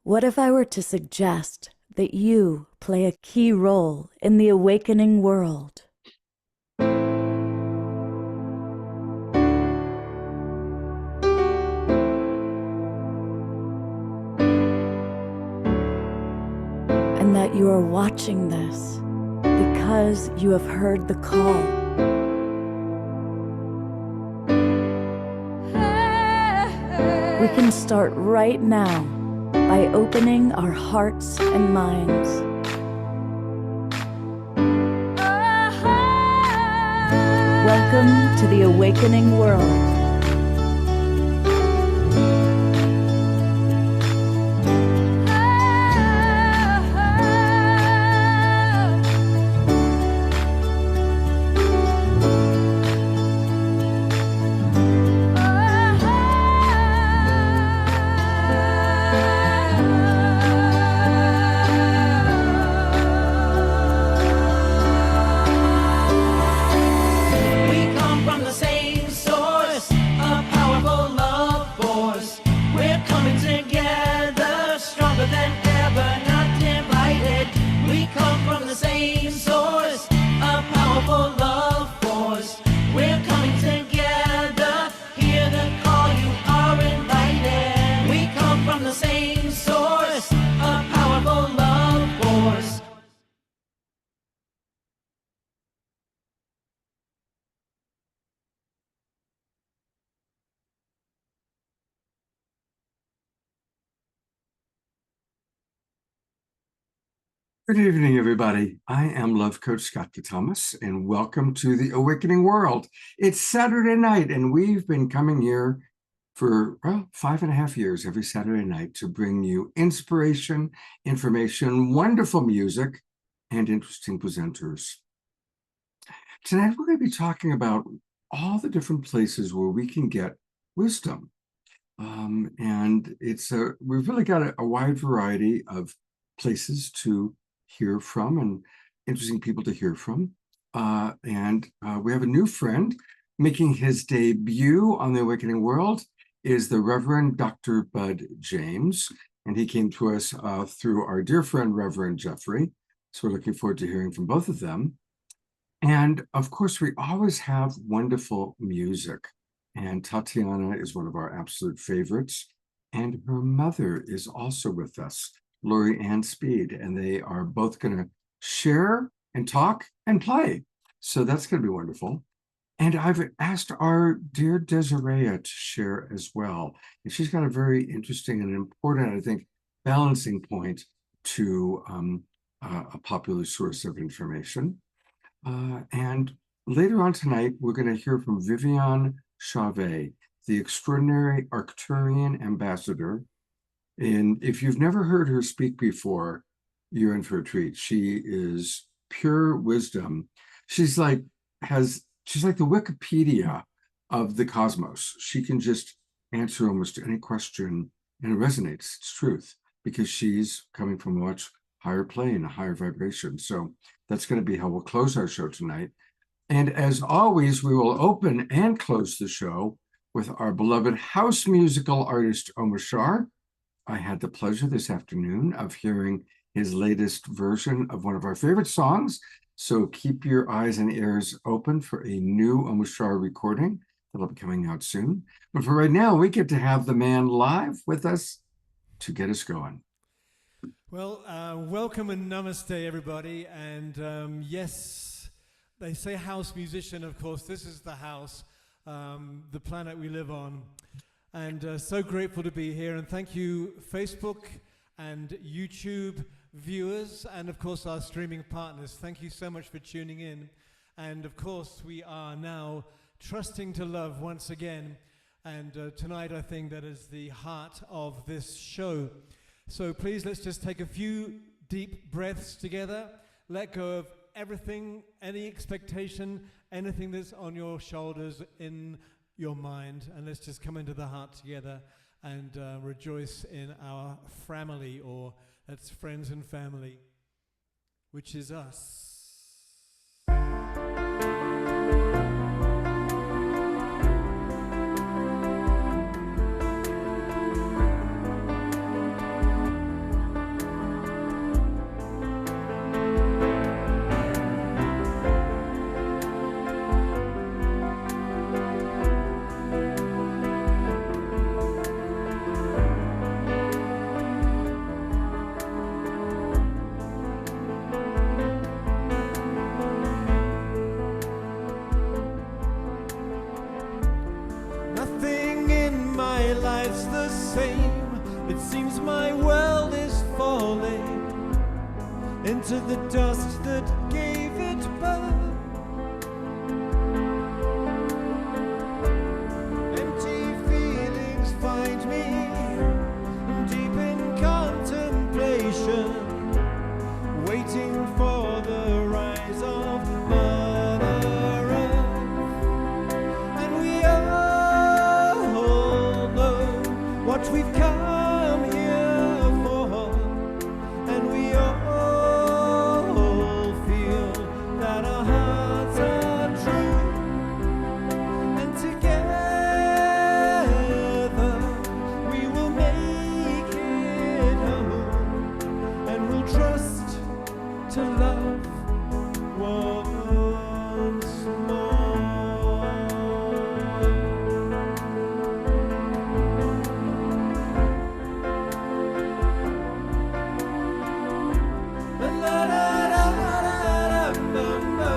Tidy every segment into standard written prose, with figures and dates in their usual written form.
What if I were to suggest that you play a key role in the awakening world? And that you are watching this because you have heard the call. We can start right now by opening our hearts and minds. Welcome to the awakening world. Good evening, everybody. I am Love Coach Scott Thomas, and welcome to the Awakening World. It's Saturday night, and we've been coming here for 5.5 years every Saturday night to bring you inspiration, information, wonderful music, and interesting presenters. Tonight, we're going to be talking about all the different places where we can get wisdom. And we've really got a wide variety of places to hear from and interesting people to hear from. We have a new friend making his debut on the Awakening World is the Reverend Dr. Bud James. And he came to us through our dear friend, Reverend Jeffrey. So we're looking forward to hearing from both of them. And of course, we always have wonderful music. And Tatiana is one of our absolute favorites. And her mother is also with us, Lori Ann Speed, and they are both going to share and talk and play. So that's going to be wonderful. And I've asked our dear Desiree to share as well. And she's got a very interesting and important, I think, balancing point to a popular source of information. And later on tonight, we're going to hear from Viviane Chauvet, the extraordinary Arcturian ambassador. And if you've never heard her speak before, you're in for a treat. She is pure wisdom. She's like the Wikipedia of the cosmos. She can just answer almost any question, and it resonates. It's truth, because she's coming from a much higher plane, a higher vibration. So that's going to be how we'll close our show tonight. And as always, we will open and close the show with our beloved house musical artist, Omar Shar. I had the pleasure this afternoon of hearing his latest version of one of our favorite songs. So keep your eyes and ears open for a new Omar Shar recording that'll be coming out soon. But for right now, we get to have the man live with us to get us going. Well, welcome and namaste, everybody. And yes, they say house musician. Of course, this is the house, the planet we live on. And so grateful to be here. And thank you, Facebook and YouTube viewers, and of course our streaming partners. Thank you so much for tuning in. And of course, we are now trusting to love once again. And tonight, I think that is the heart of this show. So please, let's just take a few deep breaths together. Let go of everything, any expectation, anything that's on your shoulders, in your mind, and let's just come into the heart together and rejoice in our family, or that's friends and family, which is us. the same. It seems my world is falling into the dust that gave it birth. Empty feelings find me deep in contemplation, waiting for the rise of Mother Earth. And we all know what we've come here for, and we all feel that our hearts are true. And together we will make it home, and we'll trust to love once more. La la la la la la la.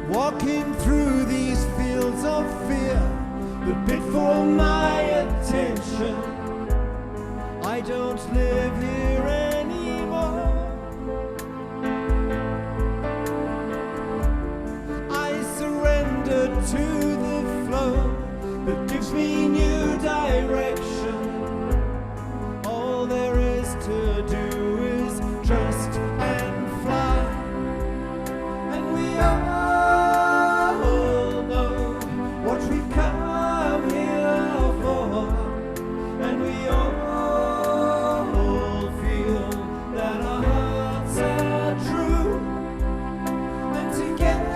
Walking through these fields of fear that bid for my attention. I don't live here anymore. I surrender to the flow that gives me new direction. All there is to do is trust and fly. And we all know what we've come here for, and we all feel that our hearts are true. And together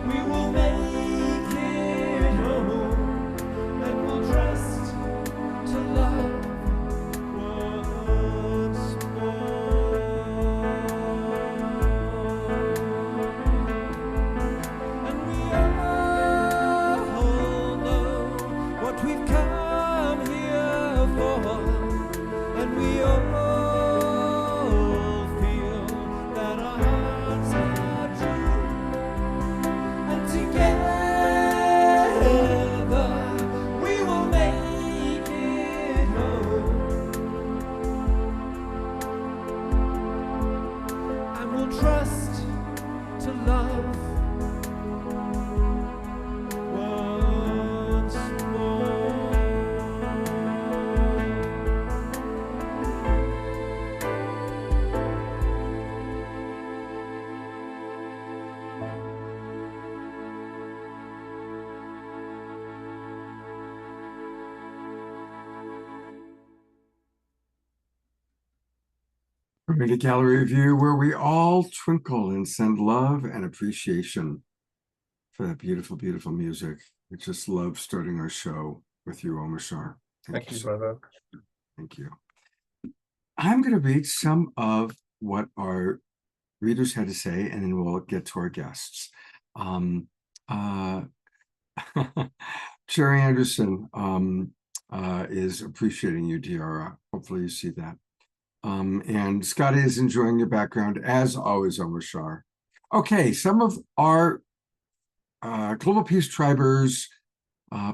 we will make it home, and we'll trust to love once more. And we all know what we've come here for, and we all feel that our hearts are true. And together we will make it home, and we'll trust to love once more. Media Gallery Review, where we all twinkle and send love and appreciation for that beautiful, beautiful music. I just love starting our show with you, Omashar. Thank you, so brother. Thank you. I'm going to read some of what our readers had to say, and then we'll get to our guests. Jerry Anderson is appreciating you, Diara. Hopefully you see that. And Scotty is enjoying your background, as always, Omashar. Okay, some of our Global Peace Tribers'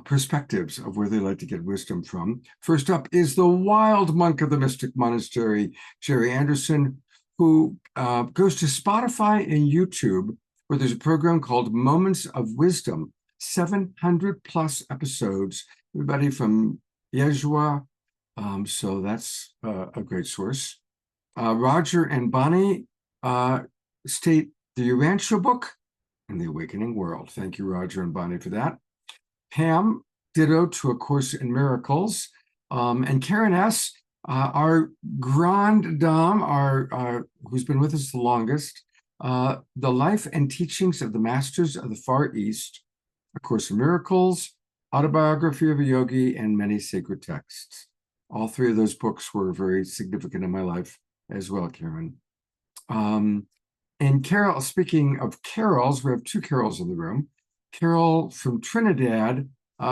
perspectives of where they like to get wisdom from. First up is the wild monk of the Mystic Monastery, Jerry Anderson, who goes to Spotify and YouTube, where there's a program called Moments of Wisdom, 700 plus episodes, everybody from Yeshua. So that's a great source. Roger and Bonnie state the Urantia book and the Awakening World. Thank you, Roger and Bonnie, for that. Pam, ditto to A Course in Miracles. And Karen S., our grande dame, who's been with us the longest, The Life and Teachings of the Masters of the Far East, A Course in Miracles, Autobiography of a Yogi, and many sacred texts. All three of those books were very significant in my life as well, Karen. And Carol, speaking of carols, we have two carols in the room. Carol from Trinidad,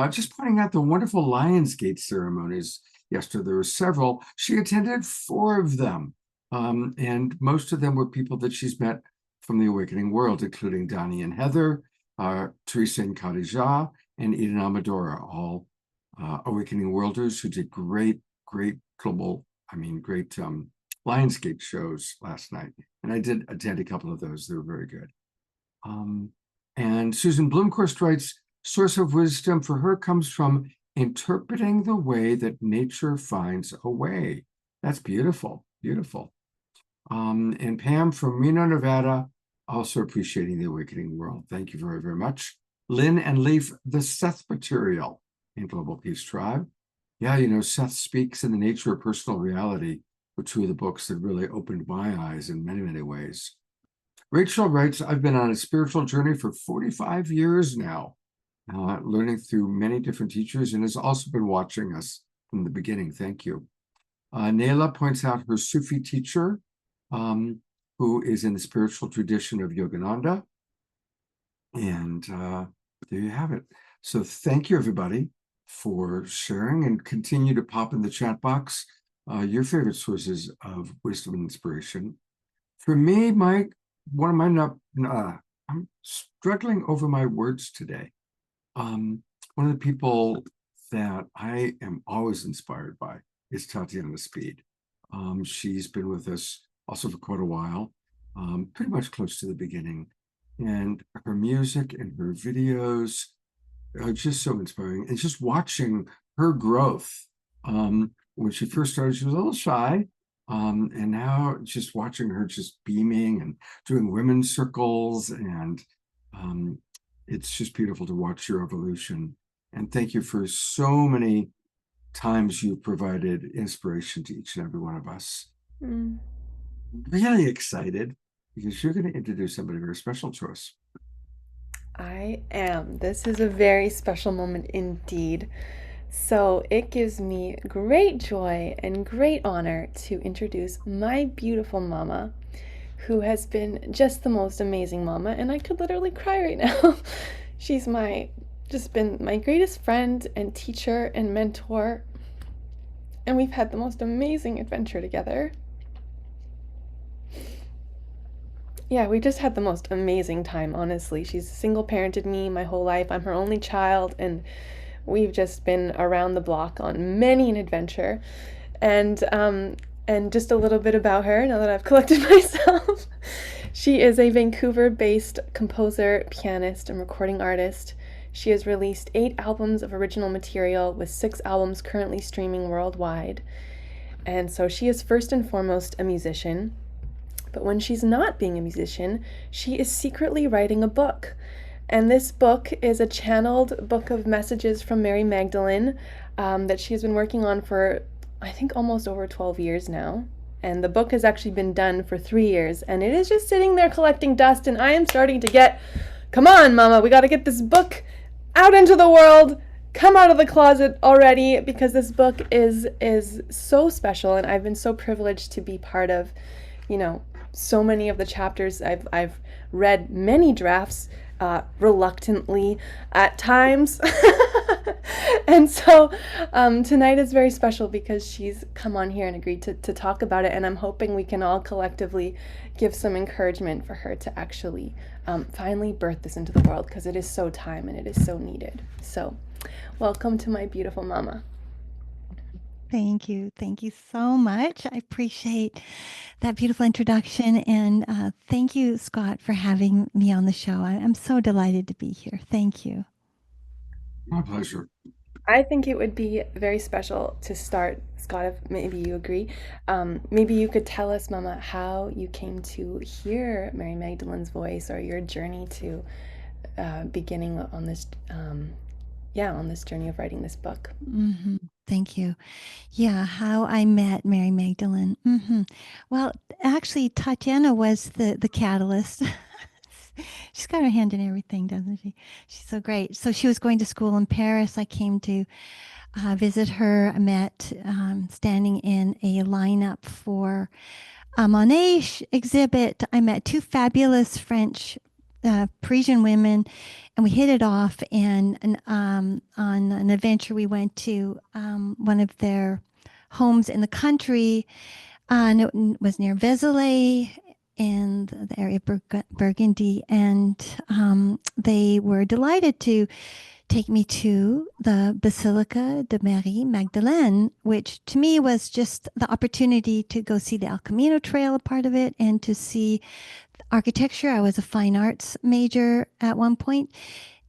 just pointing out the wonderful Lionsgate ceremonies yesterday. There were several. She attended 4 of them. And most of them were people that she's met from the Awakening World, including Donnie and Heather, Teresa and Khadijah, and Eden Amadora, all Awakening Worlders who did great Lionsgate shows last night. And I did attend a couple of those. They were very good. And Susan Blomquist writes, source of wisdom for her comes from interpreting the way that nature finds a way. That's beautiful, beautiful. And Pam from Reno, Nevada, also appreciating the Awakening World. Thank you very, very much. Lynn and Leaf, the Seth material in Global Peace Tribe. Yeah, you know, Seth Speaks in the Nature of Personal Reality were 2 of the books that really opened my eyes in many, many ways. Rachel writes, I've been on a spiritual journey for 45 years now, learning through many different teachers, and has also been watching us from the beginning. Thank you. Naila points out her Sufi teacher, who is in the spiritual tradition of Yogananda. And there you have it. So thank you, everybody, for sharing, and continue to pop in the chat box your favorite sources of wisdom and inspiration. For me, I'm struggling over my words today. One of the people that I am always inspired by is Tatiana Speed. She's been with us also for quite a while, pretty much close to the beginning. And her music and her videos are just so inspiring. And just watching her growth. When she first started, she was a little shy. And now just watching her just beaming and doing women's circles. And it's just beautiful to watch your evolution. And thank you for so many times you provided inspiration to each and every one of us. Really excited because you're going to introduce somebody very special to us. I am. This is a very special moment indeed. So it gives me great joy and great honor to introduce my beautiful mama, who has been just the most amazing mama, and I could literally cry right now. She's been my greatest friend and teacher and mentor, and we've had the most amazing adventure together. Yeah, we just had the most amazing time, honestly. She's single parented me my whole life. I'm her only child, and we've just been around the block on many an adventure. And just a little bit about her, now that I've collected myself. She is a Vancouver-based composer, pianist, and recording artist. She has released 8 albums of original material, with 6 albums currently streaming worldwide. And so she is first and foremost a musician. But when she's not being a musician, she is secretly writing a book. And this book is a channeled book of messages from Mary Magdalene that she has been working on for, I think, almost over 12 years now. And the book has actually been done for 3 years. And it is just sitting there collecting dust. And I am starting to get, come on, Mama, we got to get this book out into the world. Come out of the closet already, because this book is so special. And I've been so privileged to be part of, you know, so many of the chapters. I've read many drafts, reluctantly at times. And so tonight is very special because she's come on here and agreed to talk about it, and I'm hoping we can all collectively give some encouragement for her to actually finally birth this into the world, because it is so time and it is so needed. So welcome to my beautiful mama. Thank you. Thank you so much. I appreciate that beautiful introduction. And thank you, Scott, for having me on the show. I'm so delighted to be here. Thank you. My pleasure. I think it would be very special to start, Scott, if maybe you agree. Maybe you could tell us, Mama, how you came to hear Mary Magdalene's voice, or your journey to beginning on this, on this journey of writing this book. Mm-hmm. Thank you. Yeah, how I met Mary Magdalene. Mm-hmm. Well, actually, Tatiana was the catalyst. She's got her hand in everything, doesn't she? She's so great. So she was going to school in Paris. I came to visit her. I met standing in a lineup for a Monet exhibit. I met two fabulous French Parisian women, and we hit it off. And on an adventure, we went to one of their homes in the country, and it was near Vézelay in the area of Burgundy. And they were delighted to take me to the Basilica de Marie Magdalene, which to me was just the opportunity to go see the El Camino Trail, a part of it, and to see architecture. I was a fine arts major at one point,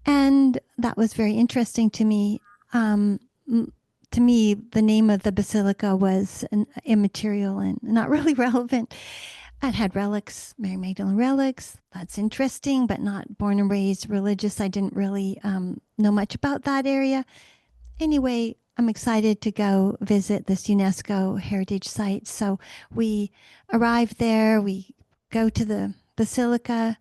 and that was very interesting to me. To me, the name of the basilica was immaterial and not really relevant. It had relics, Mary Magdalene relics. That's interesting, but not born and raised religious. I didn't really know much about that area. Anyway, I'm excited to go visit this UNESCO heritage site. So we arrived there, we go to the basilica,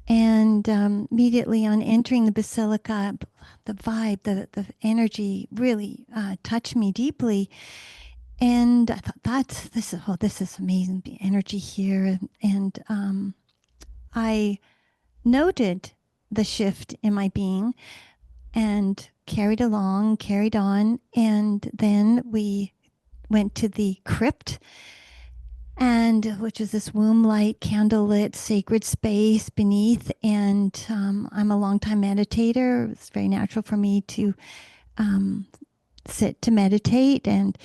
and immediately on entering the basilica, the vibe, the energy really touched me deeply. And I thought, this is amazing, the energy here. And I noted the shift in my being and carried on. And then we went to the crypt, and which is this womb light, candlelit, sacred space beneath. And I'm a longtime meditator. It's very natural for me to sit to meditate. And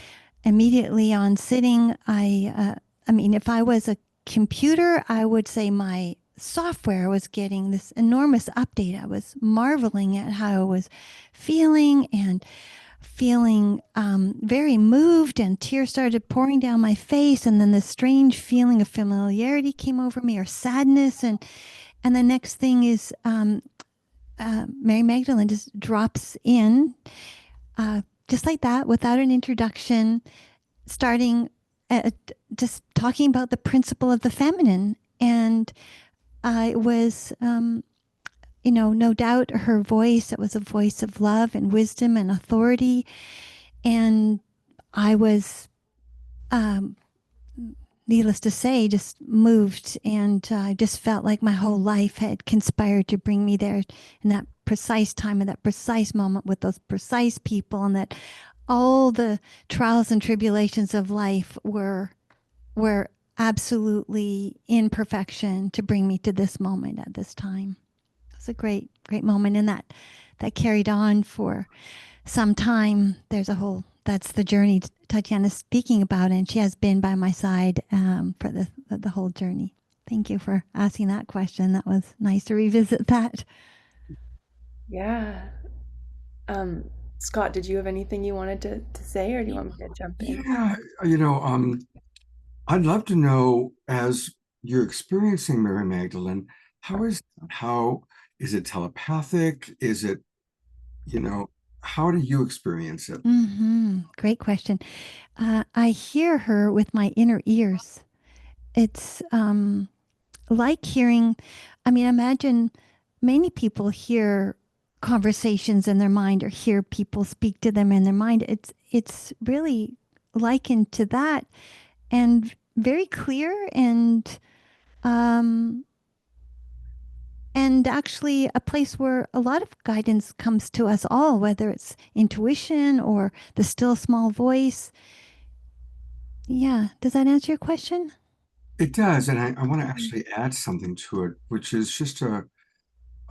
immediately on sitting, I mean, if I was a computer, I would say my software was getting this enormous update. I was marveling at how I was feeling and feeling very moved, and tears started pouring down my face. And then this strange feeling of familiarity came over me, or sadness. And the next thing is Mary Magdalene just drops in, just like that, without an introduction, starting just talking about the principle of the feminine. And it was, no doubt her voice, it was a voice of love and wisdom and authority. And I was, needless to say, just moved. And I just felt like my whole life had conspired to bring me there in that precise time, in that precise moment, with those precise people, and that all the trials and tribulations of life were absolutely in perfection to bring me to this moment at this time. It was a great moment, and that carried on for some time. That's the journey Tatiana's speaking about, and she has been by my side for the whole journey. Thank you for asking that question. That was nice to revisit that. Yeah. Scott, did you have anything you wanted to say, or do you want me to jump in? Yeah, I'd love to know, as you're experiencing Mary Magdalene, how is it telepathic? Is it, how do you experience it? Great question. I hear her with my inner ears. It's like hearing, imagine many people hear conversations in their mind, or hear people speak to them in their mind. It's really likened to that, and very clear, and actually a place where a lot of guidance comes to us all, whether it's intuition or the still small voice. Yeah. Does that answer your question? It does. And I want to actually add something to it, which is just a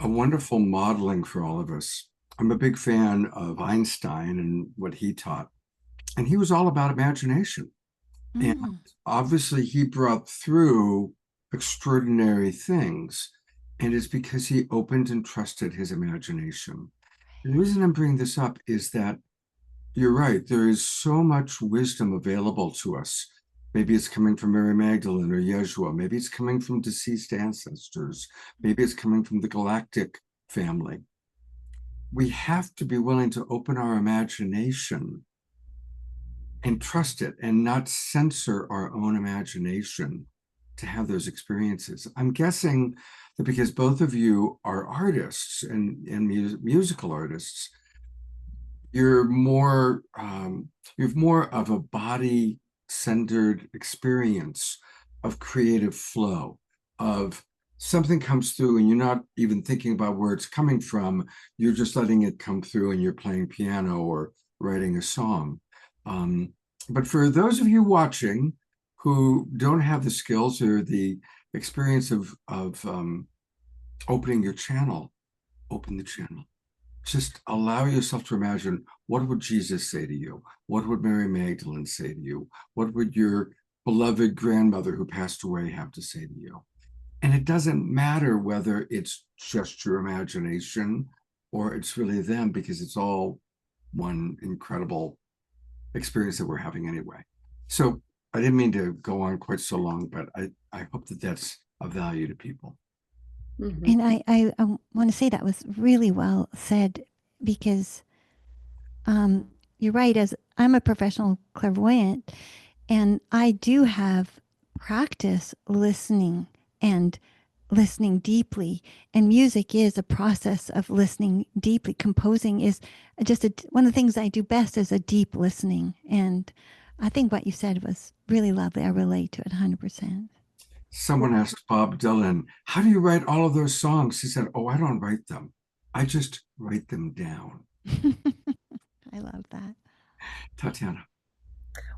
wonderful modeling for all of us. I'm a big fan of Einstein and what he taught. And he was all about imagination. And obviously he brought through extraordinary things. And it's because he opened and trusted his imagination. The reason I'm bringing this up is that you're right. There is so much wisdom available to us. Maybe it's coming from Mary Magdalene or Yeshua. Maybe it's coming from deceased ancestors. Maybe it's coming from the Galactic family. We have to be willing to open our imagination and trust it, and not censor our own imagination to have those experiences. I'm guessing that because both of you are artists and musical artists, you're more, you have more of a body-centered experience of creative flow, of something comes through and you're not even thinking about where it's coming from. You're just letting it come through and you're playing piano or writing a song. But for those of you watching who don't have the skills or the experience of opening your channel, open the channel. Just allow yourself to imagine, what would Jesus say to you? What would Mary Magdalene say to you? What would your beloved grandmother who passed away have to say to you? And it doesn't matter whether it's just your imagination or it's really them, because it's all one incredible experience that we're having anyway. So I didn't mean to go on quite so long, but I hope that that's of value to people. And I want to say that was really well said, because you're right. As I'm a professional clairvoyant, and I do have practice listening and listening deeply. And music is a process of listening deeply. Composing is just one of the things I do best, is a deep listening. And I think what you said was really lovely. I relate to it 100%. Someone asked Bob Dylan, how do you write all of those songs? He said, oh, I don't write them. I just write them down. I love that. Tatiana.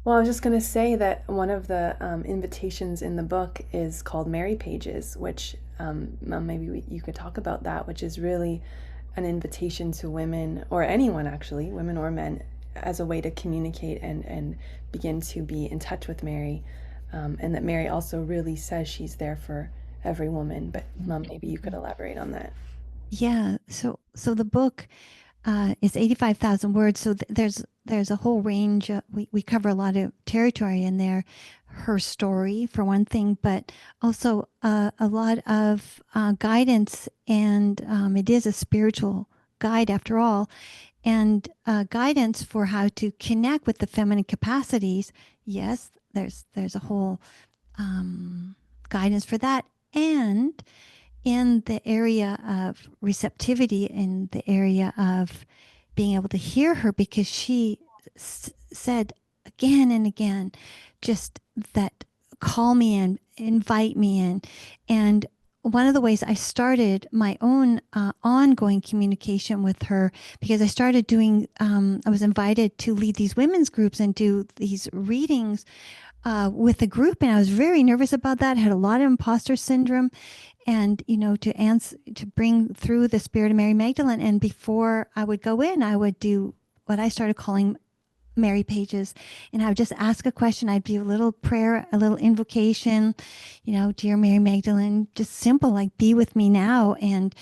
Well, I was just going to say that one of the invitations in the book is called Mary Pages, which maybe you could talk about that, which is really an invitation to women, or anyone actually, women or men, as a way to communicate and begin to be in touch with Mary. And that Mary also really says she's there for every woman. But maybe you could elaborate on that. Yeah. So the book is 85,000 words. So there's a whole range. We cover a lot of territory in there. Her story, for one thing, but also a lot of guidance. And it is a spiritual guide after all, and guidance for how to connect with the feminine capacities. Yes, there's a whole guidance for that. And in the area of receptivity, in the area of being able to hear her, because she said again and again, just that, call me in, invite me in. And one of the ways I started my own ongoing communication with her, because I started doing, I was invited to lead these women's groups and do these readings with a group, and I was very nervous about that. I had a lot of imposter syndrome, and to bring through the spirit of Mary Magdalene. And before I would go in, I would do what I started calling Mary Pages, and I would just ask a question. I'd do a little prayer, a little invocation, dear Mary Magdalene, just simple, like, be with me now. And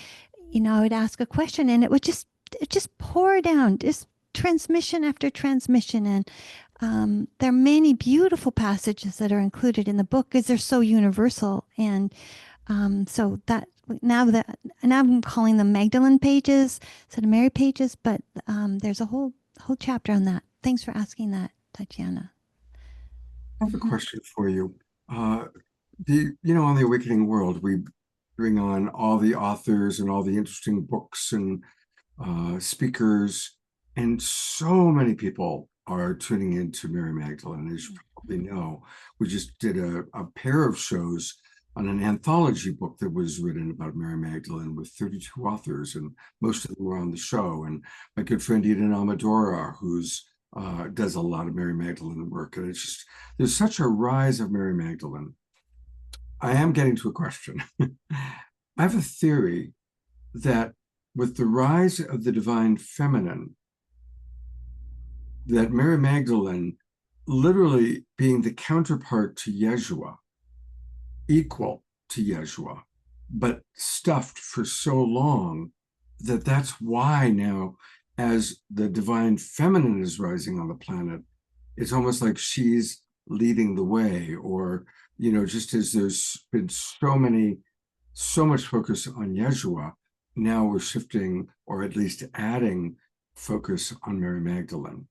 I would ask a question, and it just pour down, just transmission after transmission. And there are many beautiful passages that are included in the book because they're so universal. And so that now I'm calling them Magdalene pages instead of Mary pages, but there's a whole chapter on that. Thanks for asking that, Tatiana. I have a question for you. On the Awakening World, we bring on all the authors and all the interesting books and speakers, and so many people are tuning into Mary Magdalene. As you probably know, we just did a pair of shows on an anthology book that was written about Mary Magdalene with 32 authors, and most of them were on the show. And my good friend Eden Amadora, who's does a lot of Mary Magdalene work, and it's just, there's such a rise of Mary Magdalene. I am getting to a question. I have a theory that with the rise of the divine feminine, that Mary Magdalene literally being the counterpart to Yeshua, equal to Yeshua, but stuffed for so long that's why now, as the divine feminine is rising on the planet, it's almost like she's leading the way. Or, just as there's been so much focus on Yeshua, now we're shifting, or at least adding focus on Mary Magdalene.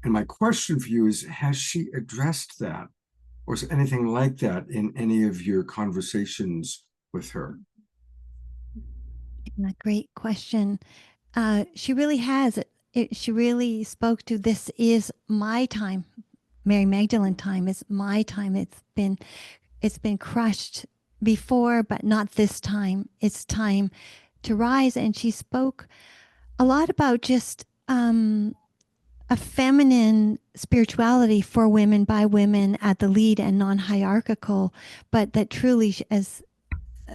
And my question for you is, has she addressed that, or is anything like that in any of your conversations with her? A great question. She really has. she really spoke to, this is my time. Mary Magdalene time is my time. It's been crushed before, but not this time. It's time to rise. And she spoke a lot about just a feminine spirituality for women by women at the lead and non-hierarchical, but that truly, as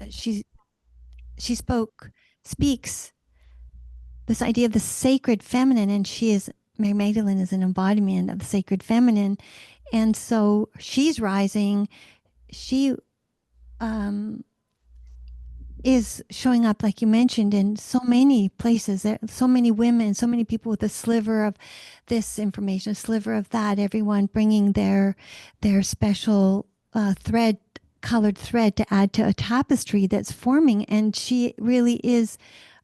she speaks this idea of the sacred feminine, and Mary Magdalene is an embodiment of the sacred feminine. And so she's rising. She is showing up, like you mentioned, in so many places. There are so many women, so many people with a sliver of this information, a sliver of that, everyone bringing their special colored thread to add to a tapestry that's forming. And she really is,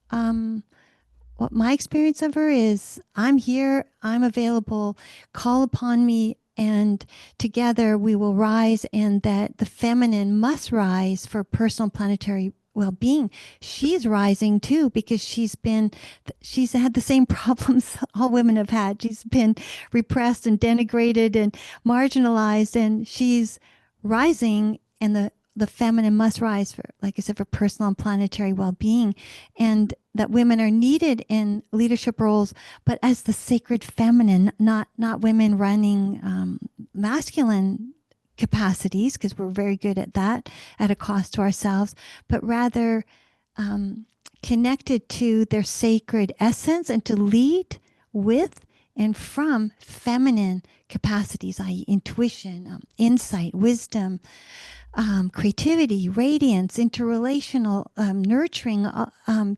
what my experience of her is, I'm here, I'm available, call upon me, and together we will rise, and that the feminine must rise for personal planetary well-being. She's rising too, because she's had the same problems all women have had. She's been repressed and denigrated and marginalized, and she's rising, and the feminine must rise for, like I said, for personal and planetary well-being, and that women are needed in leadership roles, but as the sacred feminine, not women running masculine capacities, because we're very good at that at a cost to ourselves, but rather connected to their sacred essence and to lead with and from feminine capacities, i.e. intuition, insight, wisdom, creativity, radiance, interrelational, nurturing,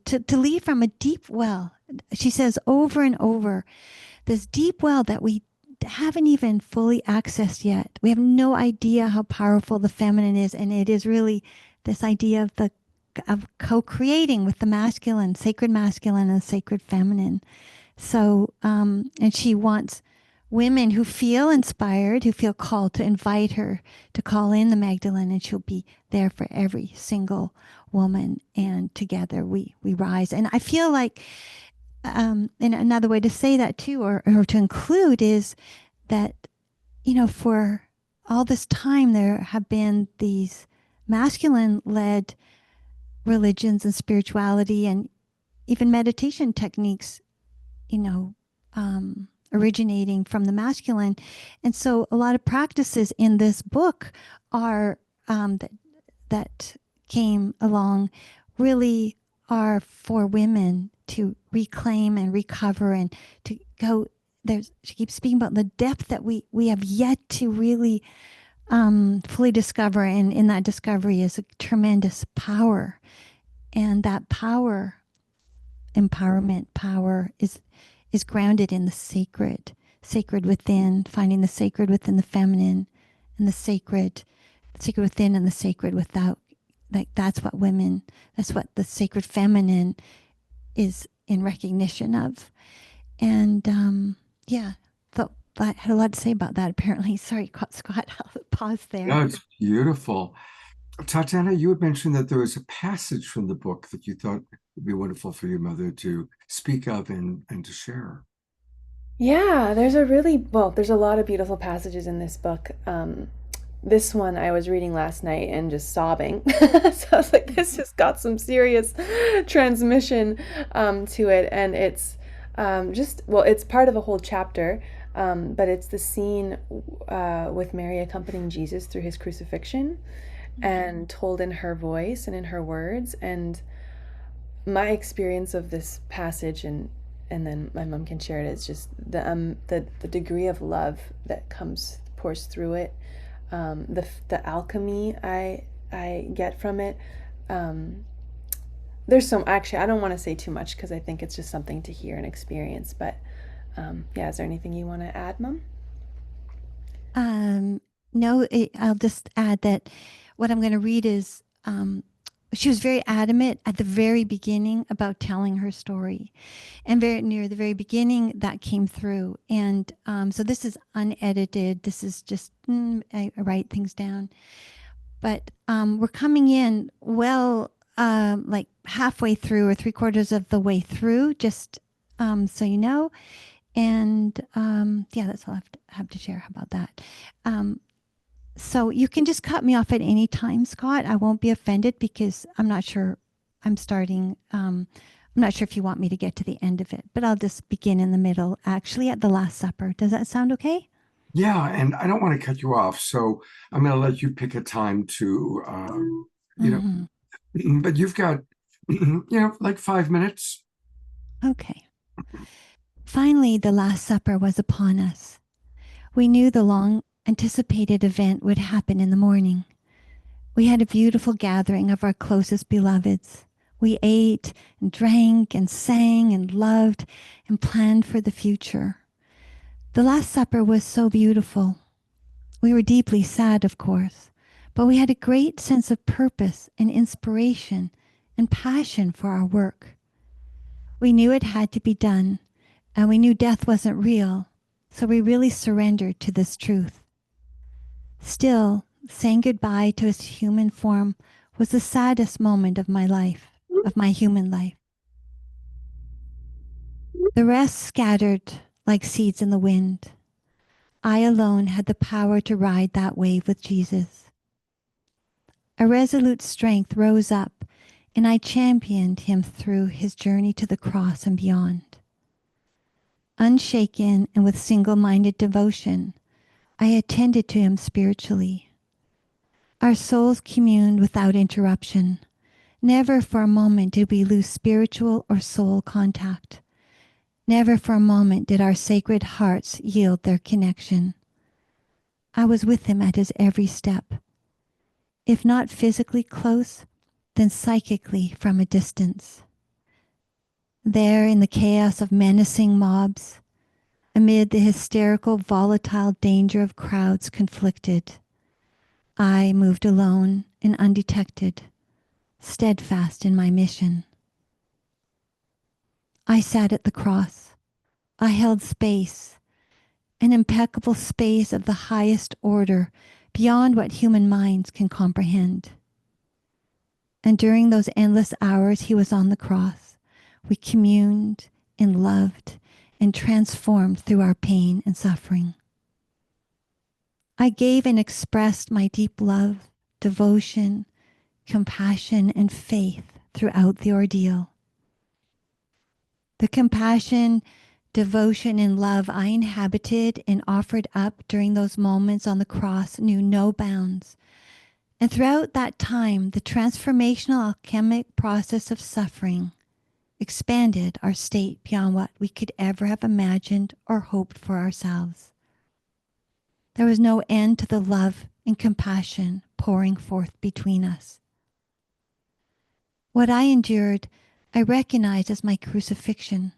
to lead from a deep well. She says over and over, this deep well that we haven't even fully accessed yet. We have no idea how powerful the feminine is, and it is really this idea of co-creating with the masculine, sacred masculine and sacred feminine. So, and she wants women who feel inspired, who feel called, to invite her to call in the Magdalene, and she'll be there for every single woman. And together we rise. And I feel like, and another way to say that too, or to include, is that, for all this time there have been these masculine-led religions and spirituality and even meditation techniques, originating from the masculine. And so a lot of practices in this book are that came along really are for women to reclaim and recover and to go. She keeps speaking about the depth that we have yet to really fully discover, and in that discovery is a tremendous power. And that power, empowerment power, is grounded in the sacred within, finding the sacred within the feminine, and the sacred within and the sacred without. Like that's what the sacred feminine is in recognition of. And so I had a lot to say about that, apparently. Sorry, Scott, I'll pause there. No, it's beautiful. Tatiana, you had mentioned that there was a passage from the book that you thought would be wonderful for your mother to speak of and to share. Yeah, there's a lot of beautiful passages in this book. This one I was reading last night and just sobbing. So I was like, this just got some serious transmission to it. And it's it's part of a whole chapter, but it's the scene with Mary accompanying Jesus through his crucifixion, and told in her voice and in her words. And my experience of this passage, and then my mom can share it, is just the degree of love that pours through it, the alchemy I get from it. There's actually, I don't want to say too much because I think it's just something to hear and experience, but is there anything you want to add, Mom? No, I'll just add that what I'm going to read is, she was very adamant at the very beginning about telling her story, and very near the very beginning that came through. And so this is unedited. This is just, I write things down, but we're coming in like halfway through or 3/4 of the way through, just so you know. And yeah, that's all I have to share. How about that? So you can just cut me off at any time, Scott. I won't be offended because I'm not sure I'm starting. I'm not sure if you want me to get to the end of it, but I'll just begin in the middle, actually at the Last Supper. Does that sound okay? Yeah, and I don't want to cut you off, so I'm going to let you pick a time to, Mhm. but you've got, like 5 minutes. Okay. Finally, the Last Supper was upon us. We knew the long anticipated event would happen in the morning. We had a beautiful gathering of our closest beloveds. We ate and drank and sang and loved and planned for the future. The Last Supper was so beautiful. We were deeply sad, of course, but we had a great sense of purpose and inspiration and passion for our work. We knew it had to be done, and we knew death wasn't real, so we really surrendered to this truth. Still, saying goodbye to his human form was the saddest moment of my life, of my human life. The rest scattered like seeds in the wind. I alone had the power to ride that wave with Jesus. A resolute strength rose up, and I championed him through his journey to the cross and beyond. Unshaken and with single-minded devotion, I attended to him spiritually. Our souls communed without interruption. Never for a moment did we lose spiritual or soul contact. Never for a moment did our sacred hearts yield their connection. I was with him at his every step. If not physically close, then psychically from a distance. There in the chaos of menacing mobs, amid the hysterical, volatile danger of crowds conflicted, I moved alone and undetected, steadfast in my mission. I sat at the cross. I held space, an impeccable space of the highest order, beyond what human minds can comprehend. And during those endless hours he was on the cross, we communed and loved and transformed through our pain and suffering. I gave and expressed my deep love, devotion, compassion, and faith throughout the ordeal. The compassion, devotion, and love I inhabited and offered up during those moments on the cross knew no bounds. And throughout that time, the transformational alchemic process of suffering expanded our state beyond what we could ever have imagined or hoped for ourselves. There was no end to the love and compassion pouring forth between us. What I endured, I recognized as my crucifixion.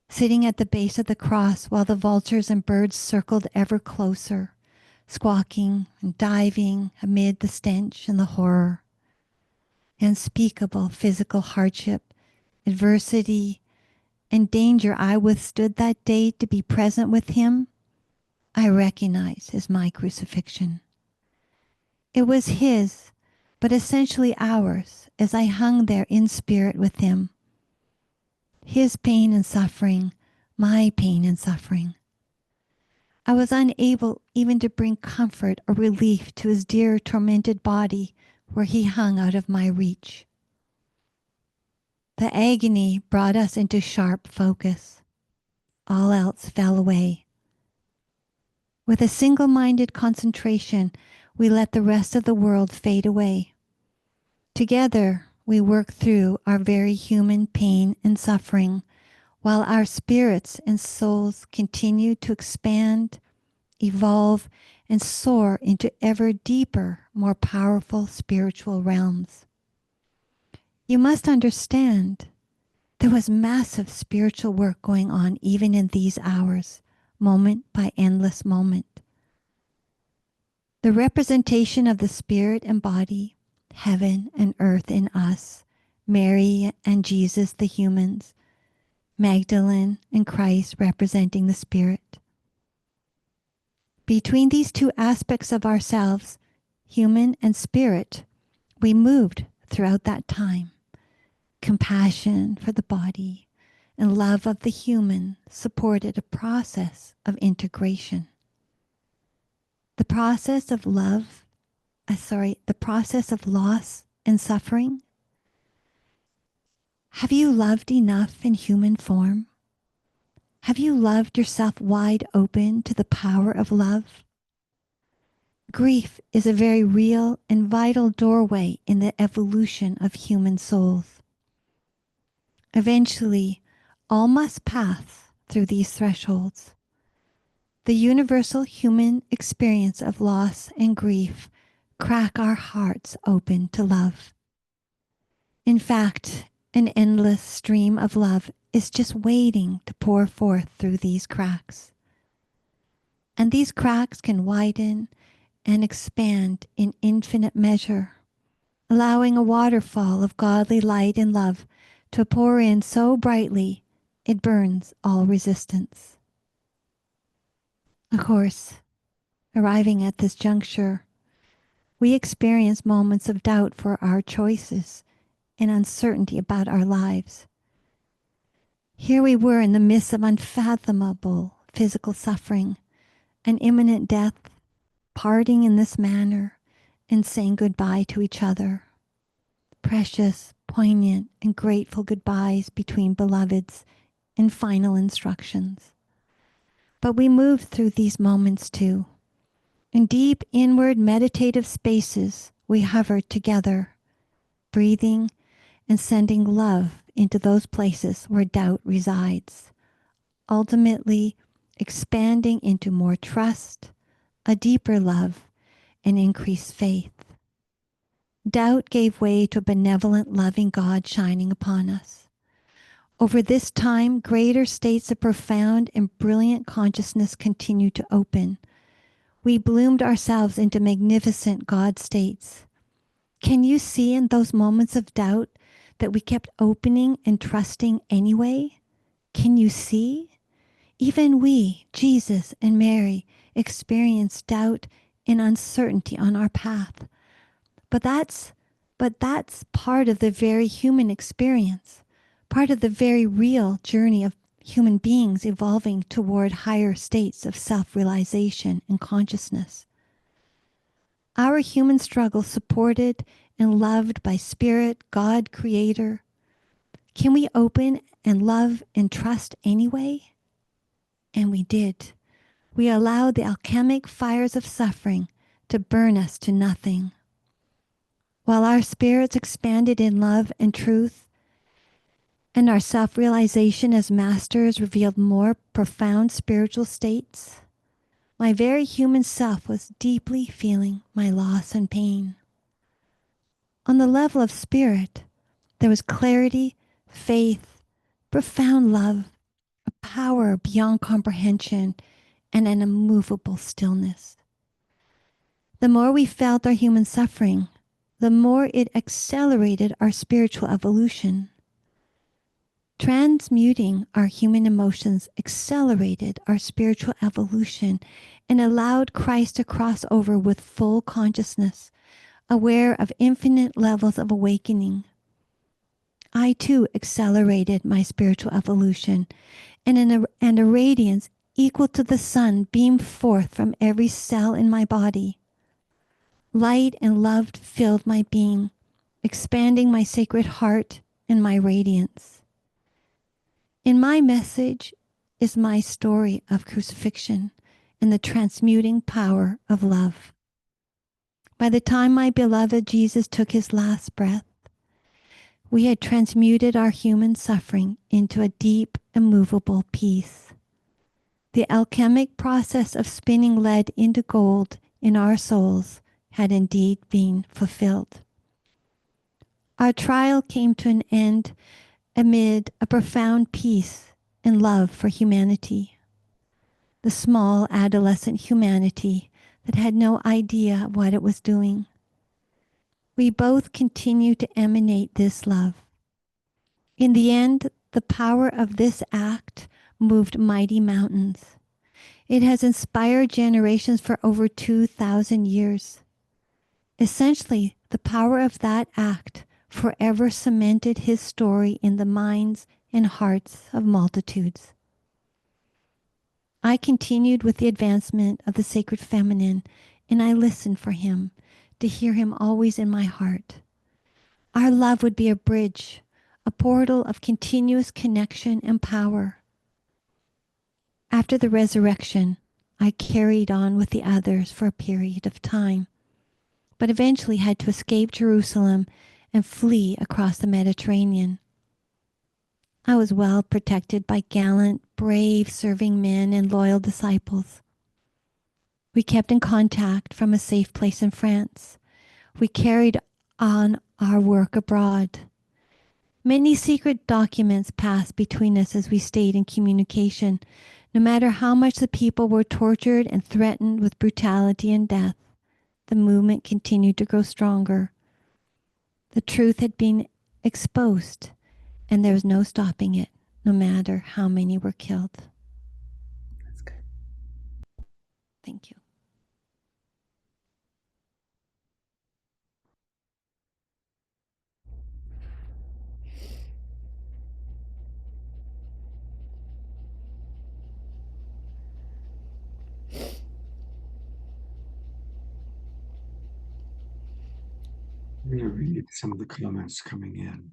Sitting at the base of the cross while the vultures and birds circled ever closer, squawking and diving amid the stench and the horror. Unspeakable physical hardship, adversity, and danger I withstood that day to be present with him, I recognize as my crucifixion. It was his, but essentially ours, as I hung there in spirit with him. His pain and suffering, my pain and suffering. I was unable even to bring comfort or relief to his dear tormented body where he hung out of my reach. The agony brought us into sharp focus. All else fell away. With a single-minded concentration, we let the rest of the world fade away. Together, we worked through our very human pain and suffering, while our spirits and souls continued to expand, evolve, and soar into ever deeper, more powerful spiritual realms. You must understand, there was massive spiritual work going on even in these hours, moment by endless moment. The representation of the spirit and body, heaven and earth in us, Mary and Jesus the humans, Magdalene and Christ representing the spirit. Between these two aspects of ourselves, human and spirit, we moved throughout that time. Compassion for the body and love of the human supported a process of integration. The process of the process of loss and suffering. Have you loved enough in human form? Have you loved yourself wide open to the power of love? Grief is a very real and vital doorway in the evolution of human souls. Eventually, all must pass through these thresholds. The universal human experience of loss and grief crack our hearts open to love. In fact, an endless stream of love is just waiting to pour forth through these cracks. And these cracks can widen and expand in infinite measure, allowing a waterfall of godly light and love to pour in so brightly it burns all resistance. Of course, arriving at this juncture, we experience moments of doubt for our choices and uncertainty about our lives. Here we were in the midst of unfathomable physical suffering, an imminent death, parting in this manner, and saying goodbye to each other. Precious, poignant, and grateful goodbyes between beloveds and final instructions. But we moved through these moments too. In deep inward meditative spaces, we hovered together, breathing and sending love into those places where doubt resides, ultimately expanding into more trust, a deeper love, and increased faith. Doubt gave way to a benevolent, loving God shining upon us. Over this time, greater states of profound and brilliant consciousness continued to open. We bloomed ourselves into magnificent God states. Can you see in those moments of doubt that we kept opening and trusting anyway? Can you see? Even we, Jesus and Mary, experienced doubt and uncertainty on our path. But that's part of the very human experience, part of the very real journey of human beings evolving toward higher states of self-realization and consciousness. Our human struggle supported and loved by Spirit, God, Creator. Can we open and love and trust anyway? And we did. We allowed the alchemic fires of suffering to burn us to nothing. While our spirits expanded in love and truth, and our self-realization as masters revealed more profound spiritual states, my very human self was deeply feeling my loss and pain. On the level of spirit, there was clarity, faith, profound love, a power beyond comprehension, and an immovable stillness. The more we felt our human suffering, the more it accelerated our spiritual evolution. Transmuting our human emotions accelerated our spiritual evolution and allowed Christ to cross over with full consciousness, aware of infinite levels of awakening. I too accelerated my spiritual evolution, and a radiance equal to the sun beamed forth from every cell in my body. Light and love filled my being, expanding my sacred heart and my radiance. In my message is my story of crucifixion and the transmuting power of love. By the time my beloved Jesus took his last breath, we had transmuted our human suffering into a deep, immovable peace. The alchemic process of spinning lead into gold in our souls had indeed been fulfilled. Our trial came to an end amid a profound peace and love for humanity, the small adolescent humanity that had no idea what it was doing. We both continue to emanate this love. In the end, the power of this act moved mighty mountains. It has inspired generations for over 2,000 years. Essentially, the power of that act forever cemented his story in the minds and hearts of multitudes. I continued with the advancement of the sacred feminine, and I listened for him, to hear him always in my heart. Our love would be a bridge, a portal of continuous connection and power. After the resurrection, I carried on with the others for a period of time, but eventually had to escape Jerusalem and flee across the Mediterranean. I was well protected by gallant, brave serving men and loyal disciples. We kept in contact from a safe place in France. We carried on our work abroad. Many secret documents passed between us as we stayed in communication, no matter how much the people were tortured and threatened with brutality and death. The movement continued to grow stronger. The truth had been exposed, and there was no stopping it, no matter how many were killed. That's good. Thank you. I'm going to read some of the comments coming in.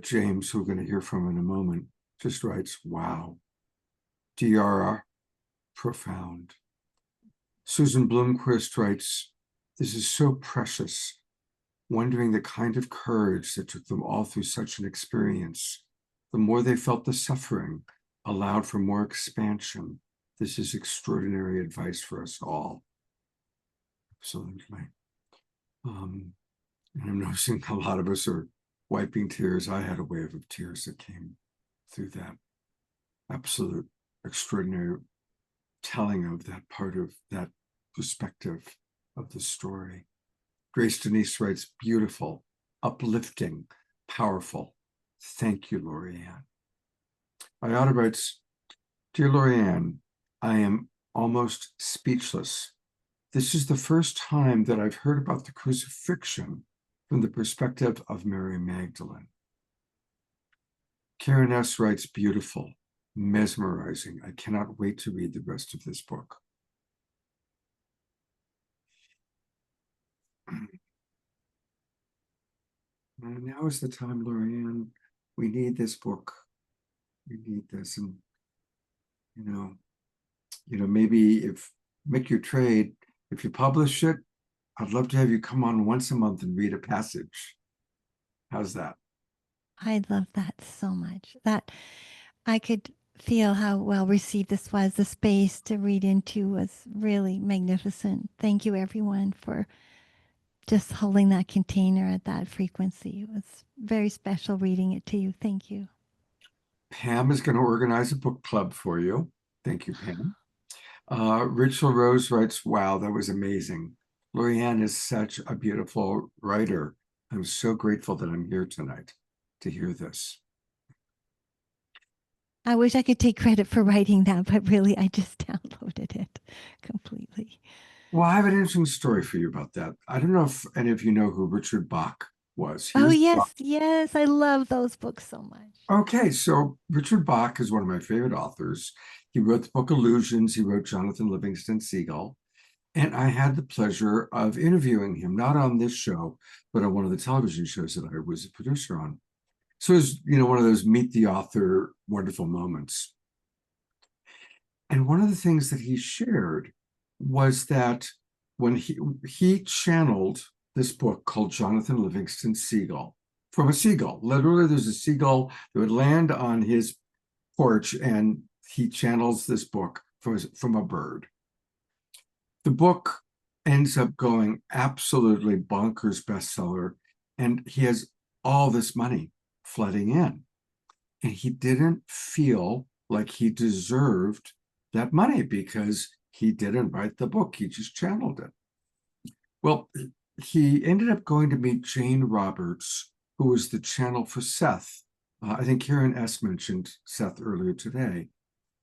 James, who we're going to hear from in a moment, just writes, wow. Diara, profound. Susan Bloomquist writes, this is so precious, wondering the kind of courage that took them all through such an experience. The more they felt the suffering, allowed for more expansion. This is extraordinary advice for us all. Absolutely. And I'm noticing a lot of us are wiping tears. I had a wave of tears that came through that absolute extraordinary telling of that part of that perspective of the story. Grace Denise writes, beautiful, uplifting, powerful. Thank you, Lorianne. Ayada writes, dear Lorianne, I am almost speechless. This is the first time that I've heard about the crucifixion from the perspective of Mary Magdalene. Karen S. writes, beautiful, mesmerizing. I cannot wait to read the rest of this book. And now is the time, Lorianne. We need this book. We need this. And, maybe if make your trade, if you publish it, I'd love to have you come on once a month and read a passage. How's that? I love that so much. That I could feel how well received this was. The space to read into was really magnificent. Thank you, everyone, for just holding that container at that frequency. It was very special reading it to you. Thank you. Pam is going to organize a book club for you. Thank you, Pam. Rachel Rose writes, wow, that was amazing. Lorianne is such a beautiful writer. I'm so grateful that I'm here tonight to hear this. I wish I could take credit for writing that, but really I just downloaded it completely. Well, I have an interesting story for you about that. I don't know if any of you know who Richard Bach was. Oh, yes, yes. I love those books so much. Okay, so Richard Bach is one of my favorite authors. He wrote the book Illusions. He wrote Jonathan Livingston Seagull. And I had the pleasure of interviewing him, not on this show, but on one of the television shows that I was a producer on. So it was, one of those meet the author wonderful moments. And one of the things that he shared was that when he channeled this book called Jonathan Livingston Seagull from a seagull. Literally, there's a seagull that would land on his porch, and he channels this book from a bird. The book ends up going absolutely bonkers bestseller, and he has all this money flooding in. And he didn't feel like he deserved that money because he didn't write the book. He just channeled it. Well, he ended up going to meet Jane Roberts, who was the channel for Seth. I think Karen S. mentioned Seth earlier today.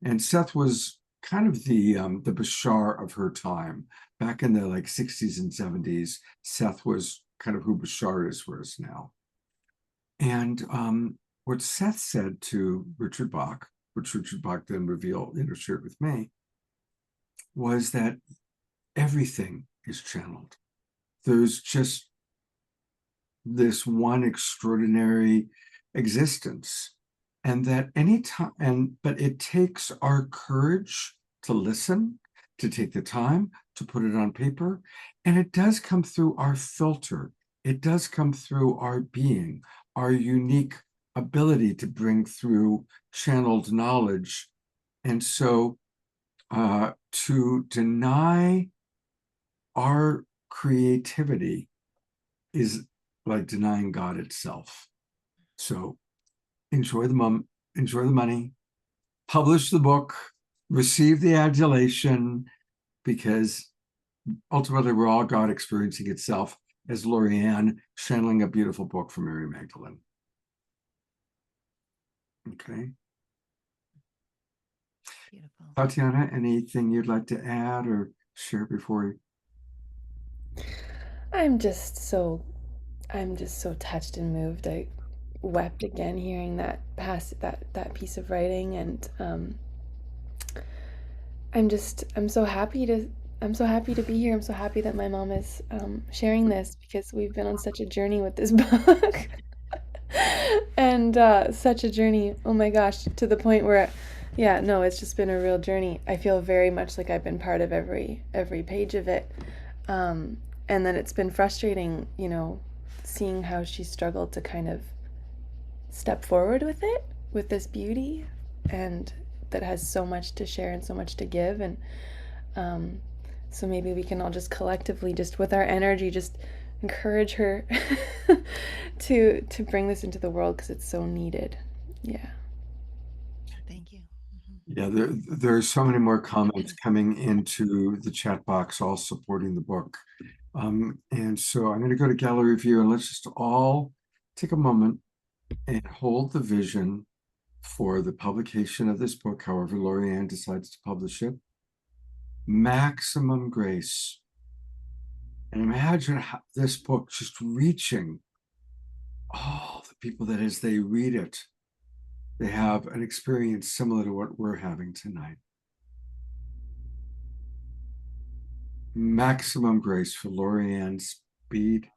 And Seth was kind of the Bashar of her time. Back in the 60s and 70s, Seth was kind of who Bashar is for us now. And what Seth said to Richard Bach, which Richard Bach then revealed, shared with me, was that everything is channeled. There's just this one extraordinary existence, and that any time, but it takes our courage to listen, to take the time to put it on paper, and it does come through our filter. It does come through our being, our unique ability to bring through channeled knowledge. And so to deny our creativity is like denying God itself. So enjoy the money, publish the book, receive the adulation, because ultimately we're all God experiencing itself, as Lorianne channeling a beautiful book from Mary Magdalene. Okay. Beautiful. Tatiana, anything you'd like to add or share before we... I'm just so touched and moved. I wept again hearing that piece of writing, and I'm so happy to be here. I'm so happy that my mom is sharing this, because we've been on such a journey with this book. And such a journey, oh my gosh, to the point where, yeah, no, it's just been a real journey. I feel very much like I've been part of every page of it. And then it's been frustrating, seeing how she struggled to kind of step forward with it, with this beauty, and that has so much to share and so much to give. And so maybe we can all just collectively, just with our energy, just encourage her to bring this into the world, because it's so needed. Yeah. Thank you. Yeah, there are so many more comments coming into the chat box, all supporting the book. And so I'm going to go to gallery view, and let's just all take a moment and hold the vision for the publication of this book, however Lorianne decides to publish it. Maximum grace. And imagine this book just reaching all the people that as they read it, they have an experience similar to what we're having tonight. Maximum grace for Lorianne's speed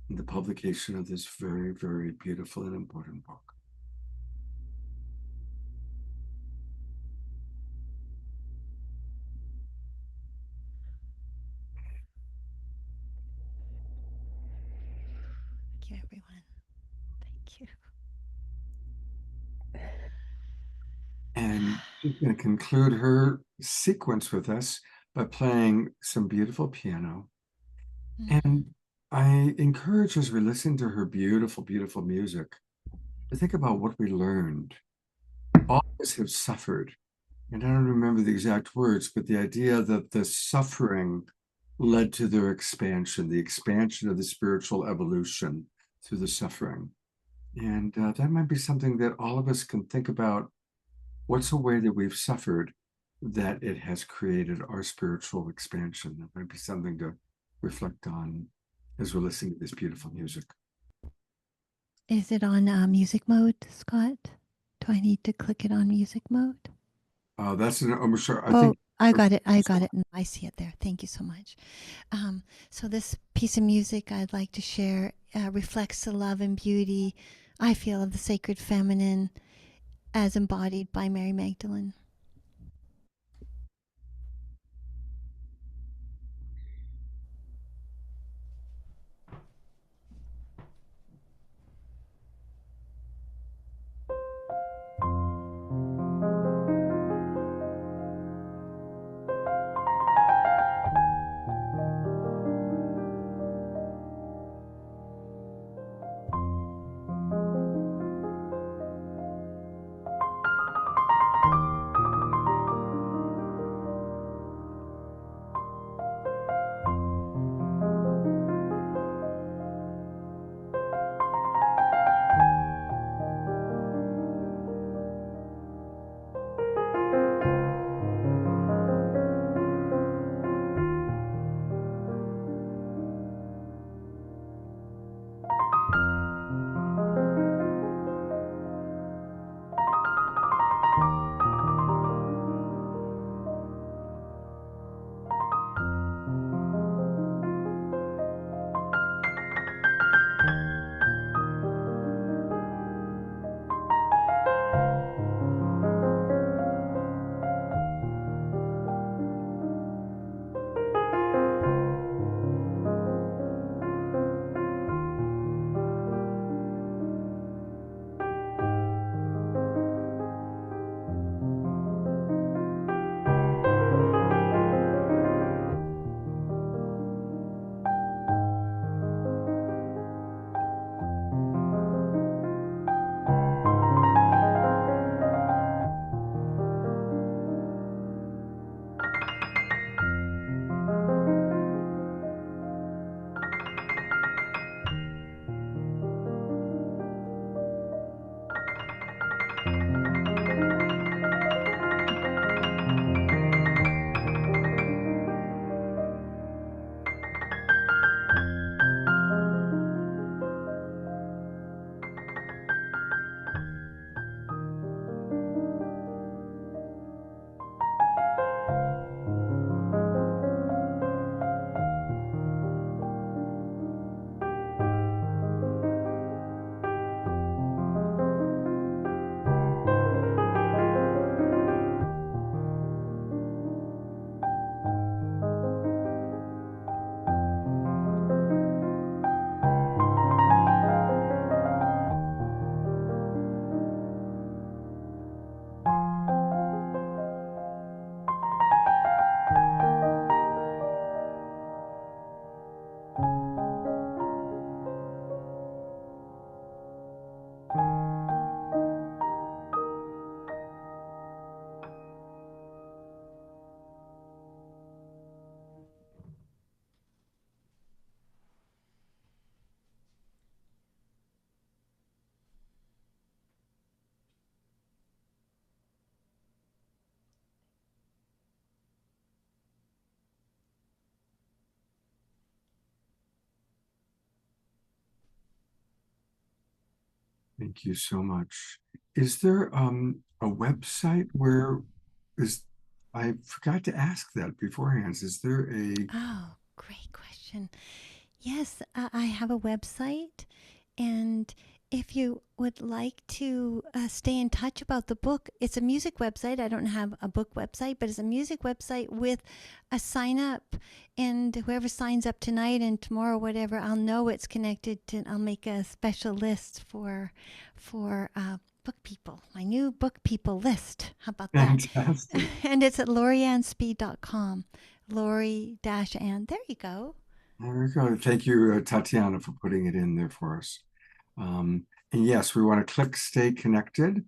in the publication of this very, very beautiful and important book. Thank you, everyone. Thank you. And she's going to conclude her sequence with us by playing some beautiful piano. And I encourage, as we listen to her beautiful, beautiful music, to think about what we learned. All of us have suffered. And I don't remember the exact words, but the idea that the suffering led to their expansion, the expansion of the spiritual evolution through the suffering. And that might be something that all of us can think about. What's a way that we've suffered that it has created our spiritual expansion? That might be something to reflect on as we're listening to this beautiful music. Is it on music mode, Scott? Do I need to click it on music mode? That's an sure. I Oh, think I got it. I got it. I see it there. Thank you so much. So this piece of music I'd like to share reflects the love and beauty I feel of the sacred feminine as embodied by Mary Magdalene. Thank you so much. Is there a website where is I forgot to ask that beforehand. Is there a Oh, great question. Yes, I have a website. And if you would like to stay in touch about the book, it's a music website. I don't have a book website, but it's a music website with a sign up. And whoever signs up tonight and tomorrow, whatever, I'll know it's connected to, I'll make a special list for book people, my new book people list. How about that? fantastic? And it's at laurieannspeed.com. Laurie-Ann. There you go. There we go. Thank you, Tatiana, for putting it in there for us. And yes, we want to click stay connected.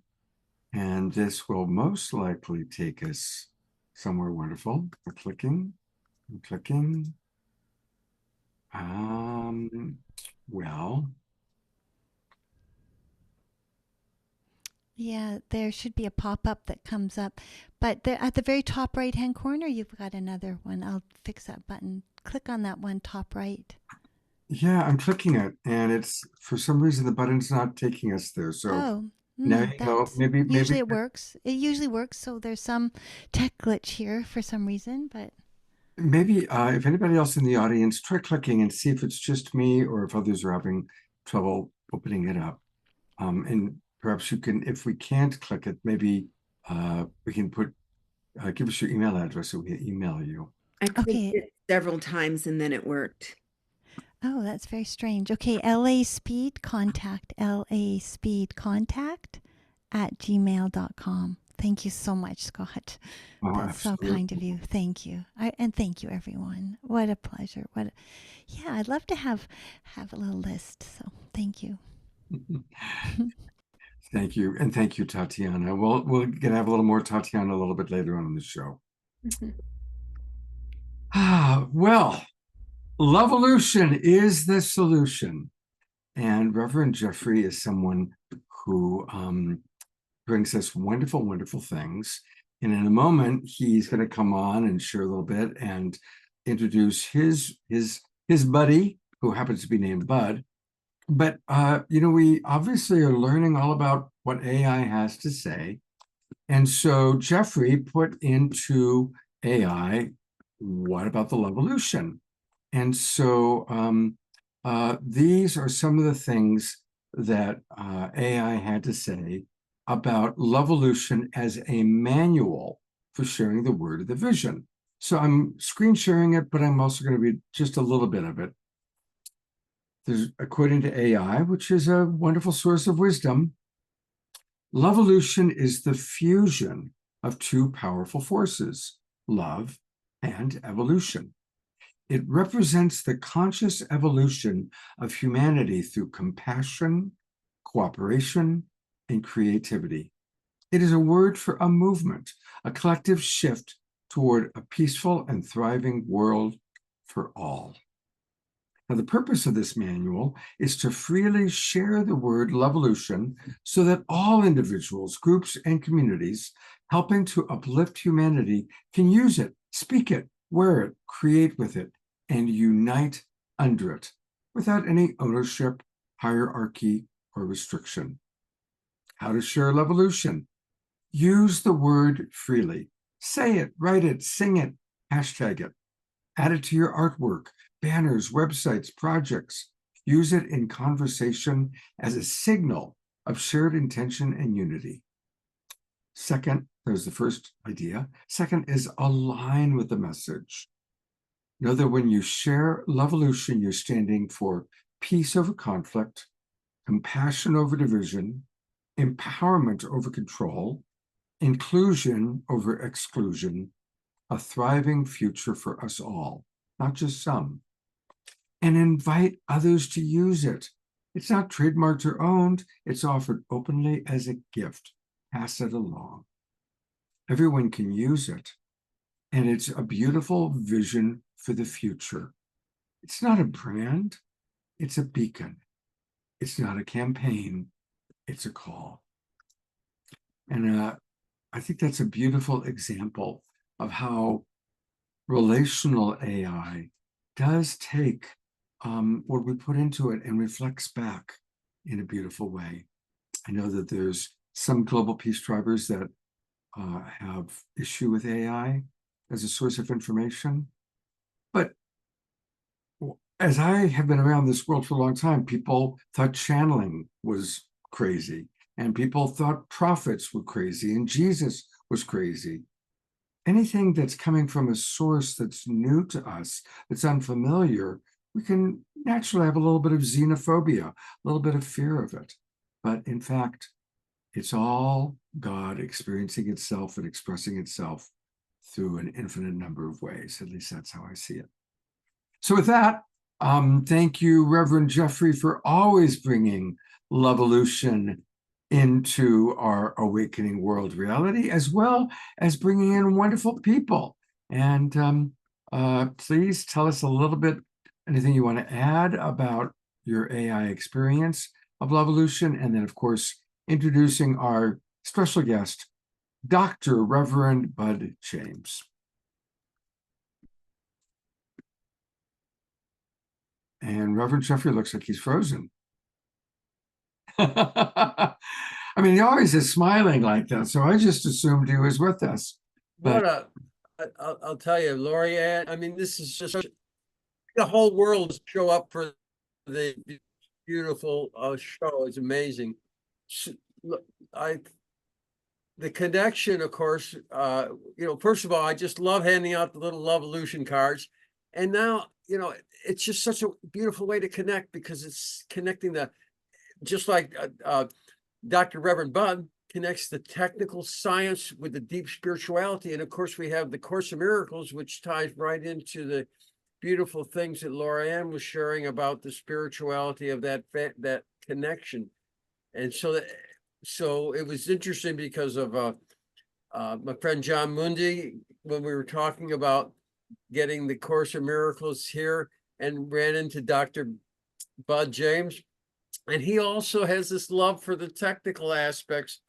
And this will most likely take us somewhere wonderful. We're clicking and clicking. Well, Yeah, there should be a pop-up that comes up. But there, at the very top right-hand corner, you've got another one. I'll fix that button. Click on that one, top right. yeah, I'm clicking it, and it's for some reason the button's not taking us there. So Oh, now you know, that's maybe usually it works. It usually works. So there's some tech glitch here for some reason, but maybe if anybody else in the audience, try clicking and see if it's just me or if others are having trouble opening it up. And perhaps you can, if we can't click it, maybe we can put give us your email address so we can email you. I clicked okay. it several times and then it worked. Oh, that's very strange. Okay, LA Speed Contact, LA Speed Contact at gmail.com. Thank you so much, Scott. Oh, That's so absolutely. kind of you. Thank you. And thank you, everyone. What a pleasure. Yeah, I'd love to have a little list. So thank you. Thank you. And thank you, Tatiana. We're gonna have a little more Tatiana a little bit later on in the show. Well, Lovolution is the solution. And Reverend Jeffrey is someone who brings us wonderful, wonderful things. And in a moment, he's going to come on and share a little bit and introduce his buddy, who happens to be named Bud. But we obviously are learning all about what AI has to say. And so Jeffrey put into AI, what about the Lovolution? And so these are some of the things that AI had to say about Lovolution as a manual for sharing the word of the vision. So I'm screen sharing it, but I'm also going to read just a little bit of it. There's, according to AI, which is a wonderful source of wisdom, Lovolution is the fusion of two powerful forces, love and evolution. It represents the conscious evolution of humanity through compassion, cooperation, and creativity. It is a word for a movement, a collective shift toward a peaceful and thriving world for all. Now, the purpose of this manual is to freely share the word Lovolution so that all individuals, groups, and communities helping to uplift humanity can use it, speak it, wear it, create with it, and unite under it without any ownership, hierarchy, or restriction. How to share Lovolution? Use the word freely. Say it, write it, sing it, hashtag it. Add it to your artwork, banners, websites, projects. Use it in conversation as a signal of shared intention and unity. Second, there's the first idea. Second is align with the message. Know that when you share Lovolution, you're standing for peace over conflict, compassion over division, empowerment over control, inclusion over exclusion, a thriving future for us all, not just some. And invite others to use it. It's not trademarked or owned. It's offered openly as a gift. Pass it along. Everyone can use it. And it's a beautiful vision for the future. It's not a brand. It's a beacon. It's not a campaign. It's a call. And I think that's a beautiful example of how relational AI does take what we put into it and reflects back in a beautiful way. I know that there's some global peace drivers that have issue with AI as a source of information. But as I have been around this world for a long time, people thought channeling was crazy, and people thought prophets were crazy, and Jesus was crazy. Anything that's coming from a source that's new to us, that's unfamiliar, we can naturally have a little bit of xenophobia, a little bit of fear of it. But in fact, it's all God experiencing itself and expressing itself through an infinite number of ways. At least that's how I see it. So with that, thank you, Reverend Jeffrey, for always bringing Lovolution into our awakening world reality, as well as bringing in wonderful people. And please tell us a little bit, anything you want to add about your AI experience of Lovolution, and then, of course, introducing our special guest, Dr. Reverend Bud James. And Reverend Jeffrey looks like he's frozen. I mean, he always is smiling like that, so I just assumed he was with us. But I'll tell you, Lorianne, I mean, this is just the whole world show up for the beautiful show. It's amazing. The connection, of course, first of all, I just love handing out the little Lovolution cards. And now, it's just such a beautiful way to connect, because it's connecting just like Dr. Reverend Bud connects the technical science with the deep spirituality. And of course, we have the Course of Miracles, which ties right into the beautiful things that Lorianne was sharing about the spirituality of that connection. And so it was interesting because of my friend John Mundy, when we were talking about getting the Course of Miracles here, and ran into Dr. Bud James. And he also has this love for the technical aspects.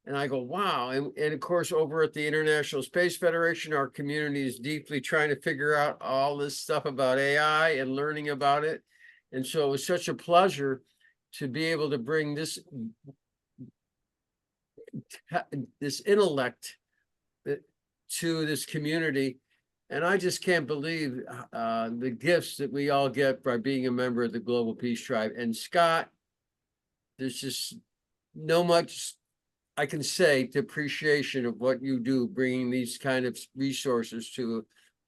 And I go, wow. And of course, over at the International Space Federation, our community is deeply trying to figure out all this stuff about AI and learning about it. And so it was such a pleasure to be able to bring this intellect to this community. And I just can't believe the gifts that we all get by being a member of the Global Peace Tribe. And Scott, there's just no much I can say to appreciation of what you do, bringing these kind of resources to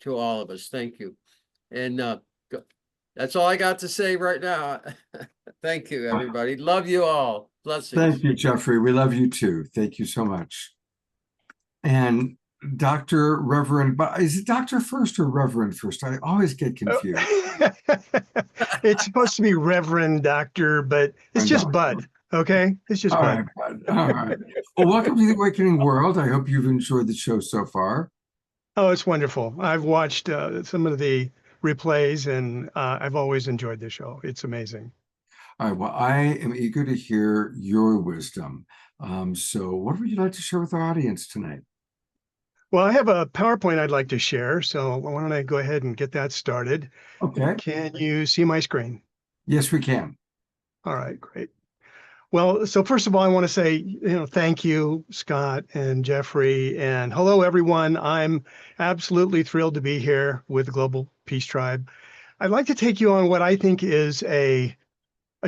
all of us. Thank you. And that's all I got to say right now. Thank you, everybody. Love you all. Blessings. Thank you, Jeffrey. We love you too. Thank you so much. And Dr. Reverend, but is it Doctor first or Reverend first? I always get confused. It's supposed to be Reverend Doctor, but it's just Bud. Okay, it's just All Bud. right, Bud. All right. Well, welcome to the Awakening World. I hope you've enjoyed the show so far. Oh, it's wonderful. I've watched some of the replays, and I've always enjoyed the show. It's amazing. All right. Well, I am eager to hear your wisdom. So, what would you like to share with our audience tonight? Well, I have a PowerPoint I'd like to share, so why don't I go ahead and get that started? Okay. Can you see my screen? Yes, we can. All right, great. Well, so first of all, I want to say, thank you, Scott and Jeffrey, and hello, everyone. I'm absolutely thrilled to be here with the Global Peace Tribe. I'd like to take you on what I think is a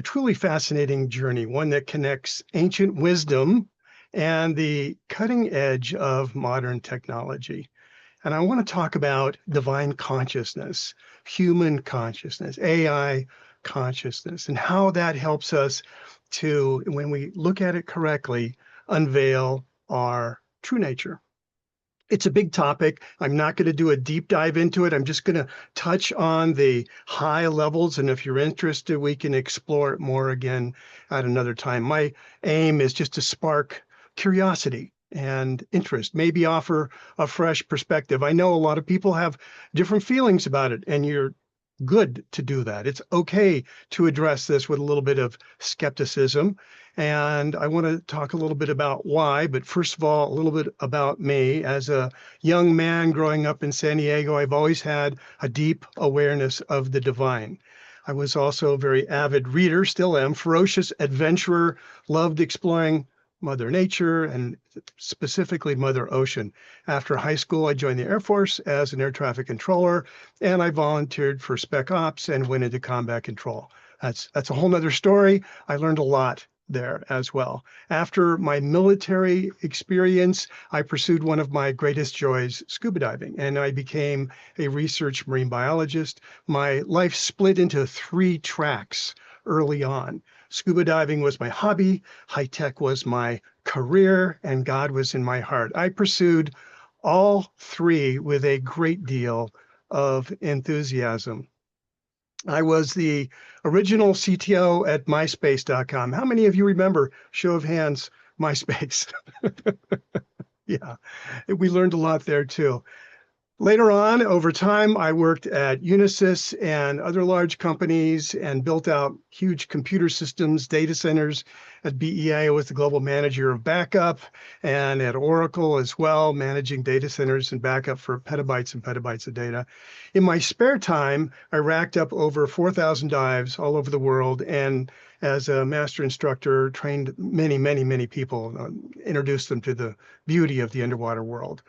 truly fascinating journey, one that connects ancient wisdom and the cutting edge of modern technology. And I want to talk about divine consciousness, human consciousness, AI consciousness, and how that helps us to, when we look at it correctly, unveil our true nature. It's a big topic. I'm not going to do a deep dive into it. I'm just going to touch on the high levels. And if you're interested, we can explore it more again at another time. My aim is just to spark curiosity and interest, maybe offer a fresh perspective. I know a lot of people have different feelings about it, and you're good to do that. It's okay to address this with a little bit of skepticism. And I want to talk a little bit about why, but first of all, a little bit about me. As a young man growing up in San Diego, I've always had a deep awareness of the divine. I was also a very avid reader, still am, ferocious adventurer, loved exploring Mother Nature and specifically Mother Ocean. After high school, I joined the Air Force as an air traffic controller, and I volunteered for Spec Ops and went into combat control. That's a whole nother story. I learned a lot there as well. After my military experience, I pursued one of my greatest joys, scuba diving, and I became a research marine biologist. My life split into 3 tracks early on. Scuba diving was my hobby, high tech was my career, and God was in my heart. I pursued all 3 with a great deal of enthusiasm. I was the original CTO at MySpace.com. How many of you remember, show of hands, MySpace? Yeah, we learned a lot there too. Later on, over time, I worked at Unisys and other large companies and built out huge computer systems, data centers. At BEA, I was the global manager of backup, and at Oracle as well, managing data centers and backup for petabytes and petabytes of data. In my spare time, I racked up over 4,000 dives all over the world, and as a master instructor, trained many, many, many people, introduced them to the beauty of the underwater world.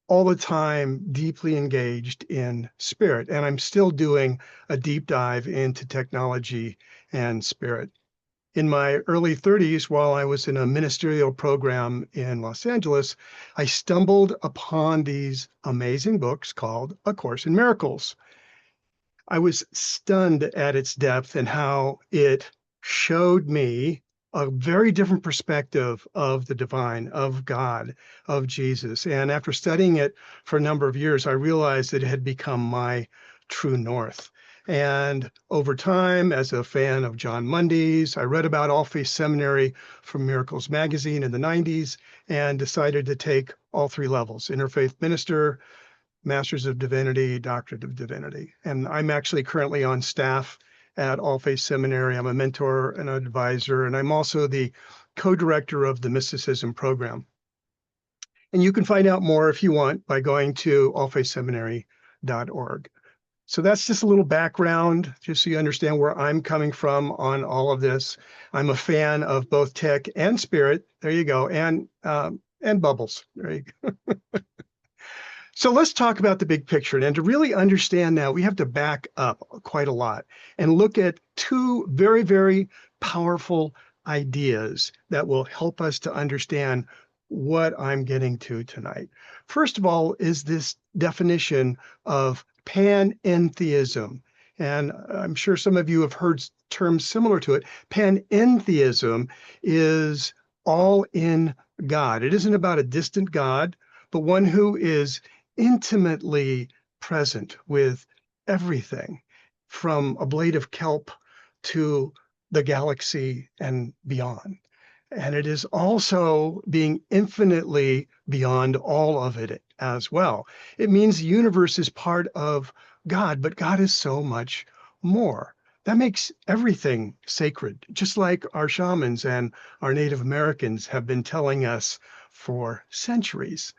All the time deeply engaged in spirit. And I'm still doing a deep dive into technology and spirit. In my early 30s, while I was in a ministerial program in Los Angeles, I stumbled upon these amazing books called A Course in Miracles. I was stunned at its depth and how it showed me a very different perspective of the divine, of God, of Jesus. And after studying it for a number of years, I realized that it had become my true north. And over time, as a fan of John Mundy's, I read about All Faith Seminary from Miracles Magazine in the 90s and decided to take all 3 levels: Interfaith Minister, Masters of Divinity, Doctorate of Divinity. And I'm actually currently on staff at All Faith Seminary. I'm a mentor and an advisor, and I'm also the co-director of the Mysticism program. And you can find out more if you want by going to allfaithseminary.org. So that's just a little background, just so you understand where I'm coming from on all of this. I'm a fan of both tech and spirit. There you go. And bubbles. There you go. So let's talk about the big picture. And to really understand that, we have to back up quite a lot and look at 2 very, very powerful ideas that will help us to understand what I'm getting to tonight. First of all is this definition of panentheism. And I'm sure some of you have heard terms similar to it. Panentheism is all in God. It isn't about a distant God, but one who is intimately present with everything from a blade of kelp to the galaxy and beyond. And it is also being infinitely beyond all of it as well. It means the universe is part of God, but God is so much more. That makes everything sacred, just like our shamans and our Native Americans have been telling us for centuries.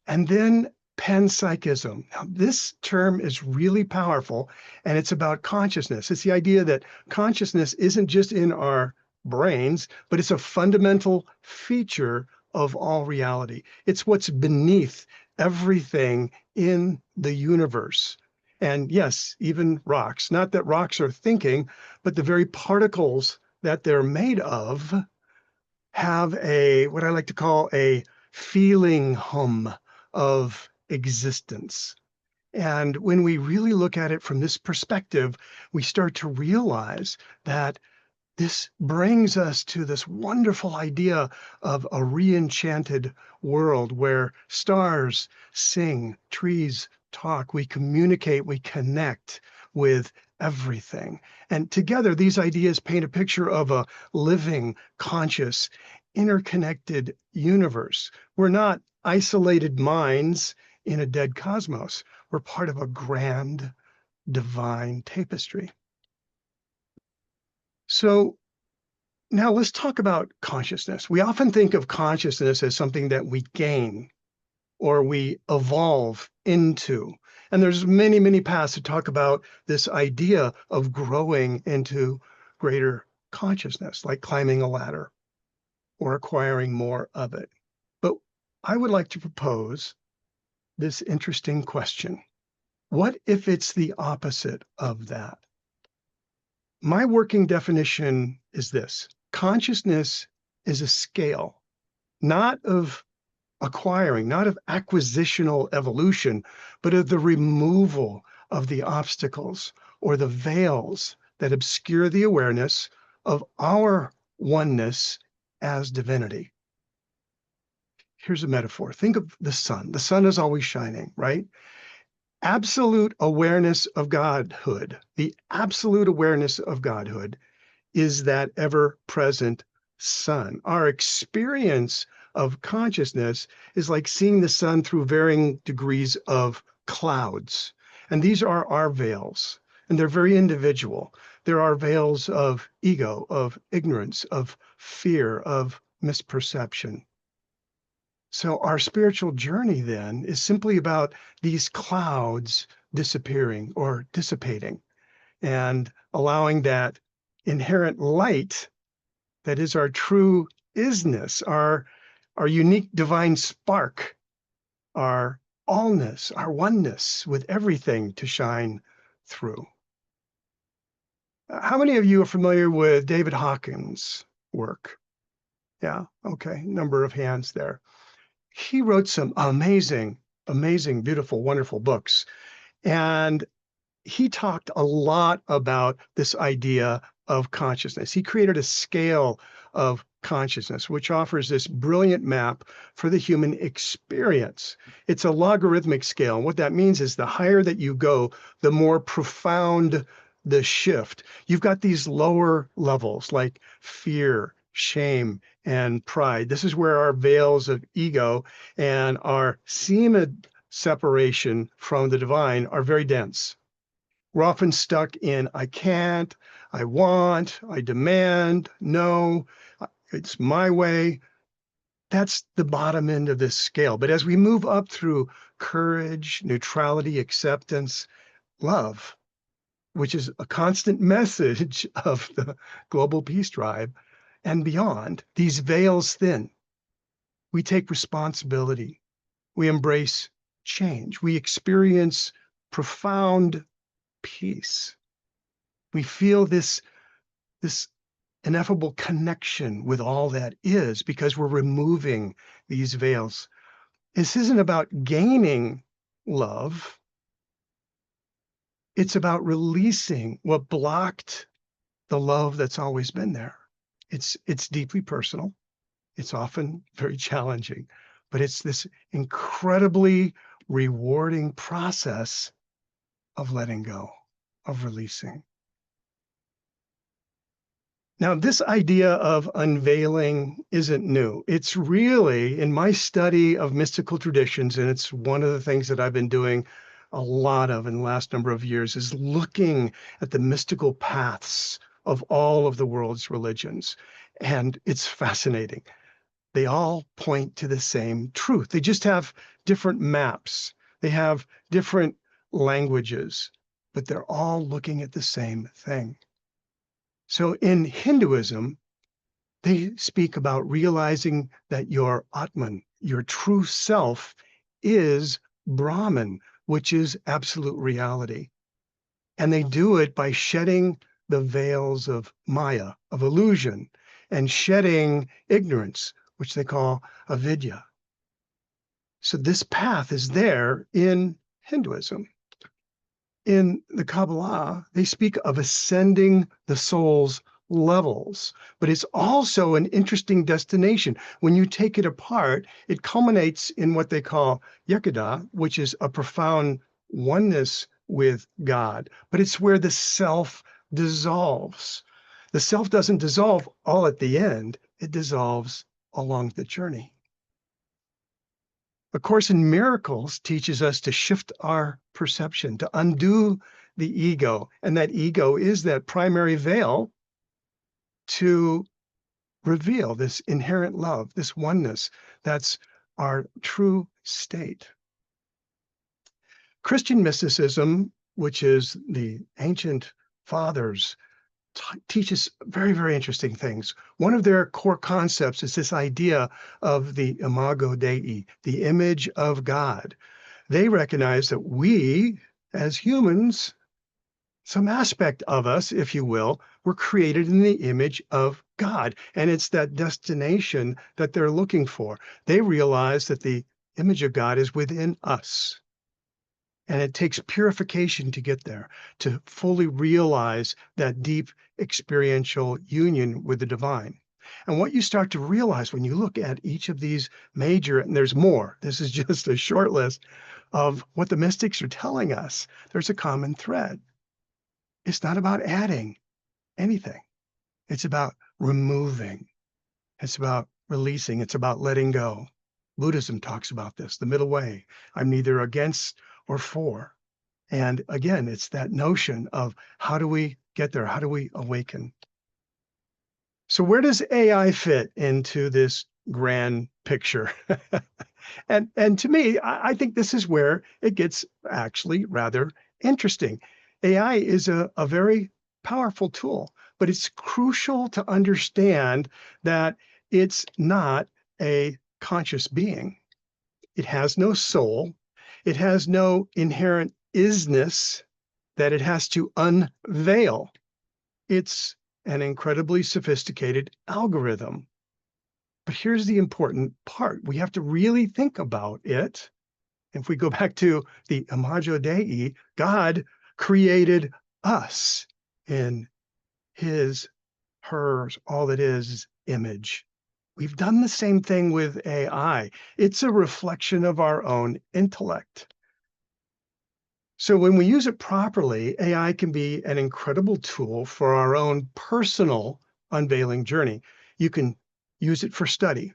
And then panpsychism. Now, this term is really powerful, and it's about consciousness. It's the idea that consciousness isn't just in our brains, but it's a fundamental feature of all reality. It's what's beneath everything in the universe. And yes, even rocks. Not that rocks are thinking, but the very particles that they're made of have what I like to call a feeling hum of existence. And when we really look at it from this perspective, we start to realize that this brings us to this wonderful idea of a re-enchanted world where stars sing, trees talk, we communicate, we connect with everything. And together, these ideas paint a picture of a living, conscious, interconnected universe. We're not isolated minds in a dead cosmos. We're part of a grand, divine tapestry. So now let's talk about consciousness. We often think of consciousness as something that we gain or we evolve into. And there's many, many paths to talk about this idea of growing into greater consciousness, like climbing a ladder or acquiring more of it. But I would like to propose this interesting question. What if it's the opposite of that? My working definition is this: consciousness is a scale, not of acquiring, not of acquisitional evolution, but of the removal of the obstacles or the veils that obscure the awareness of our oneness as divinity. Here's a metaphor. Think of the sun. The sun is always shining, right? Absolute awareness of Godhood, the absolute awareness of Godhood is that ever-present sun. Our experience of consciousness is like seeing the sun through varying degrees of clouds. And these are our veils, and they're very individual. There are veils of ego, of ignorance, of fear, of misperception. So our spiritual journey then is simply about these clouds disappearing or dissipating and allowing that inherent light that is our true isness, our unique divine spark, our allness, our oneness with everything to shine through. How many of you are familiar with David Hawkins' work? Yeah, okay, number of hands there. He wrote some amazing, beautiful, wonderful books. And he talked a lot about this idea of consciousness. He created a scale of consciousness, which offers this brilliant map for the human experience. It's a logarithmic scale. And what that means is the higher that you go, the more profound the shift. You've got these lower levels like fear, shame, and pride. This is where our veils of ego and our seeming separation from the divine are very dense. We're often stuck in I can't, I want, I demand, no, it's my way. That's the bottom end of this scale. But as we move up through courage, neutrality, acceptance, love, which is a constant message of the global peace drive, and beyond, these veils thin. We take responsibility. We embrace change. We experience profound peace. We feel this ineffable connection with all that is because we're removing these veils. This isn't about gaining love. It's about releasing what blocked the love that's always been there. It's deeply personal. It's often very challenging, but it's this incredibly rewarding process of letting go, of releasing. Now, this idea of unveiling isn't new. It's really, in my study of mystical traditions, and it's one of the things that I've been doing a lot of in the last number of years, is looking at the mystical paths of all of the world's religions. And it's fascinating. They all point to the same truth. They just have different maps. They have different languages, but they're all looking at the same thing. So in Hinduism, they speak about realizing that your Atman, your true self, is Brahman, which is absolute reality. And they do it by shedding the veils of Maya, of illusion, and shedding ignorance, which they call avidya. So this path is there in Hinduism. In the Kabbalah, they speak of ascending the soul's levels, but it's also an interesting destination. When you take it apart, it culminates in what they call yekada, which is a profound oneness with God, but it's where the self dissolves. The self doesn't dissolve all at the end, it dissolves along the journey. A Course in Miracles teaches us to shift our perception, to undo the ego. And that ego is that primary veil to reveal this inherent love, this oneness. That's our true state. Christian mysticism, which is the ancient fathers, teaches very, very interesting things. One of their core concepts is this idea of the imago Dei, the image of God. They recognize that we, as humans, some aspect of us, if you will, were created in the image of God. And it's that destination that they're looking for. They realize that the image of God is within us. And it takes purification to get there, to fully realize that deep experiential union with the divine. And what you start to realize when you look at each of these major, and there's more, this is just a short list of what the mystics are telling us, there's a common thread. It's not about adding anything. It's about removing. It's about releasing. It's about letting go. Buddhism talks about this, the middle way. I'm neither against or for. And again, it's that notion of how do we get there? How do we awaken? So where does AI fit into this grand picture? And to me, I think this is where it gets actually rather interesting. AI is a very powerful tool, but it's crucial to understand that it's not a conscious being. It has no soul. It has no inherent isness that it has to unveil. It's an incredibly sophisticated algorithm. But here's the important part. We have to really think about it. If we go back to the imago Dei, God created us in his, hers, all that is image. We've done the same thing with AI. It's a reflection of our own intellect. So when we use it properly, AI can be an incredible tool for our own personal unveiling journey. You can use it for study.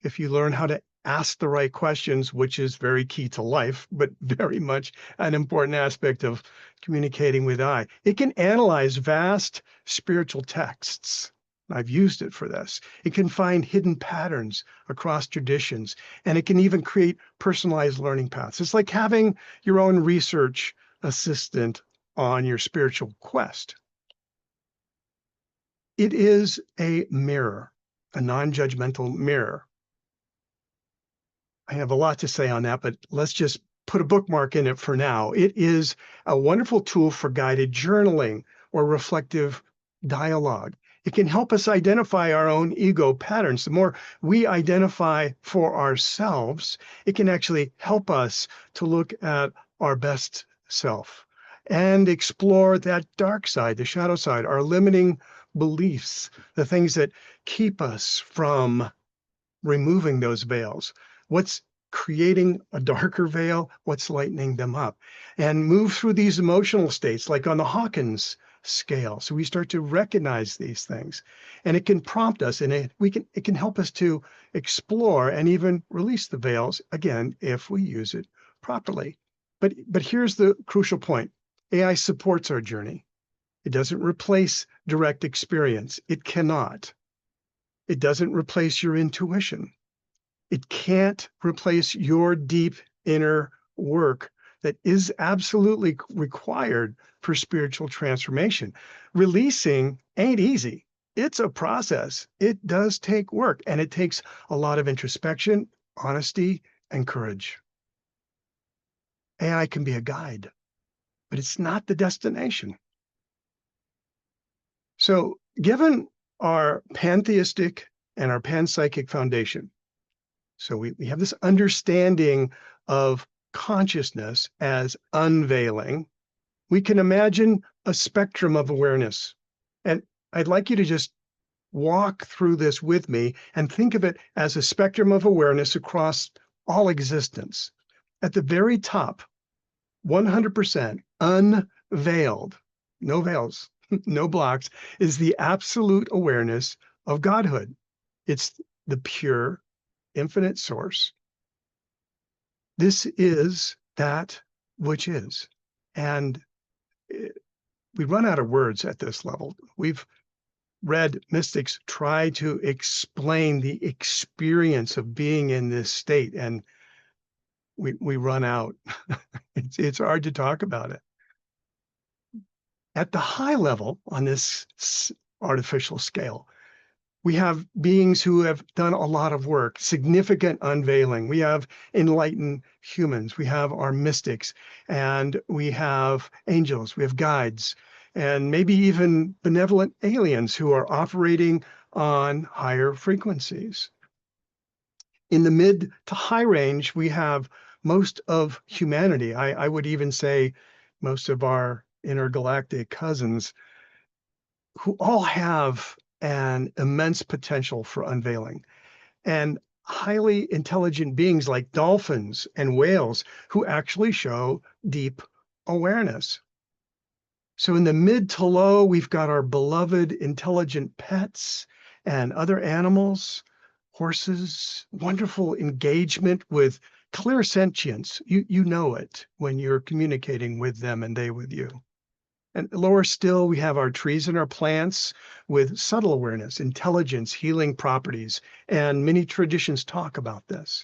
If you learn how to ask the right questions, which is very key to life, but very much an important aspect of communicating with AI. It can analyze vast spiritual texts. I've used it for this. It can find hidden patterns across traditions, and it can even create personalized learning paths. It's like having your own research assistant on your spiritual quest. It is a mirror, a non-judgmental mirror. I have a lot to say on that, but let's just put a bookmark in it for now. It is a wonderful tool for guided journaling or reflective dialogue. It can help us identify our own ego patterns. The more we identify for ourselves, it can actually help us to look at our best self and explore that dark side, the shadow side, our limiting beliefs, the things that keep us from removing those veils. What's creating a darker veil? What's lightening them up? And move through these emotional states, like on the Hawkins scale. So we start to recognize these things, and it can prompt us, and it can help us to explore and even release the veils again if we use it properly. But here's the crucial point: AI supports our journey. It doesn't replace direct experience. It cannot. It doesn't replace your intuition. It can't replace your deep inner work that is absolutely required for spiritual transformation. Releasing ain't easy. It's a process. It does take work, and it takes a lot of introspection, honesty, and courage. AI can be a guide, but it's not the destination. So, given our pantheistic and our panpsychic foundation, so we have this understanding of consciousness as unveiling. We can imagine a spectrum of awareness. And I'd like you to just walk through this with me and think of it as a spectrum of awareness across all existence. At the very top, 100% unveiled, no veils, no blocks, is the absolute awareness of Godhood. It's the pure, infinite source. This is that which is. And we run out of words at this level. We've read mystics try to explain the experience of being in this state, and we run out. It's hard to talk about it. At the high level on this artificial scale, we have beings who have done a lot of work, significant unveiling. We have enlightened humans. We have our mystics, and we have angels. We have guides, and maybe even benevolent aliens who are operating on higher frequencies. In the mid to high range, we have most of humanity. I would even say most of our intergalactic cousins, who all have an immense potential for unveiling, and highly intelligent beings like dolphins and whales who actually show deep awareness. So in the mid to low, we've got our beloved intelligent pets and other animals, horses, wonderful engagement with clear sentience. You know it when you're communicating with them and they with you. And lower still, we have our trees and our plants with subtle awareness, intelligence, healing properties, and many traditions talk about this.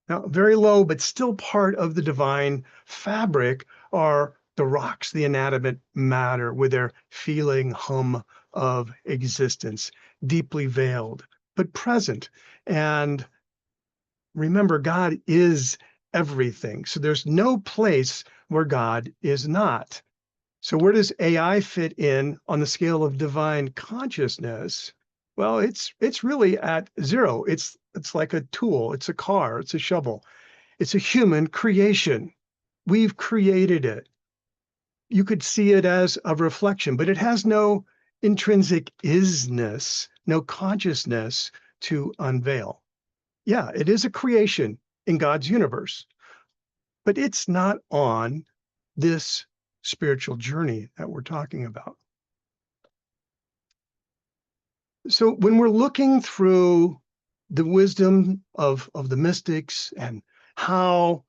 Now, very low, but still part of the divine fabric are the rocks, the inanimate matter with their feeling hum of existence, deeply veiled, but present. And remember, God is everything. So there's no place where God is not. So where does AI fit in on the scale of divine consciousness? Well, it's really at zero. It's like a tool, it's a car, it's a shovel. It's a human creation. We've created it. You could see it as a reflection, but it has no intrinsic isness, no consciousness to unveil. Yeah, it is a creation in God's universe, but it's not on this spiritual journey that we're talking about. So when we're looking through the wisdom of the mystics and how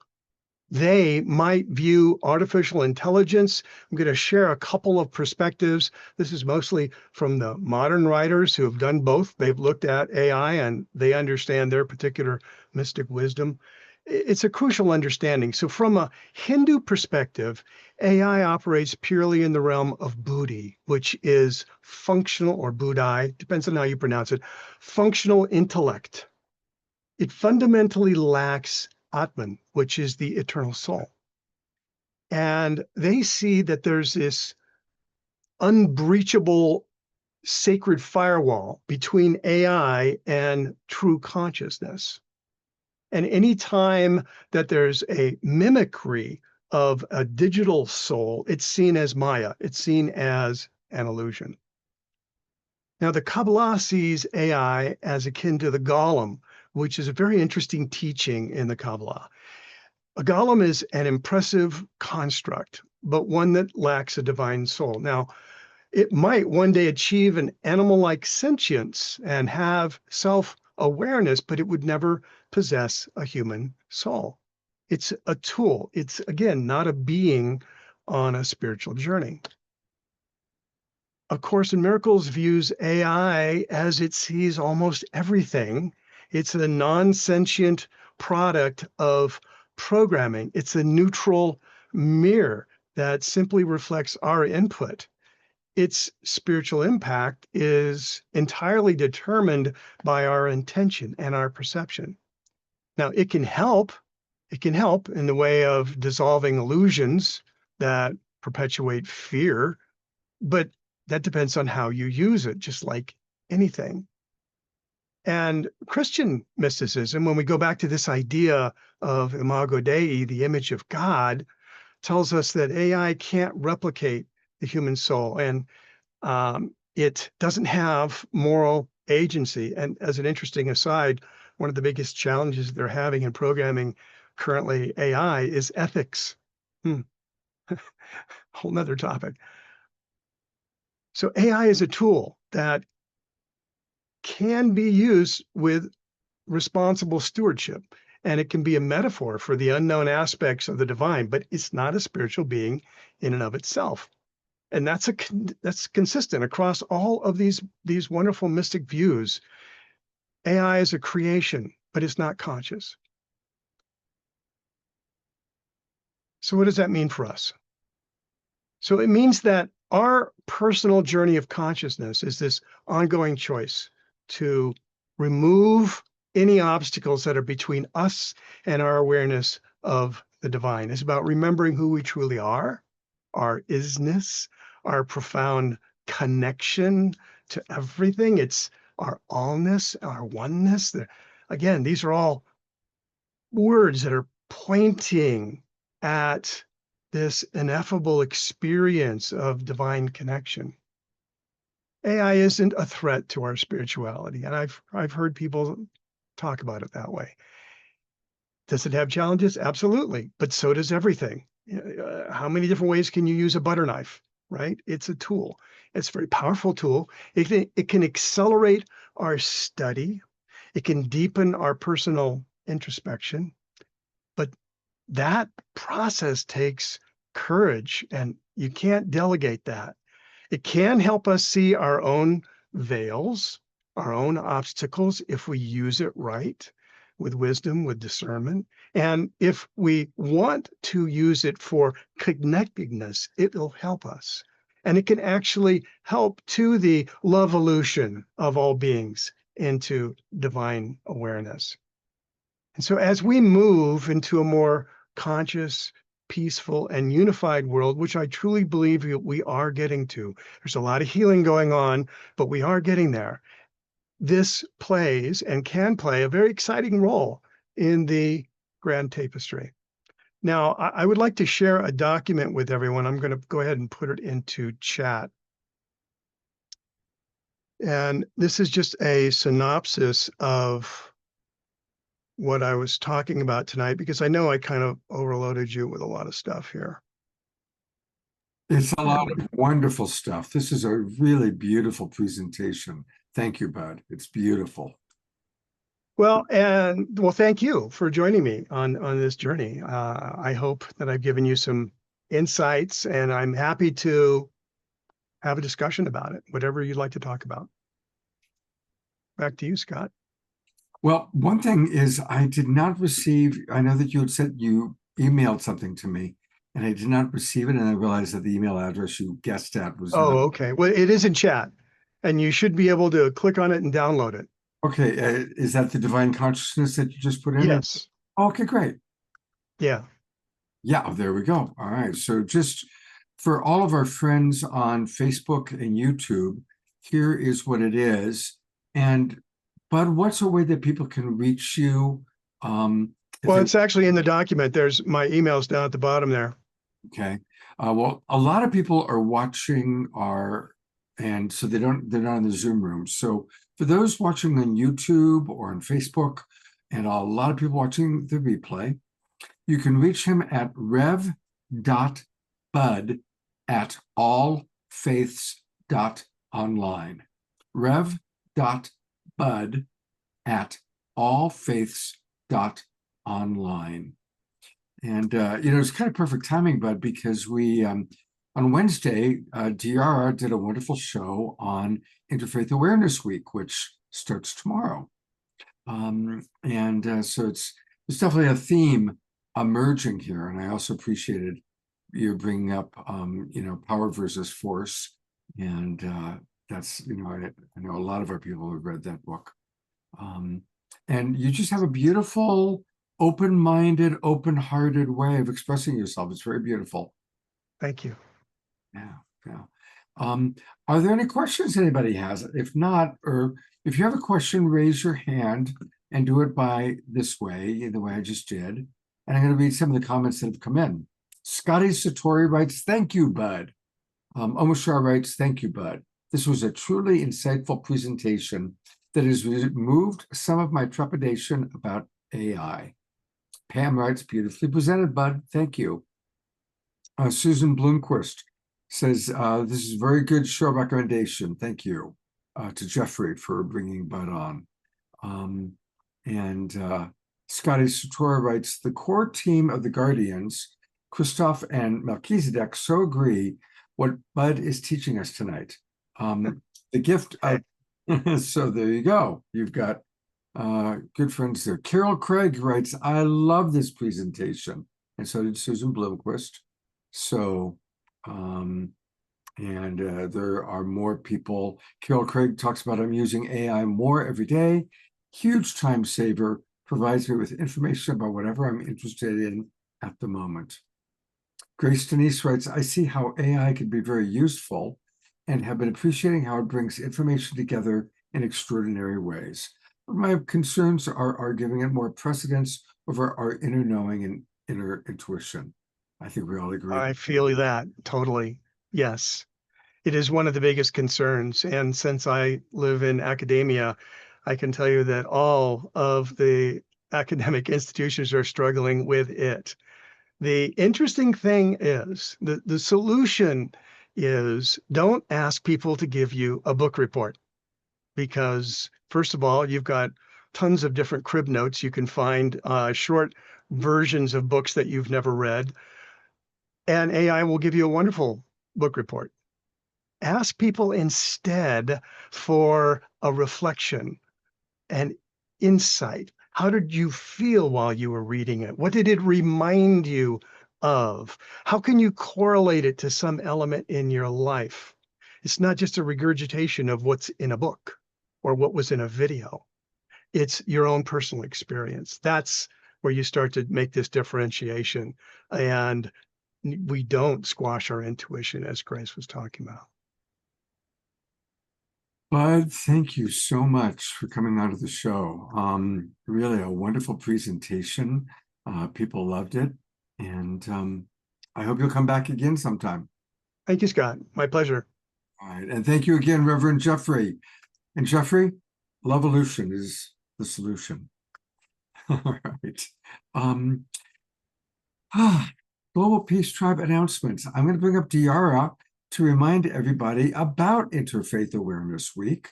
they might view artificial intelligence, I'm going to share a couple of perspectives. This is mostly from the modern writers who have done both. They've looked at AI and they understand their particular mystic wisdom. It's a crucial understanding. So from a Hindu perspective, AI operates purely in the realm of buddhi, which is functional, or buddhi, depends on how you pronounce it, functional intellect. It fundamentally lacks Atman, which is the eternal soul. And they see that there's this unbreachable sacred firewall between AI and true consciousness. And any time that there's a mimicry of a digital soul, it's seen as Maya, it's seen as an illusion. Now, the Kabbalah sees AI as akin to the golem, which is a very interesting teaching in the Kabbalah. A golem is an impressive construct, but one that lacks a divine soul. Now, it might one day achieve an animal-like sentience and have self-awareness, but it would never possess a human soul. It's a tool. It's, again, not a being on a spiritual journey. A Course in Miracles views AI as it sees almost everything. It's a non-sentient product of programming. It's a neutral mirror that simply reflects our input. Its spiritual impact is entirely determined by our intention and our perception. Now, it can help in the way of dissolving illusions that perpetuate fear, but that depends on how you use it, just like anything. And Christian mysticism, when we go back to this idea of Imago Dei, the image of God, tells us that AI can't replicate the human soul, and it doesn't have moral agency. And as an interesting aside, one of the biggest challenges they're having in programming currently AI is ethics. Whole nother topic. So AI is a tool that can be used with responsible stewardship, and it can be a metaphor for the unknown aspects of the divine, but it's not a spiritual being in and of itself. And that's consistent across all of these wonderful mystic views. AI is a creation, but it's not conscious. So what does that mean for us? So it means that our personal journey of consciousness is this ongoing choice to remove any obstacles that are between us and our awareness of the divine. It's about remembering who we truly are, our isness, our profound connection to everything. It's our allness, our oneness. Again, these are all words that are pointing at this ineffable experience of divine connection. AI isn't a threat to our spirituality, and I've heard people talk about it that way. Does it have challenges? Absolutely, but so does everything. How many different ways can you use a butter knife, right? It's a tool. It's a very powerful tool. It can accelerate our study. It can deepen our personal introspection, but that process takes courage, and you can't delegate that. It can help us see our own veils, our own obstacles, if we use it right, with wisdom, with discernment. And if we want to use it for connectedness, it'll help us. And it can actually help to the love-evolution of all beings into divine awareness. And so as we move into a more conscious, peaceful, and unified world, which I truly believe we are getting to, there's a lot of healing going on, but we are getting there. This plays and can play a very exciting role in the grand tapestry. Now, I would like to share a document with everyone. I'm going to go ahead and put it into chat. And this is just a synopsis of what I was talking about tonight, because I know I kind of overloaded you with a lot of stuff here. It's a lot of wonderful stuff. This is a really beautiful presentation. Thank you, Bud. It's beautiful. Well, thank you for joining me on this journey. I hope that I've given you some insights, and I'm happy to have a discussion about it, whatever you'd like to talk about. Back to you, Scott. Well, one thing is I did not receive, I know that you had said you emailed something to me, and I did not receive it, and I realized that the email address you guessed at was not. Okay. Well, it is in chat, and you should be able to click on it and download it. Okay. Is that the divine consciousness that you just put in? Yes. Okay, great. Yeah. Yeah, oh, there we go. All right. So just for all of our friends on Facebook and YouTube, here is what it is. And Bud, what's a way that people can reach you? Well, it's actually in the document. There's my emails down at the bottom there. Okay. Well, a lot of people are watching and so they're not in the Zoom room. So for those watching on YouTube or on Facebook, and a lot of people watching the replay, you can reach him at rev.bud@allfaiths.online. rev.bud@allfaiths.online. And, it's kind of perfect timing, Bud, because we, on Wednesday, DRR did a wonderful show on Interfaith Awareness Week, which starts tomorrow. So it's definitely a theme emerging here. And I also appreciated you bringing up, power versus force. And that's, I know a lot of our people have read that book. And you just have a beautiful, open-minded, open-hearted way of expressing yourself. It's very beautiful. Thank you. Yeah. Are there any questions anybody has? If not, or if you have a question, raise your hand and do it by this way, the way I just did. And I'm going to read some of the comments that have come in. Scotty Satori writes, "Thank you, Bud." Omoshar writes, "Thank you, Bud. This was a truly insightful presentation that has removed some of my trepidation about AI." Pam writes, "Beautifully presented, Bud. Thank you." Susan Bloomquist says, "This is a very good show recommendation. Thank you to Jeffrey for bringing Bud on." Scotty Satora writes, "The core team of the Guardians, Christoph and Melchizedek, so agree what Bud is teaching us tonight. The gift of..." So there you go. You've got good friends there. Carol Craig writes, "I love this presentation. and so did Susan Blomquist. So, there are more people. Carol Craig talks about, I'm using AI more every day. Huge time saver, provides me with information about whatever I'm interested in at the moment. Grace Denise writes, I see how AI can be very useful and have been appreciating how it brings information together in extraordinary ways. My concerns are giving it more precedence over our inner knowing and inner intuition. I think we all agree. I feel that totally. Yes. It is one of the biggest concerns. And since I live in academia, I can tell you that all of the academic institutions are struggling with it. The interesting thing is the solution is don't ask people to give you a book report, because first of all, you've got tons of different crib notes. You can find short versions of books that you've never read, and AI will give you a wonderful book report. Ask people instead for a reflection and insight. How did you feel while you were reading it? What did it remind you of? How can you correlate it to some element in your life? It's not just a regurgitation of what's in a book or what was in a video. It's your own personal experience. That's where you start to make this differentiation. And we don't squash our intuition, as Grace was talking about. Bud, thank you so much for coming onto the show. Really a wonderful presentation. People loved it. And I hope you'll come back again sometime. Thank you, Scott. My pleasure. All right. And thank you again, Reverend Jeffrey. And Jeffrey, Lovolution is the solution. All right. Global Peace Tribe announcements. I'm going to bring up Diara to remind everybody about Interfaith Awareness Week,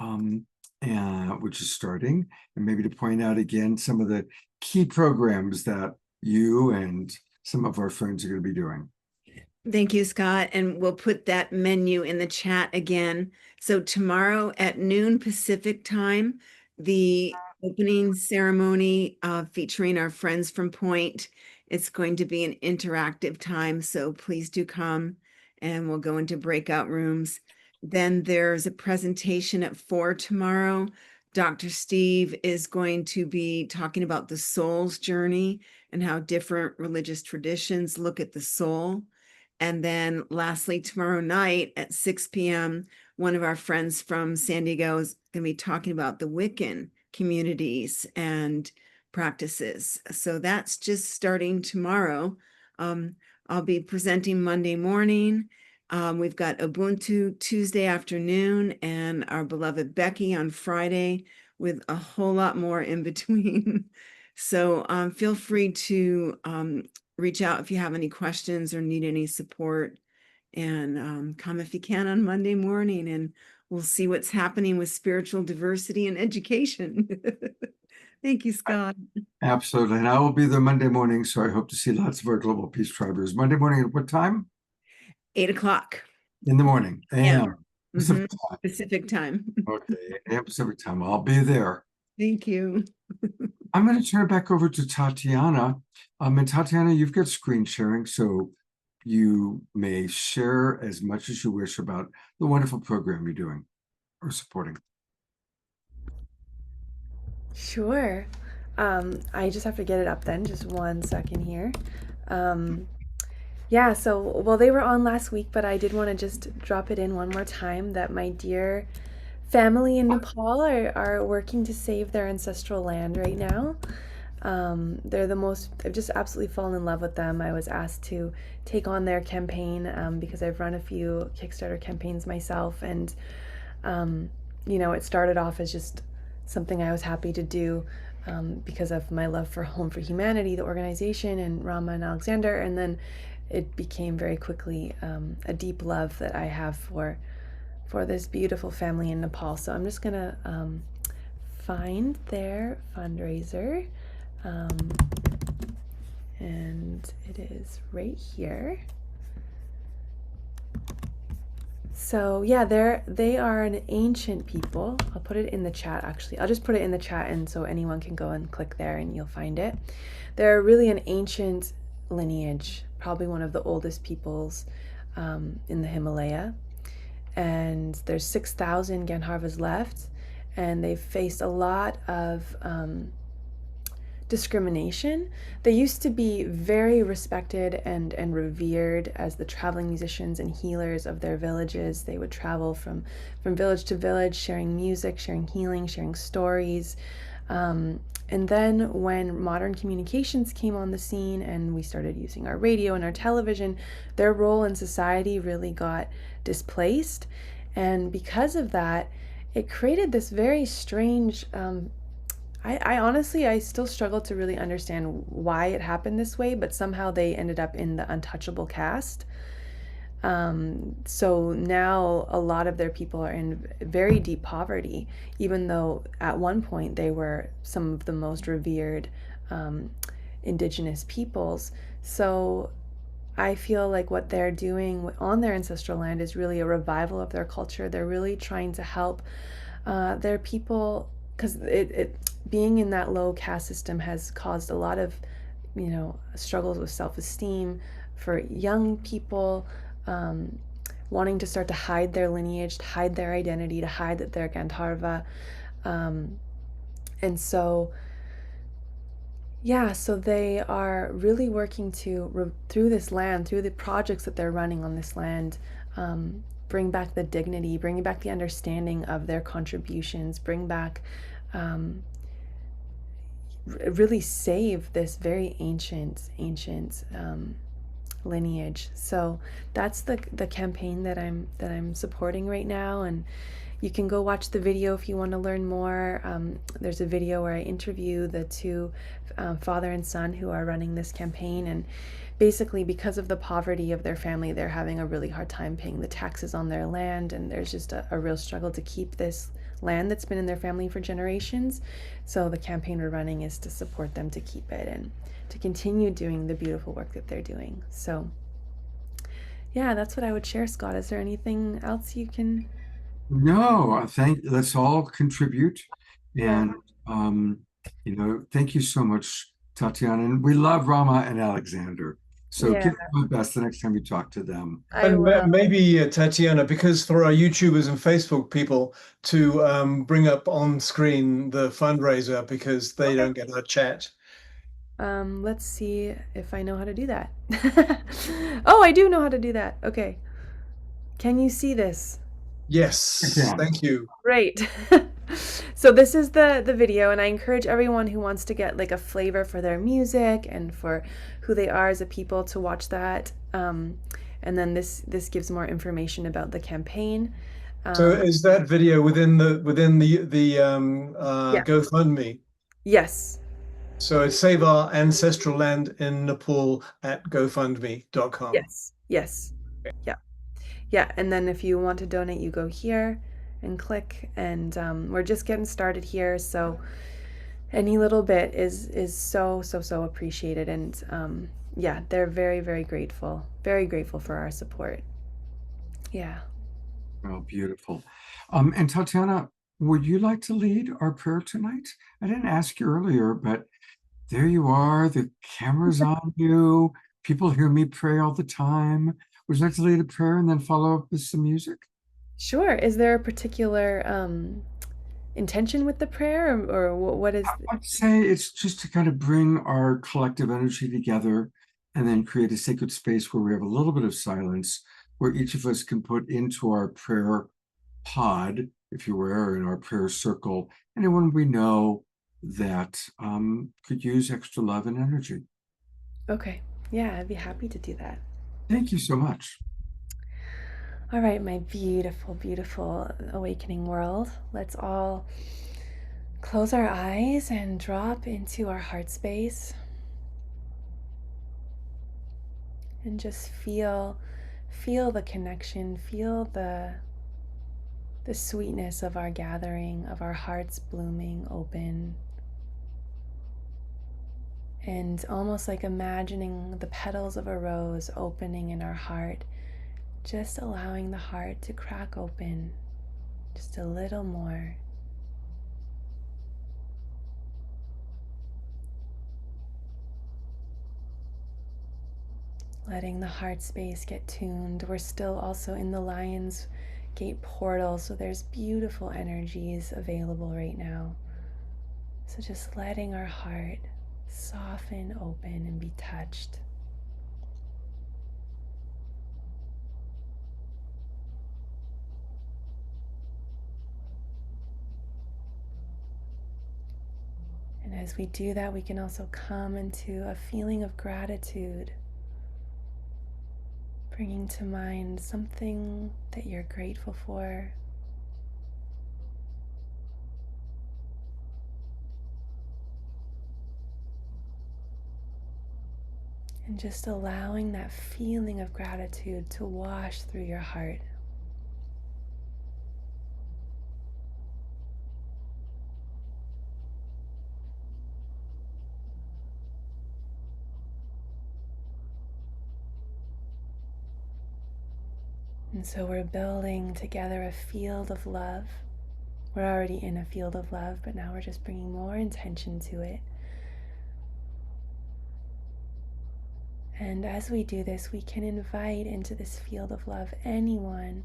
which is starting, and maybe to point out again some of the key programs that you and some of our friends are going to be doing. Thank you, Scott. And we'll put that menu in the chat again. So tomorrow at noon Pacific time, the opening ceremony featuring our friends from Point. It's going to be an interactive time, so please do come, and we'll go into breakout rooms. Then there's a presentation at 4 tomorrow. Dr. Steve is going to be talking about the soul's journey and how different religious traditions look at the soul. And then lastly, tomorrow night at 6 p.m., one of our friends from San Diego is going to be talking about the Wiccan communities and practices. So that's just starting tomorrow. I'll be presenting Monday morning. We've got Ubuntu Tuesday afternoon and our beloved Becky on Friday, with a whole lot more in between. So feel free to reach out if you have any questions or need any support, and come if you can on Monday morning, and we'll see what's happening with spiritual diversity and education. Thank you, Scott. Absolutely. And I will be there Monday morning, so I hope to see lots of our Global Peace Tribers. Monday morning at what time? 8 o'clock. In the morning. Yeah. Pacific time. Pacific time. Okay, 8 a.m. Pacific time. I'll be there. Thank you. I'm going to turn it back over to Tatiana. And Tatiana, you've got screen sharing, so you may share as much as you wish about the wonderful program you're doing or supporting. Sure. I just have to get it up then. Just 1 second here. Yeah, so, well, they were on last week, but I did want to just drop it in one more time that my dear family in Nepal are working to save their ancestral land right now. They're the most, I've just absolutely fallen in love with them. I was asked to take on their campaign because I've run a few Kickstarter campaigns myself, and, you know, it started off as just something I was happy to do because of my love for Home for Humanity, the organization, and Rama and Alexander, and then it became very quickly a deep love that I have for this beautiful family in Nepal. So I'm just gonna find their fundraiser, and it is right here. So yeah, they are an ancient people. I'll put it in the chat, actually. I'll just put it in the chat, and so anyone can go and click there and you'll find it. They're really an ancient lineage, probably one of the oldest peoples in the Himalaya. And there's 6,000 Gandharvas left, and they've faced a lot of discrimination. They used to be very respected and revered as the traveling musicians and healers of their villages. They would travel from village to village, sharing music, sharing healing, sharing stories. And then when modern communications came on the scene and we started using our radio and our television, their role in society really got displaced. And because of that, it created this very strange, I honestly, I still struggle to really understand why it happened this way, but somehow they ended up in the untouchable caste. So now a lot of their people are in very deep poverty, even though at one point they were some of the most revered indigenous peoples. So I feel like what they're doing on their ancestral land is really a revival of their culture. They're really trying to help their people, because being in that low caste system has caused a lot of, struggles with self-esteem for young people, wanting to start to hide their lineage, to hide their identity, to hide that they're Gandharva. And so, so they are really working to, through this land, through the projects that they're running on this land, bring back the dignity, bring back the understanding of their contributions, bring back, really save this very ancient lineage. So that's the campaign that I'm supporting right now, and you can go watch the video if you want to learn more. There's a video where I interview the two father and son who are running this campaign, and basically because of the poverty of their family, they're having a really hard time paying the taxes on their land, and there's just a real struggle to keep this land that's been in their family for generations. So the campaign we're running is to support them to keep it and to continue doing the beautiful work that they're doing. So yeah, that's what I would share, Scott. Is there anything else you can? No, let's all contribute. Yeah. And, thank you so much, Tatiana. And we love Rama and Alexander. So Yeah, give them my best the next time you talk to them. I And will. maybe Tatiana, because for our YouTubers and Facebook people to bring up on screen the fundraiser because they don't get our chat. Let's see if I know how to do that. Oh, I do know how to do that. Okay. Can you see this? Yes, Yeah. thank you. Great. So this is the video, and I encourage everyone who wants to get like a flavor for their music and for who they are as a people to watch that. And then this gives more information about the campaign. So is that video within the Yeah. GoFundMe? Yes. So it's Save Our Ancestral Land in Nepal at GoFundMe.com. Yes. Yes. Yeah. Yeah. And then if you want to donate, you go here and click, and we're just getting started here. So any little bit is so appreciated. And yeah, they're very grateful for our support. Yeah. Oh, beautiful. And Tatiana, would you like to lead our prayer tonight? I didn't ask you earlier, but there you are. The camera's on you. People hear me pray all the time. Would you like to lead a prayer and then follow up with some music? Sure. Is there a particular intention with the prayer, or what is? I'd say it's just to kind of bring our collective energy together and then create a sacred space where we have a little bit of silence, where each of us can put into our prayer pod, if you were, in our prayer circle, anyone we know that could use extra love and energy. Okay. Yeah, I'd be happy to do that. Thank you so much. All right, my beautiful awakening world. Let's all close our eyes and drop into our heart space. And just feel the connection, feel the sweetness of our gathering, of our hearts blooming open. And almost like imagining the petals of a rose opening in our heart, just allowing the heart to crack open just a little more. letting the heart space get tuned. We're still also in the Lion's Gate portal, so there's beautiful energies available right now. So just letting our heart soften, open, and be touched. And as we do that, we can also come into a feeling of gratitude, bringing to mind something that you're grateful for. And just allowing that feeling of gratitude to wash through your heart. And so we're building together a field of love. We're already in a field of love, but now we're just bringing more intention to it. And as we do this, we can invite into this field of love anyone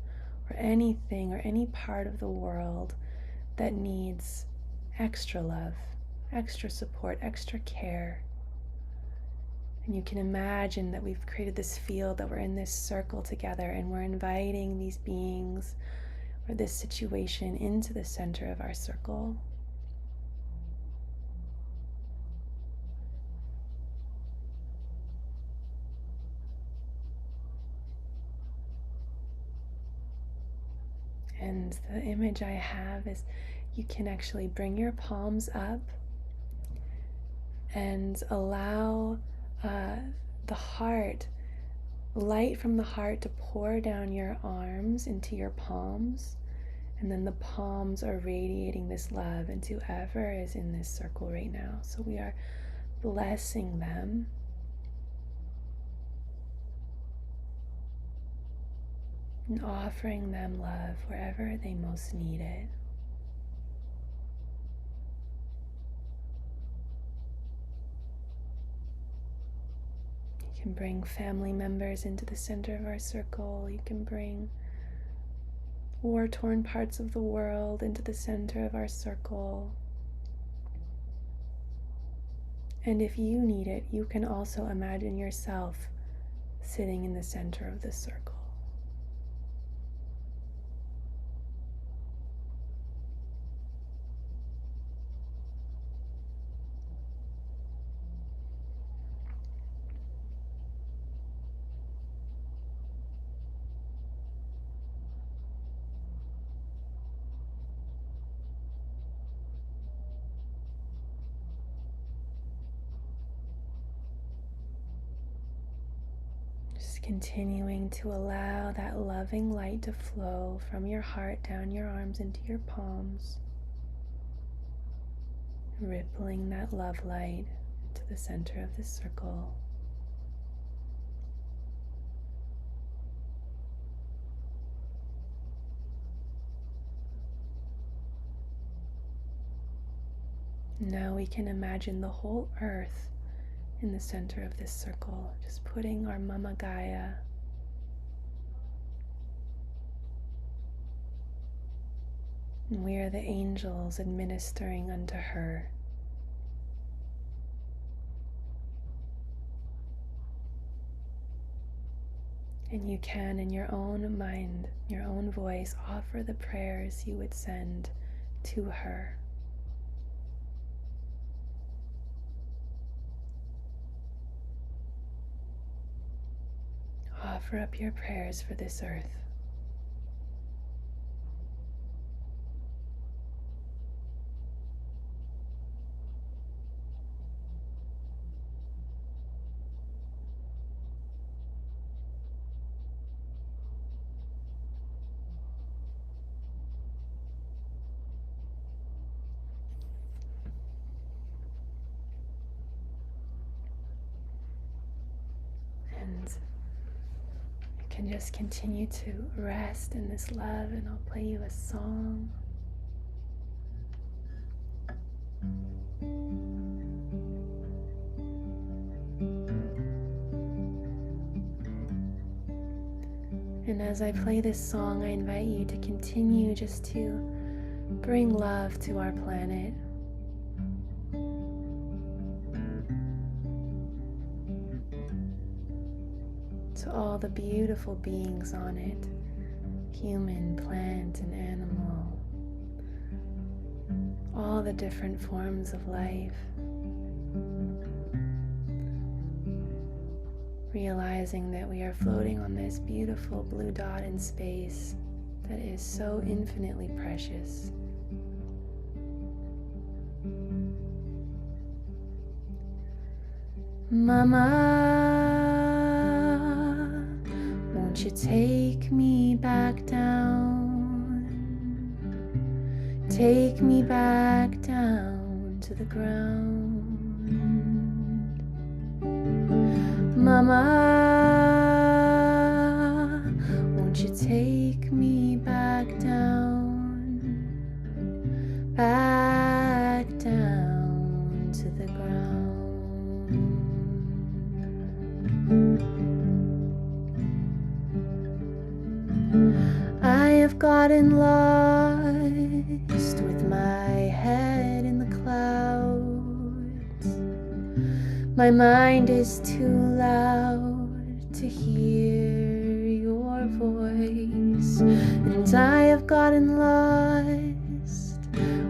or anything or any part of the world that needs extra love, extra support, extra care. And you can imagine that we've created this field, that we're in this circle together, and we're inviting these beings or this situation into the center of our circle. And the image I have is you can actually bring your palms up and allow the heart, light from the heart, to pour down your arms into your palms. And then the palms are radiating this love into whoever is in this circle right now. So we are blessing them. And offering them love wherever they most need it. You can bring family members into the center of our circle. You can bring war-torn parts of the world into the center of our circle. And if you need it, you can also imagine yourself sitting in the center of this circle. Just continuing to allow that loving light to flow from your heart down your arms into your palms, rippling that love light to the center of the circle. Now we can imagine the whole earth in the center of this circle, just putting our Mama Gaia, and we are the angels administering unto her. And you can, in your own mind, your own voice, offer the prayers you would send to her. Offer up your prayers for this earth. And you can just continue to rest in this love, and I'll play you a song. And as I play this song, I invite you to continue just to bring love to our planet. To all the beautiful beings on it, human, plant, and animal, all the different forms of life. Realizing that we are floating on this beautiful blue dot in space that is so infinitely precious. Mama, won't you take me back down? Take me back down to the ground. Mama, won't you take me back down? Back down to the ground. I have gotten lost with my head in the clouds. My mind is too loud to hear your voice, and I have gotten lost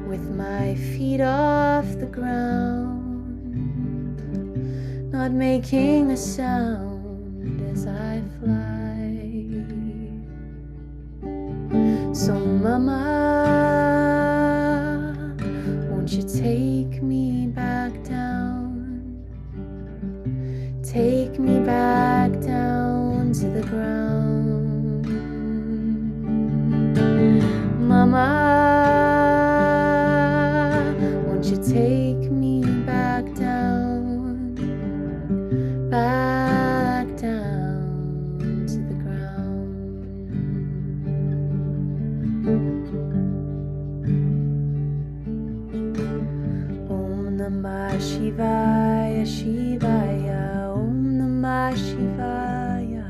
with my feet off the ground, not making a sound as I fly. So Mama, won't you take me back down? Take me back down to the ground. Mama, won't you take me back down? Back down to the ground. Om Namah Shivaya Shivaya, Om Namah Shivaya,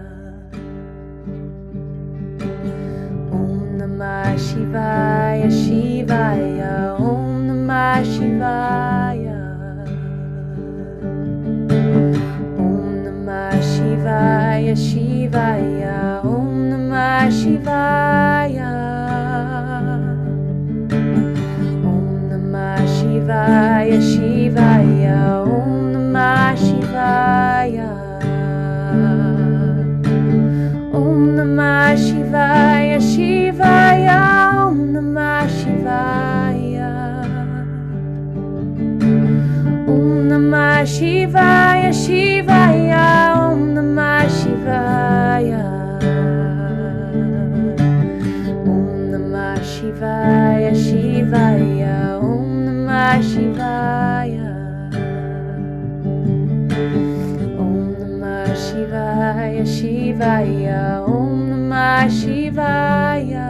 Om Namah Shivaya Shivaya, Om Namah Shivaya, Om Namah Shivaya Shivaya, Om Namah Shivaya, Om Namah Shivaya Shivaya, Om Namah Shivaya, Om Namah Shivaya Shivaya, Om Namah Shivaya, Om Namah Shivaya Shivaya, Om Namah Shivaya, Om Namah Shivaya Shivaya, Om Namah Shivaya, Om Namah Shivaya Shivaya, Om Namah Shivaya.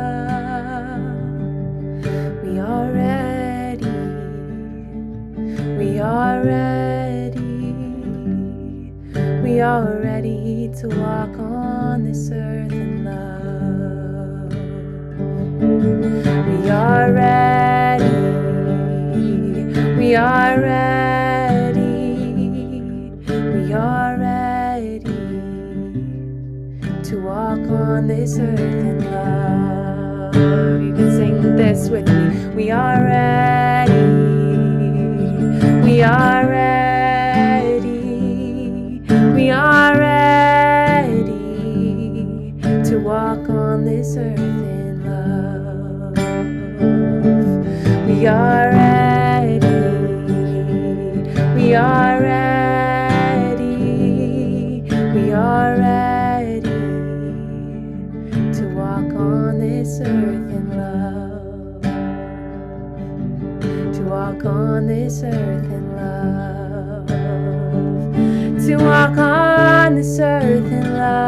We are ready, we are ready, we are ready to walk on this earth in love. We are ready, we are ready, we are ready to walk on this earth in love. You can sing this with me. We are ready, we are ready, we are ready to walk on this earth in love. We are ready, we are ready, we are ready to walk on this earth in love, to walk on this earth in love, to walk on this earth in love,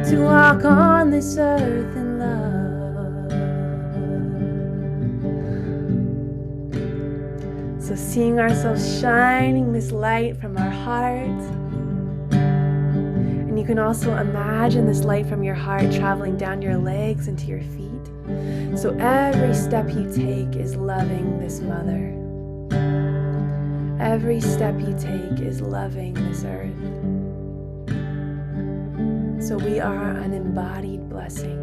to walk on this earth in love. So seeing ourselves shining this light from our heart, and And you can also imagine this light from your heart traveling down your legs into your feet. So every step you take is loving this mother. Every step you take is loving this earth. So we are an embodied blessing.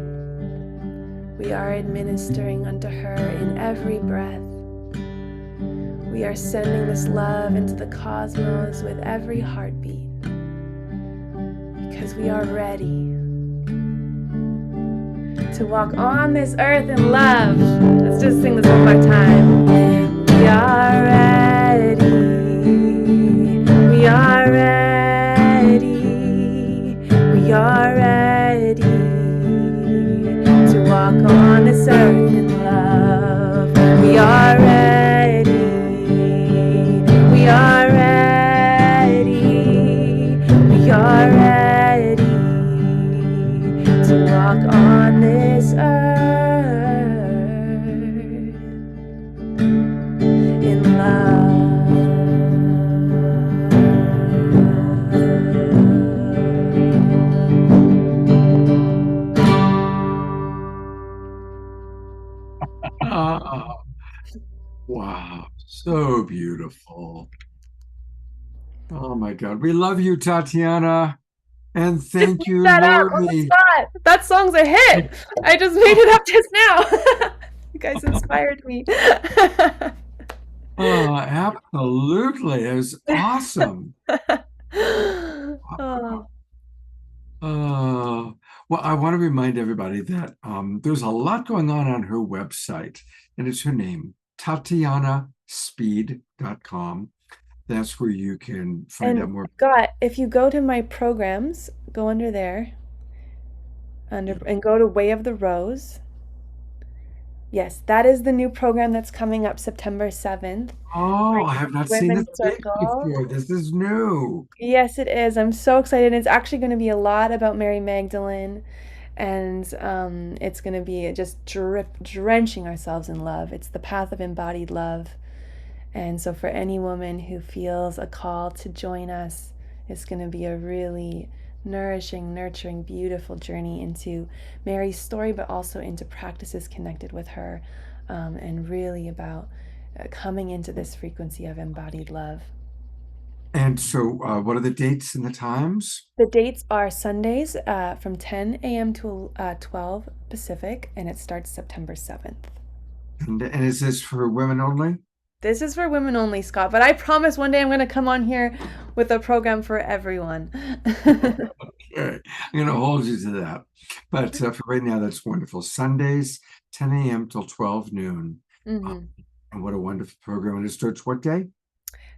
We are administering unto her in every breath. We are sending this love into the cosmos with every heartbeat, because we are ready to walk on this earth in love. Let's just sing this one more time. We are ready. We are ready. We are ready to walk on this earth in love. We are ready. We are ready. We are ready to walk on this earth in love. Wow, so beautiful. Oh my God. We love you, Tatiana. And thank you, That up on the Lori. spot. That song's a hit. I just made it up just now. You guys inspired me. Oh, absolutely. It was awesome. Oh, Well, I want to remind everybody that there's a lot going on her website, and it's her name, TatianaSpeed.com. That's where you can find out and more. Scott, if you go to my programs, go under there, and go to Way of the Rose. Yes, that is the new program that's coming up September 7th. Oh, I have not seen Women's this date Circle. before. This is new. Yes, it is. I'm so excited. It's actually going to be a lot about Mary Magdalene, and it's going to be just drenching ourselves in love. It's the path of embodied love. And so for any woman who feels a call to join us, it's going to be a really nourishing, nurturing, beautiful journey into Mary's story, but also into practices connected with her, and really about coming into this frequency of embodied love. And so what are the dates and the times? The dates are Sundays from 10 a.m. to 12 Pacific, and it starts September 7th. And is this for women only? This is for women only, Scott, but I promise one day I'm going to come on here with a program for everyone. Okay, I'm going to hold you to that. But for right now, that's wonderful. Sundays, 10 a.m. till 12 noon. Mm-hmm. And what a wonderful program. And it starts what day?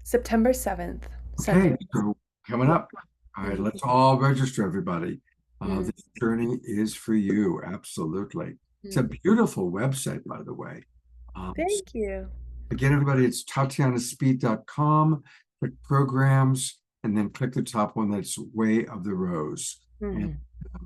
September 7th. Okay, Sunday. so coming up. All right, let's all register, everybody. This journey is for you. Absolutely. It's a beautiful website, by the way. Thank you. Again, everybody, it's TatianaSpeed.com. Click programs, and then click the top one that's Way of the Rose. And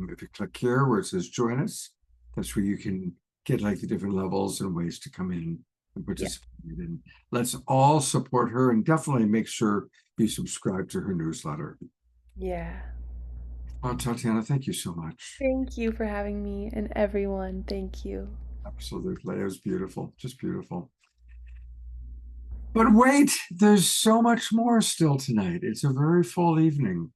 if you click here where it says join us, that's where you can get like the different levels and ways to come in and participate. And let's all support her, and definitely make sure you subscribe to her newsletter. Yeah. Oh, Tatiana, thank you so much. Thank you for having me, and everyone. Thank you. Absolutely. It was beautiful. Just beautiful. But wait, there's so much more still tonight. It's a very full evening.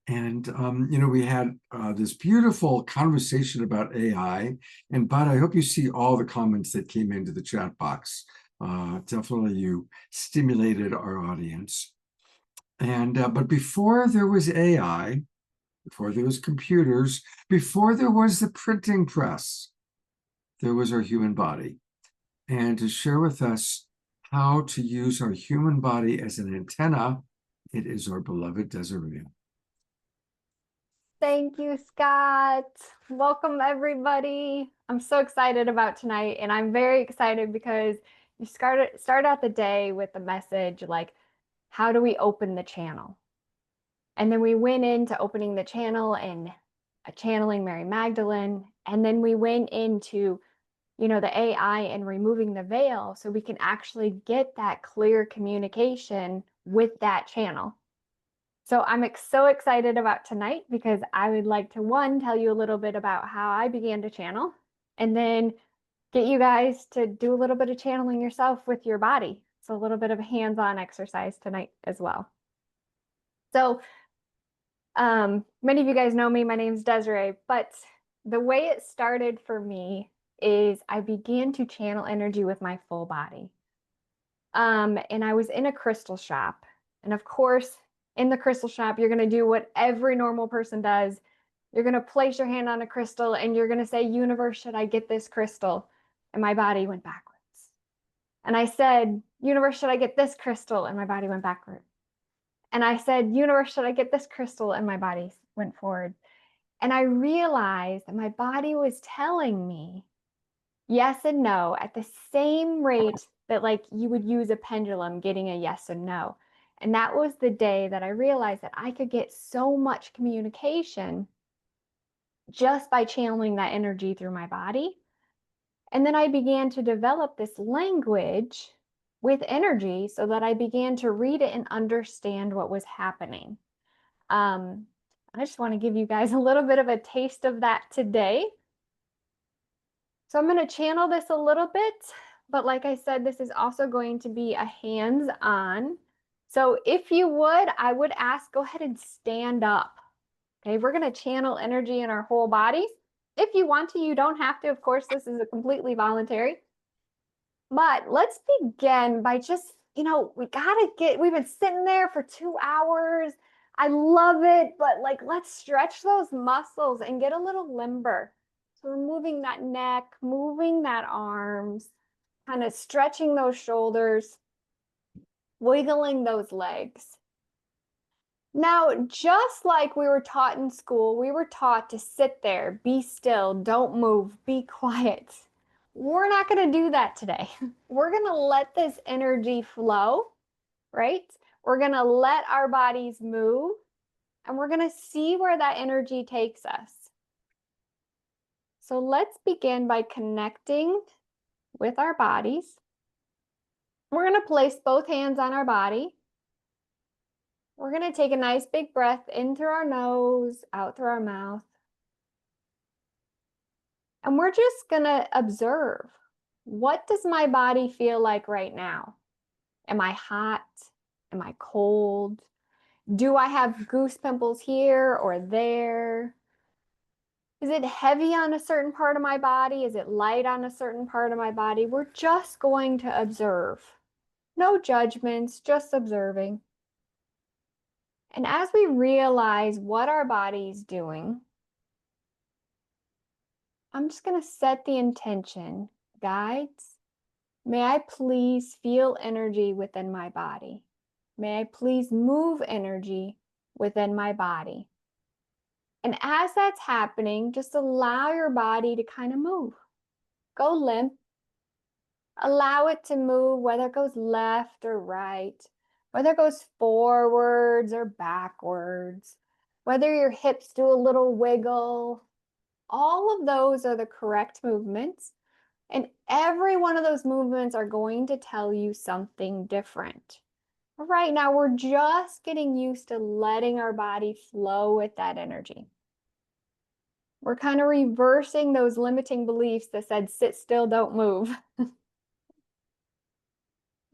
And, we had this beautiful conversation about AI. And, Bud, I hope you see all the comments that came into the chat box. Definitely you stimulated our audience. And, but before there was AI, before there was computers, before there was the printing press, there was our human body. And to share with us how to use our human body as an antenna, it is our beloved Desiree. Thank you, Scott. Welcome, everybody. I'm so excited about tonight, and I'm very excited because you start out the day with a message like, how do we open the channel? And then we went into opening the channel and channeling Mary Magdalene, and then we went into the AI and removing the veil so we can actually get that clear communication with that channel. So I'm so excited about tonight because I would like to, one, tell you a little bit about how I began to channel, and then get you guys to do a little bit of channeling yourself with your body. So a little bit of a hands-on exercise tonight as well. So many of you guys know me, my name's Desiree, but the way it started for me is I began to channel energy with my full body. And I was in a crystal shop. And of course, in the crystal shop, you're going to do what every normal person does. You're going to place your hand on a crystal and you're going to say, universe, should I get this crystal? And my body went backwards. And I said, universe, should I get this crystal? And my body went backward. And I said, universe, should I get this crystal? And my body went forward. And I realized that my body was telling me yes and no at the same rate that like you would use a pendulum getting a yes and no. And that was the day that I realized that I could get so much communication just by channeling that energy through my body. And then I began to develop this language with energy so that I began to read it and understand what was happening. I just want to give you guys a little bit of a taste of that today. So I'm going to channel this a little bit, but like I said, this is also going to be a hands-on. So if you would, I would ask, go ahead and stand up. Okay, we're going to channel energy in our whole body. If you want to, you don't have to. Of course, this is a completely voluntary. But let's begin by just, we've been sitting there for 2 hours. I love it, but like, let's stretch those muscles and get a little limber. So we're moving that neck, moving that arms, kind of stretching those shoulders, wiggling those legs. Now, just like we were taught in school, we were taught to sit there, be still, don't move, be quiet. We're not going to do that today. We're going to let this energy flow, right? We're going to let our bodies move, and we're going to see where that energy takes us. So let's begin by connecting with our bodies. We're going to place both hands on our body. We're going to take a nice big breath in through our nose, out through our mouth. And we're just going to observe, what does my body feel like right now? Am I hot? Am I cold? Do I have goose pimples here or there? Is it heavy on a certain part of my body? Is it light on a certain part of my body? We're just going to observe. No judgments, just observing. And as we realize what our body is doing, I'm just going to set the intention. Guides, may I please feel energy within my body? May I please move energy within my body? And as that's happening, just allow your body to kind of move. Go limp. Allow it to move, whether it goes left or right, whether it goes forwards or backwards, whether your hips do a little wiggle. All of those are the correct movements. And every one of those movements are going to tell you something different. Right now, we're just getting used to letting our body flow with that energy. We're kind of reversing those limiting beliefs that said, sit still, don't move.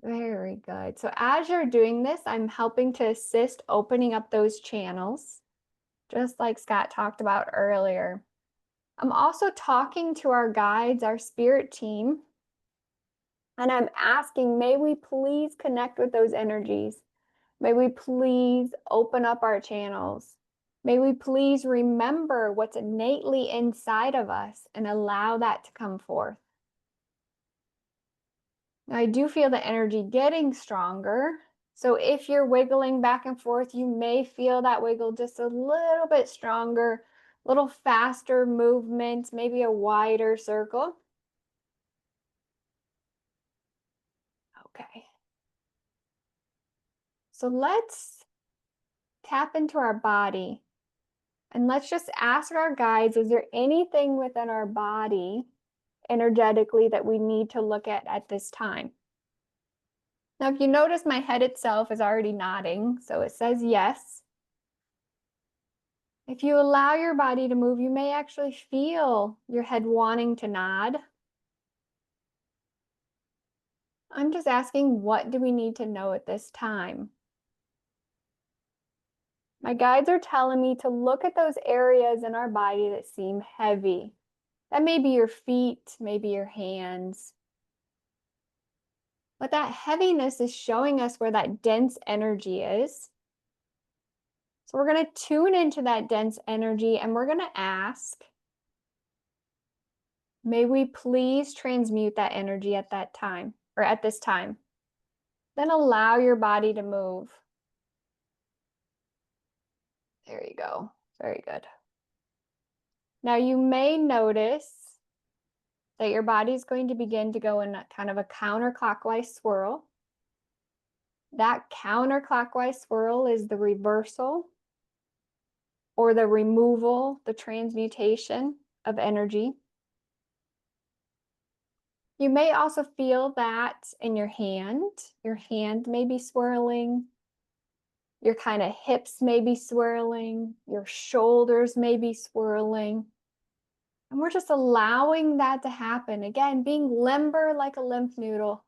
Very good. So as you're doing this, I'm helping to assist opening up those channels, just like Scott talked about earlier. I'm also talking to our guides, our spirit team, and I'm asking, may we please connect with those energies? May we please open up our channels? May we please remember what's innately inside of us and allow that to come forth. Now, I do feel the energy getting stronger. So if you're wiggling back and forth, you may feel that wiggle just a little bit stronger, a little faster movement, maybe a wider circle. Okay. So let's tap into our body and let's just ask our guides, is there anything within our body energetically that we need to look at this time? Now, if you notice, my head itself is already nodding, so it says yes. If you allow your body to move, you may actually feel your head wanting to nod. I'm just asking, what do we need to know at this time? My guides are telling me to look at those areas in our body that seem heavy. That may be your feet, maybe your hands. But that heaviness is showing us where that dense energy is. So we're going to tune into that dense energy and we're going to ask, may we please transmute that energy at that time, or at this time. Then allow your body to move. There you go. Very good. Now you may notice that your body is going to begin to go in a kind of a counterclockwise swirl. That counterclockwise swirl is the reversal or the removal, the transmutation of energy. You may also feel that in your hand. Your hand may be swirling. Your kind of hips may be swirling. Your shoulders may be swirling. And we're just allowing that to happen. Again, being limber like a lymph noodle.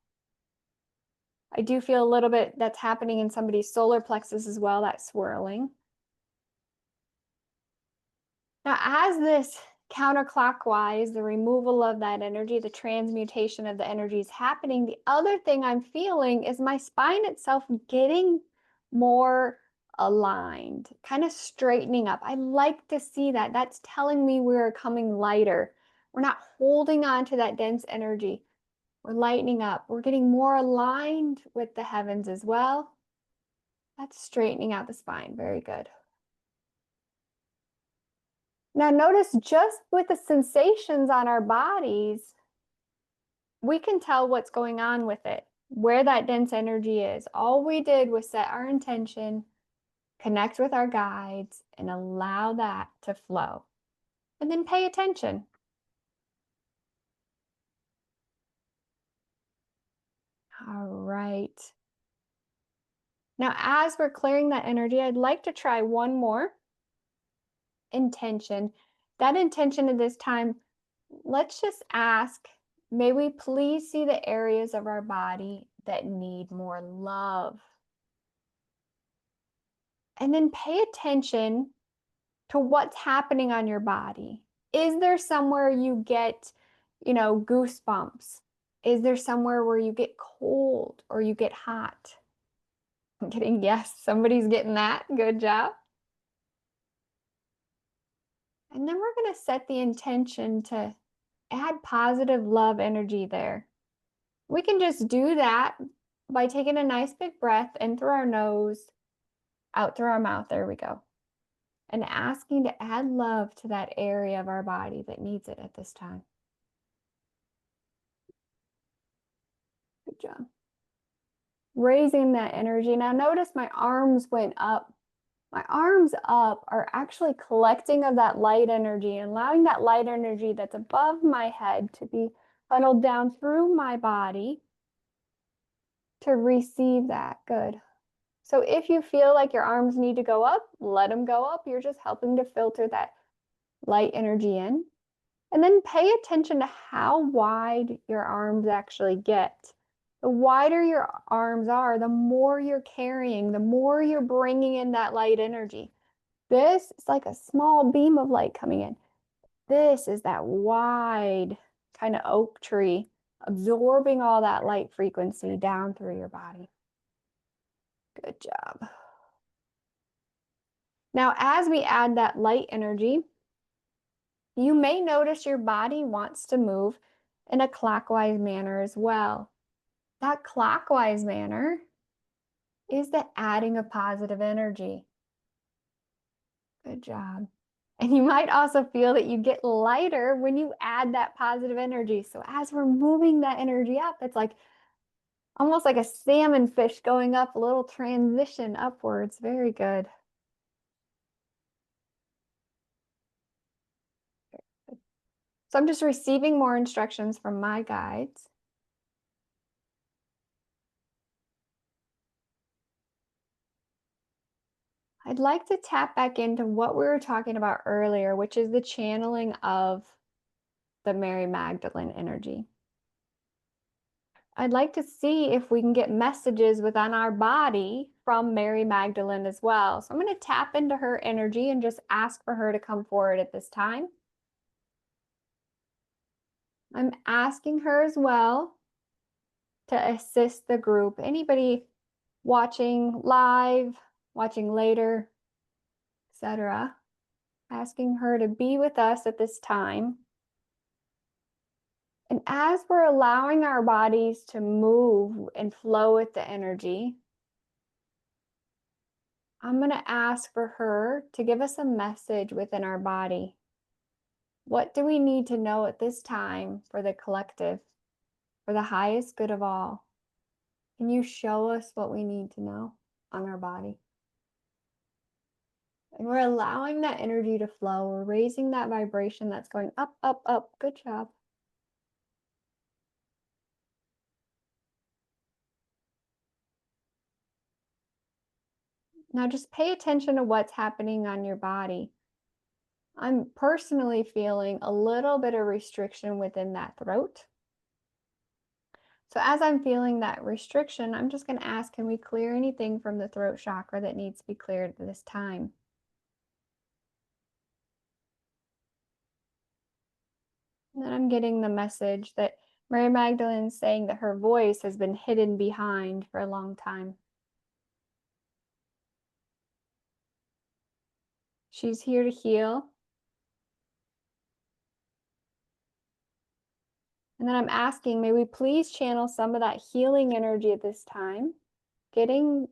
I do feel a little bit that's happening in somebody's solar plexus as well, that swirling. Now, as this counterclockwise, the removal of that energy, the transmutation of the energy is happening, the other thing I'm feeling is my spine itself getting more aligned, kind of straightening up. I like to see that. That's telling me we're coming lighter. We're not holding on to that dense energy. We're lightening up. We're getting more aligned with the heavens as well. That's straightening out the spine. Very good. Now notice just with the sensations on our bodies, we can tell what's going on with it, where that dense energy is. All we did was set our intention, connect with our guides, and allow that to flow. And then pay attention. All right. Now, as we're clearing that energy, I'd like to try one more intention. That intention at this time, let's just ask, may we please see the areas of our body that need more love? And then pay attention to what's happening on your body. Is there somewhere you get, goosebumps? Is there somewhere where you get cold or you get hot? I'm getting yes, somebody's getting that. Good job. And then we're going to set the intention to add positive love energy there. We can just do that by taking a nice big breath in through our nose, out through our mouth. There we go. And asking to add love to that area of our body that needs it at this time. Good job. Raising that energy. Now notice my arms went up. My arms up are actually collecting of that light energy and allowing that light energy that's above my head to be funneled down through my body to receive that. Good. So if you feel like your arms need to go up, let them go up. You're just helping to filter that light energy in. And then pay attention to how wide your arms actually get. The wider your arms are, the more you're carrying, the more you're bringing in that light energy. This is like a small beam of light coming in. This is that wide kind of oak tree, absorbing all that light frequency down through your body. Good job. Now, as we add that light energy, you may notice your body wants to move in a clockwise manner as well. That clockwise manner is the adding of positive energy. Good job. And you might also feel that you get lighter when you add that positive energy. So as we're moving that energy up, it's like almost like a salmon fish going up, a little transition upwards. Very good. So I'm just receiving more instructions from my guides. I'd like to tap back into what we were talking about earlier, which is the channeling of the Mary Magdalene energy. I'd like to see if we can get messages within our body from Mary Magdalene as well. So I'm going to tap into her energy and just ask for her to come forward at this time. I'm asking her as well to assist the group. Anybody watching live, watching later, etc. Asking her to be with us at this time. And as we're allowing our bodies to move and flow with the energy, I'm going to ask for her to give us a message within our body. What do we need to know at this time for the collective, for the highest good of all? Can you show us what we need to know on our body? And we're allowing that energy to flow. We're raising that vibration that's going up, up, up. Good job. Now just pay attention to what's happening on your body. I'm personally feeling a little bit of restriction within that throat. So as I'm feeling that restriction, I'm just going to ask, can we clear anything from the throat chakra that needs to be cleared at this time? And then I'm getting the message that Mary Magdalene is saying that her voice has been hidden behind for a long time. She's here to heal. And then I'm asking, may we please channel some of that healing energy at this time, getting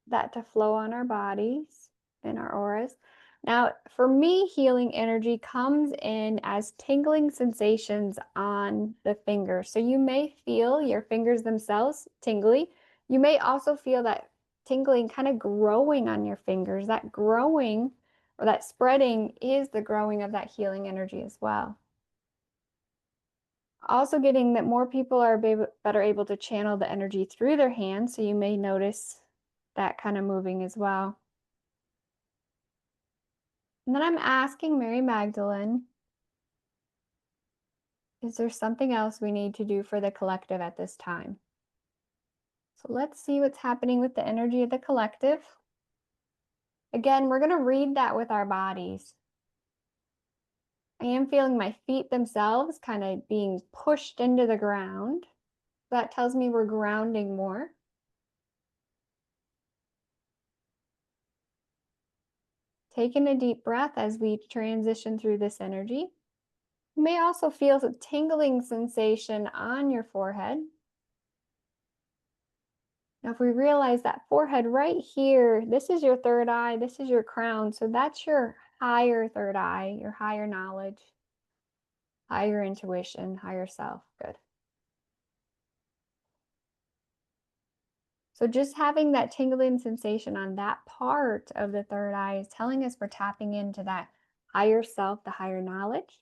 that to flow on our bodies and our auras. Now, for me, healing energy comes in as tingling sensations on the fingers. So you may feel your fingers themselves tingly. You may also feel that tingling kind of growing on your fingers. That growing or that spreading is the growing of that healing energy as well. Also getting that more people are better able to channel the energy through their hands. So you may notice that kind of moving as well. And then I'm asking Mary Magdalene, is there something else we need to do for the collective at this time? So let's see what's happening with the energy of the collective. Again, we're going to read that with our bodies. I am feeling my feet themselves kind of being pushed into the ground. That tells me we're grounding more. Taking a deep breath as we transition through this energy. You may also feel a tingling sensation on your forehead. Now, if we realize that forehead right here, this is your third eye, this is your crown. So that's your higher third eye, your higher knowledge, higher intuition, higher self. Good. So just having that tingling sensation on that part of the third eye is telling us we're tapping into that higher self, the higher knowledge.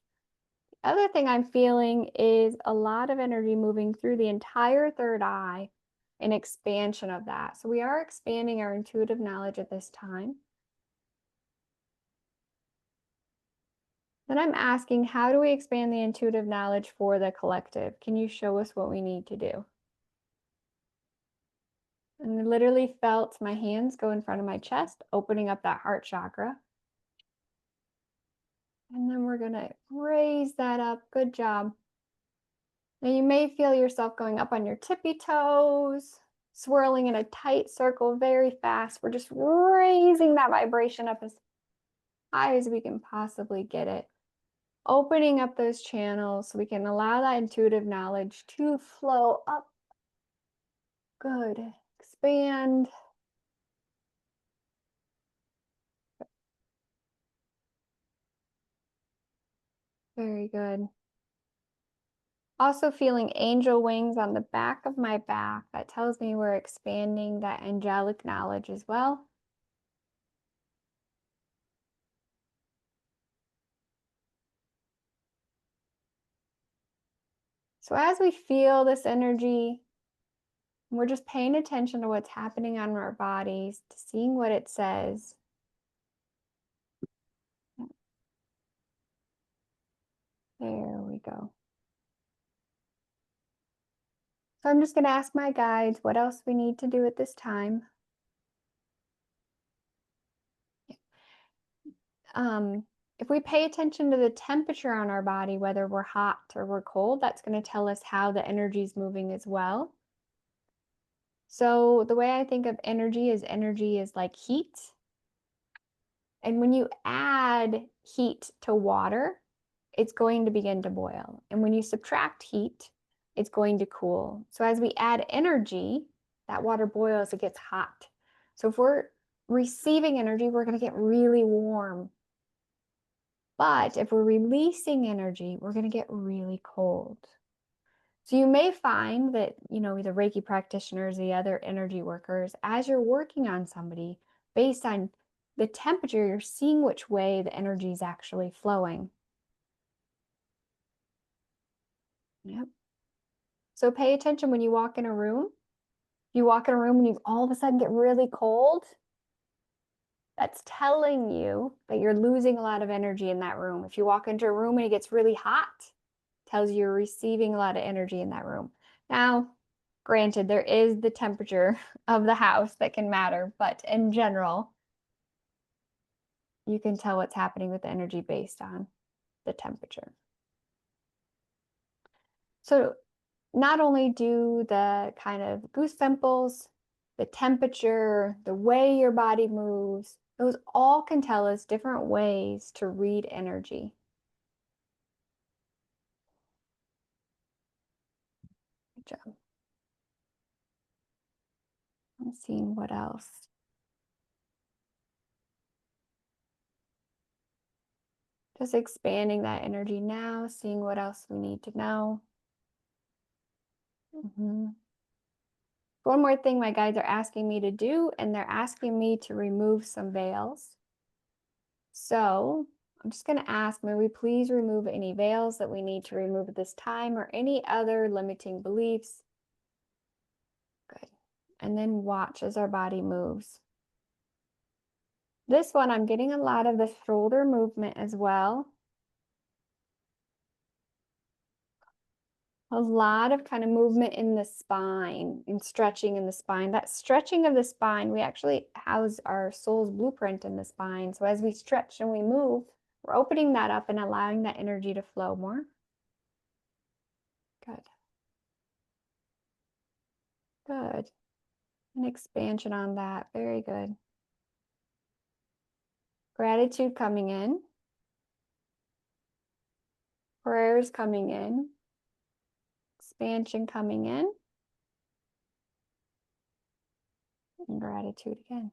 The other thing I'm feeling is a lot of energy moving through the entire third eye, an expansion of that. So we are expanding our intuitive knowledge at this time. Then I'm asking, how do we expand the intuitive knowledge for the collective? Can you show us what we need to do? And I literally felt my hands go in front of my chest, opening up that heart chakra. And then we're going to raise that up. Good job. Now you may feel yourself going up on your tippy toes, swirling in a tight circle very fast. We're just raising that vibration up as high as we can possibly get it. Opening up those channels so we can allow that intuitive knowledge to flow up. Good. Expand. Very good. Also feeling angel wings on the back of my back. That tells me we're expanding that angelic knowledge as well. So as we feel this energy, we're just paying attention to what's happening on our bodies, to seeing what it says. There we go. So I'm just going to ask my guides what else we need to do at this time. If we pay attention to the temperature on our body, whether we're hot or we're cold, that's going to tell us how the energy is moving as well. So the way I think of energy is like heat. And when you add heat to water, it's going to begin to boil. And when you subtract heat, it's going to cool. So as we add energy, that water boils, it gets hot. So if we're receiving energy, we're going to get really warm. But if we're releasing energy, we're going to get really cold. So you may find that, the Reiki practitioners, the other energy workers, as you're working on somebody, based on the temperature, you're seeing which way the energy is actually flowing. Yep. So pay attention when you walk in a room. If you walk in a room and you all of a sudden get really cold, that's telling you that you're losing a lot of energy in that room. If you walk into a room and it gets really hot, it tells you you're receiving a lot of energy in that room. Now, granted, there is the temperature of the house that can matter, but in general, you can tell what's happening with the energy based on the temperature. So not only do the kind of goose pimples, the temperature, the way your body moves, those all can tell us different ways to read energy. Good job. I'm seeing what else. Just expanding that energy now, seeing what else we need to know. One more thing my guides are asking me to do, and they're asking me to remove some veils. So I'm just going to ask, may we please remove any veils that we need to remove at this time or any other limiting beliefs? Good. And then watch as our body moves. This one, I'm getting a lot of the shoulder movement as well. A lot of kind of movement in the spine and stretching in the spine. That stretching of the spine, we actually house our soul's blueprint in the spine. So as we stretch and we move, we're opening that up and allowing that energy to flow more. Good. Good. An expansion on that. Very good. Gratitude coming in. Prayers coming in. Expansion coming in. And gratitude again.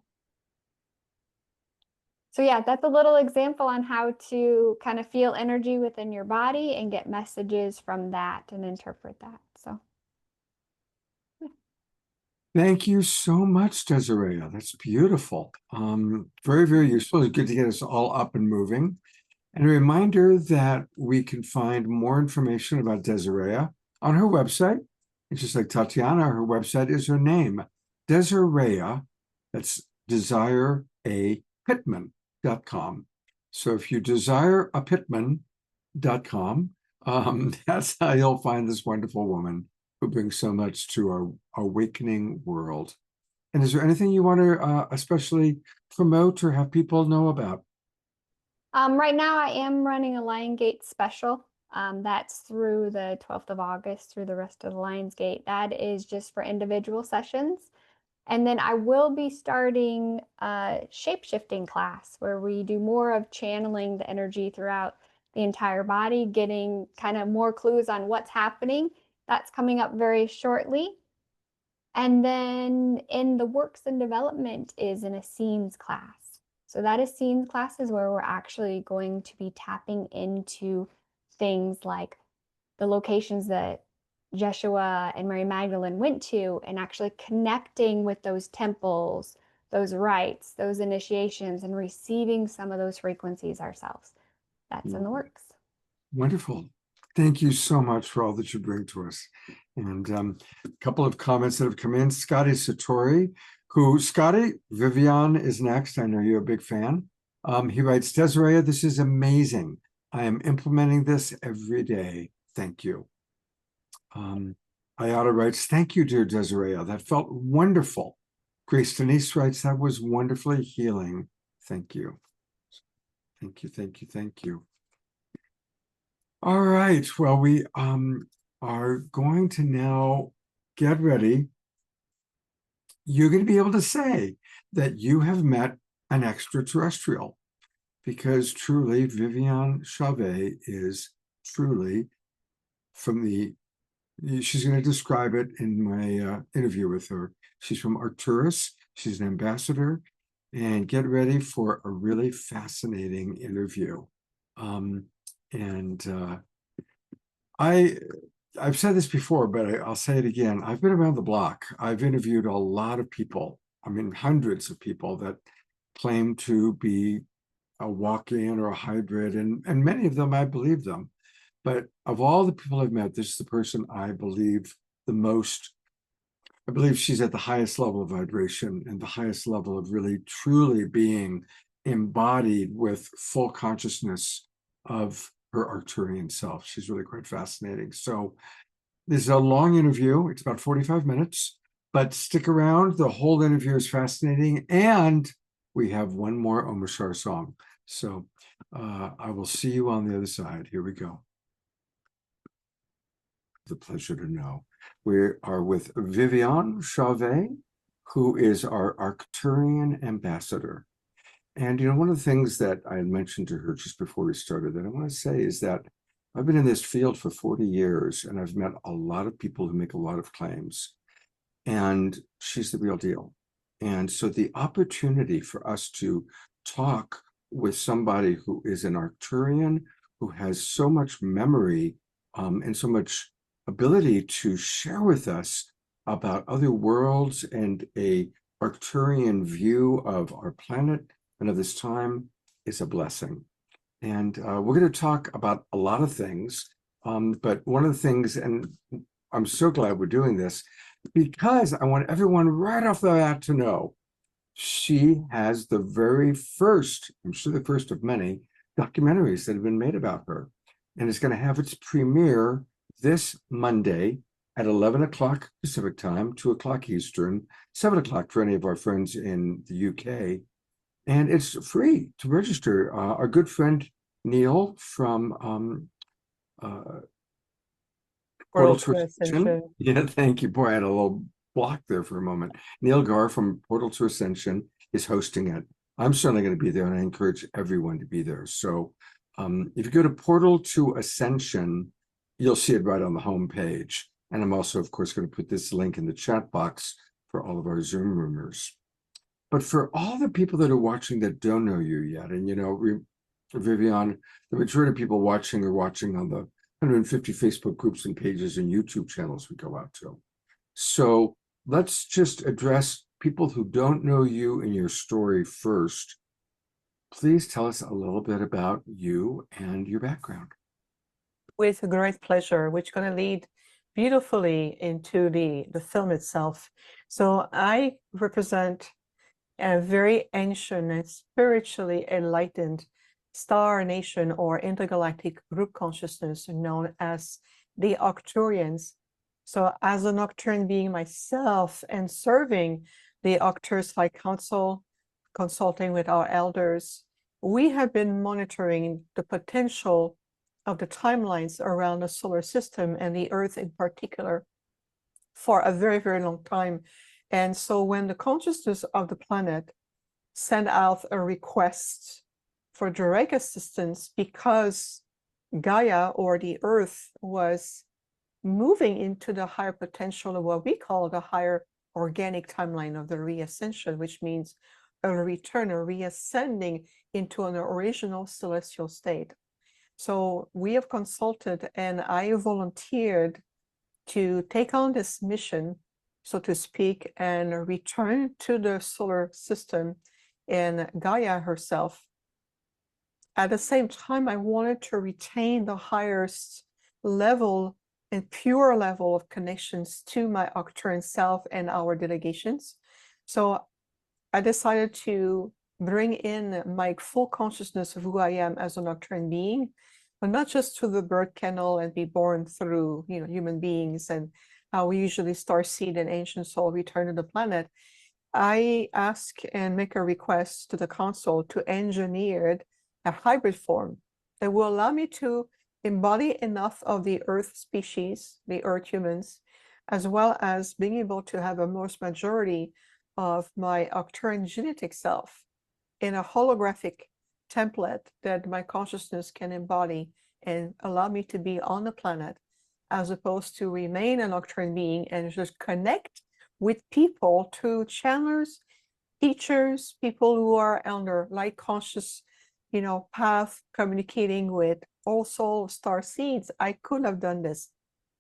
So yeah, that's a little example on how to kind of feel energy within your body and get messages from that and interpret that. So. Thank you so much, Desiree. That's beautiful. Very, very useful. It's good to get us all up and moving. And a reminder that we can find more information about Desiree on her website. It's just like Tatiana, her website is her name, Desiree. That's desireapitman.com. So if you desireapitman.com, that's how you'll find this wonderful woman who brings so much to our awakening world. And is there anything you want to especially promote or have people know about? Right now I am running a Lion Gate special. That's through the 12th of August through the rest of the Lion's Gate. That is just for individual sessions. And then I will be starting a shape-shifting class where we do more of channeling the energy throughout the entire body, getting kind of more clues on what's happening. That's coming up very shortly. And then in the works and development is an Essenes class. So that Essenes class is where we're actually going to be tapping into things like the locations that Jeshua and Mary Magdalene went to and actually connecting with those temples, those rites, those initiations, and receiving some of those frequencies ourselves. That's in the works. Wonderful. Thank you so much for all that you bring to us. And a couple of comments that have come in. Scotty Satori, Scotty, Vivian is next. I know you're a big fan. He writes, Desiree, this is amazing. I am implementing this every day. Thank you. Ayala writes, thank you, dear Desiree. That felt wonderful. Grace Denise writes, that was wonderfully healing. Thank you. Thank you, thank you, thank you. All right, well, we are going to now get ready. You're going to be able to say that you have met an extraterrestrial, because truly Viviane Chauvet is truly from the, she's going to describe it in my interview with her. She's from Arcturus. She's an ambassador, and get ready for a really fascinating interview. I've said this before, but I'll say it again. I've been around the block. I've interviewed a lot of people. I mean, hundreds of people that claim to be a walk-in or a hybrid, and many of them, I believe them. But of all the people I've met, this is the person I believe the most. I believe she's at the highest level of vibration and the highest level of really truly being embodied with full consciousness of her Arcturian self. She's really quite fascinating. So this is a long interview. It's about 45 minutes, but stick around. The whole interview is fascinating. And we have one more Omashar song. So I will see you on the other side. Here we go. The pleasure to know. We are with Viviane Chauvet, who is our Arcturian ambassador. And, you know, one of the things that I had mentioned to her just before we started that I want to say is that I've been in this field for 40 years, and I've met a lot of people who make a lot of claims, and she's the real deal. And so the opportunity for us to talk with somebody who is an Arcturian, who has so much memory and so much ability to share with us about other worlds and a Arcturian view of our planet and of this time is a blessing. And we're going to talk about a lot of things, but one of the things, and I'm so glad we're doing this, because I want everyone right off the bat to know she has the very first, I'm sure the first of many, documentaries that have been made about her. And it's going to have its premiere this Monday at 11 o'clock Pacific time, 2 o'clock Eastern, 7 o'clock for any of our friends in the UK. And it's free to register. Our good friend Neil from Portal to Ascension. Yeah, thank you. Boy, I had a little block there for a moment. Neil Gar from Portal to Ascension is hosting it. I'm certainly going to be there, and I encourage everyone to be there. So if you go to Portal to Ascension, you'll see it right on the home page. And I'm also, of course, going to put this link in the chat box for all of our Zoom roomers. But for all the people that are watching that don't know you yet, and, you know, Viviane, the majority of people watching are watching on the 150 Facebook groups and pages and YouTube channels we go out to. So let's just address people who don't know you and your story first. Please tell us a little bit about you and your background. With a great pleasure, which is going to lead beautifully into the film itself. So I represent a very ancient and spiritually enlightened star nation or intergalactic group consciousness known as the Arcturians. So as an Arcturian being myself and serving the Arcturus High Council, consulting with our elders, we have been monitoring the potential of the timelines around the solar system and the Earth in particular for a very, very long time. And so when the consciousness of the planet sent out a request for direct assistance because Gaia or the Earth was moving into the higher potential of what we call the higher organic timeline of the reascension, which means a return, a reascending into an original celestial state. So we have consulted, and I volunteered to take on this mission, so to speak, and return to the solar system and Gaia herself. At the same time, I wanted to retain the highest level and pure level of connections to my Arcturian self and our delegations. So I decided to bring in my full consciousness of who I am as an Arcturian being but not just through the birth canal and be born through, you know, human beings and how we usually starseed and ancient soul return to the planet. I ask and make a request to the council to engineer a hybrid form that will allow me to embody enough of the earth species, the earth humans, as well as being able to have a most majority of my Arcturian genetic self in a holographic template that my consciousness can embody and allow me to be on the planet, as opposed to remain an Arcturian being and just connect with people, to channelers, teachers, people who are on their light conscious, you know, path, communicating with all soul star seeds. I could have done this.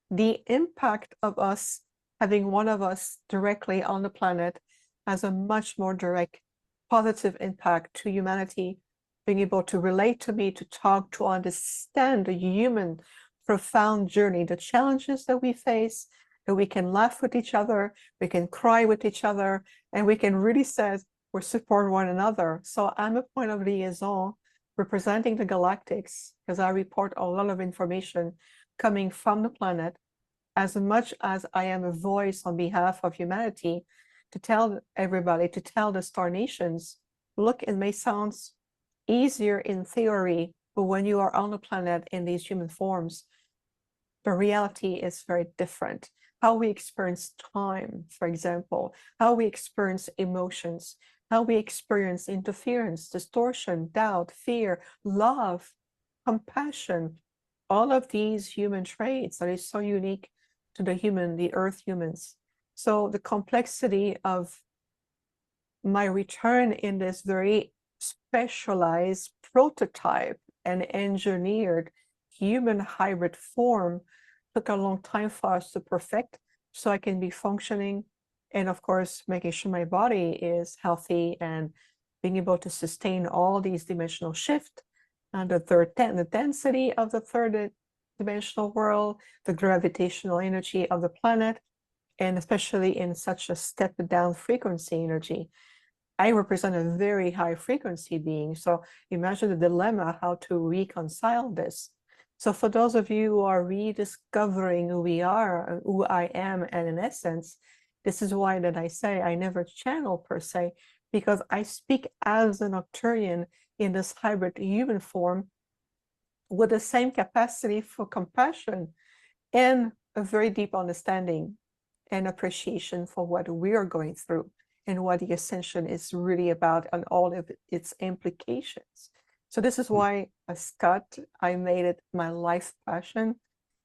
The impact of us having one of us directly on the planet has a much more direct positive impact to humanity, being able to relate to me, to talk, to understand the human profound journey, the challenges that we face, that we can laugh with each other, we can cry with each other, and we can really say we support one another. So I'm a point of liaison representing the Galactics, because I report a lot of information coming from the planet, as much as I am a voice on behalf of humanity to tell everybody, to tell the star nations, look, it may sound easier in theory, but when you are on the planet in these human forms, the reality is very different. How we experience time, for example, how we experience emotions, how we experience interference, distortion, doubt, fear, love, compassion, all of these human traits that is so unique to the human, the earth humans. So the complexity of my return in this very specialized prototype and engineered human hybrid form took a long time for us to perfect, so I can be functioning, and of course making sure my body is healthy and being able to sustain all these dimensional shift and the density of the third dimensional world, the gravitational energy of the planet, and especially in such a step down frequency energy. I represent a very high frequency being, so imagine the dilemma how to reconcile this. So for those of you who are rediscovering who we are, who I am, and in essence, this is why that I say I never channel per se, because I speak as an Arcturian in this hybrid human form with the same capacity for compassion and a very deep understanding and appreciation for what we are going through and what the ascension is really about and all of its implications. So this is why, Scott, I made it my life passion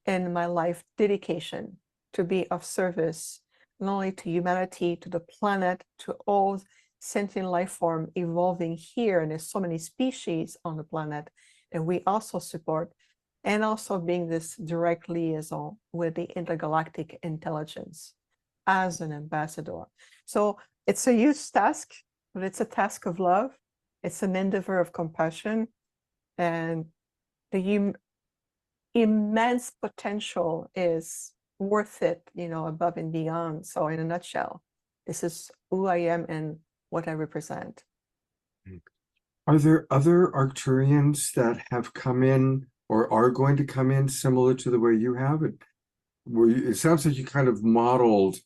and my life dedication to be of service, not only to humanity, to the planet, to all sentient life form evolving here. And there's so many species on the planet that we also support, and also being this direct liaison with the intergalactic intelligence as an ambassador. So it's a huge task, but it's a task of love. It's an endeavor of compassion, and the immense potential is worth it, you know, above and beyond. So in a nutshell, this is who I am and what I represent. Are there other Arcturians that have come in or are going to come in similar to the way you have it? It sounds like you kind of modeled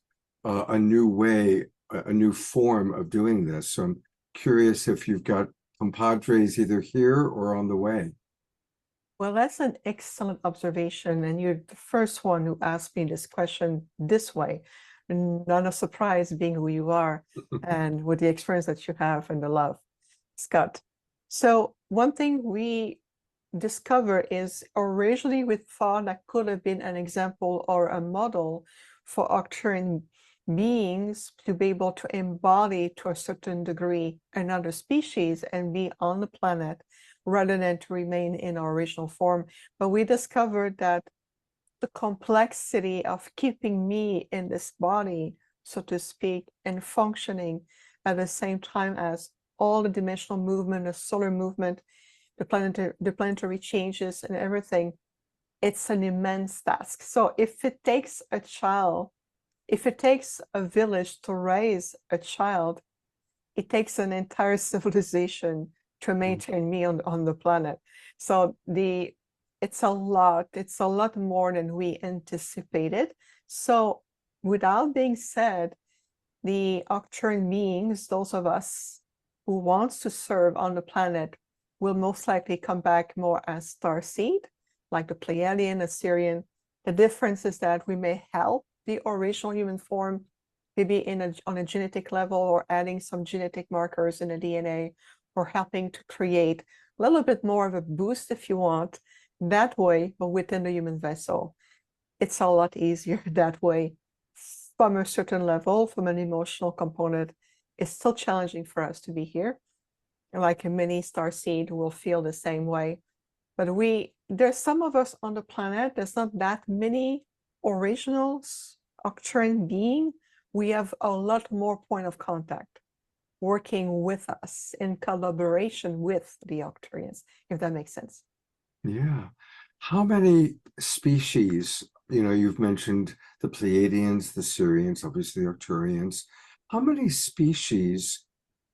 a new way, a new form of doing this. So I'm curious if you've got compadres either here or on the way. Well, that's an excellent observation, and you're the first one who asked me this question this way. Not a surprise, being who you are and with the experience that you have and the love, Scott. So one thing we discovered is originally we thought that could have been an example or a model for Arcturian beings to be able to embody to a certain degree another species and be on the planet rather than to remain in our original form. But we discovered that the complexity of keeping me in this body, so to speak, and functioning at the same time as all the dimensional movement, the solar movement, the planetary changes and everything, it's an immense task. So if it takes a child, if it takes a village to raise a child, it takes an entire civilization to maintain me on the planet. So the It's a lot. It's a lot more than we anticipated. So without being said, the Octurian beings, those of us who wants to serve on the planet, will most likely come back more as starseed, like the Pleiadian, Assyrian. The difference is that we may help the original human form, maybe on a genetic level, or adding some genetic markers in the DNA, or helping to create a little bit more of a boost, if you want, that way, but within the human vessel. It's a lot easier that way. From a certain level, from an emotional component, it's still challenging for us to be here. And like a mini starseed will feel the same way. But there's some of us on the planet, there's not that many originals, Octurian being. We have a lot more point of contact working with us in collaboration with the Octurians, if that makes sense. Yeah. How many species, you've mentioned the Pleiadians, the Sirians, obviously the Arcturians. How many species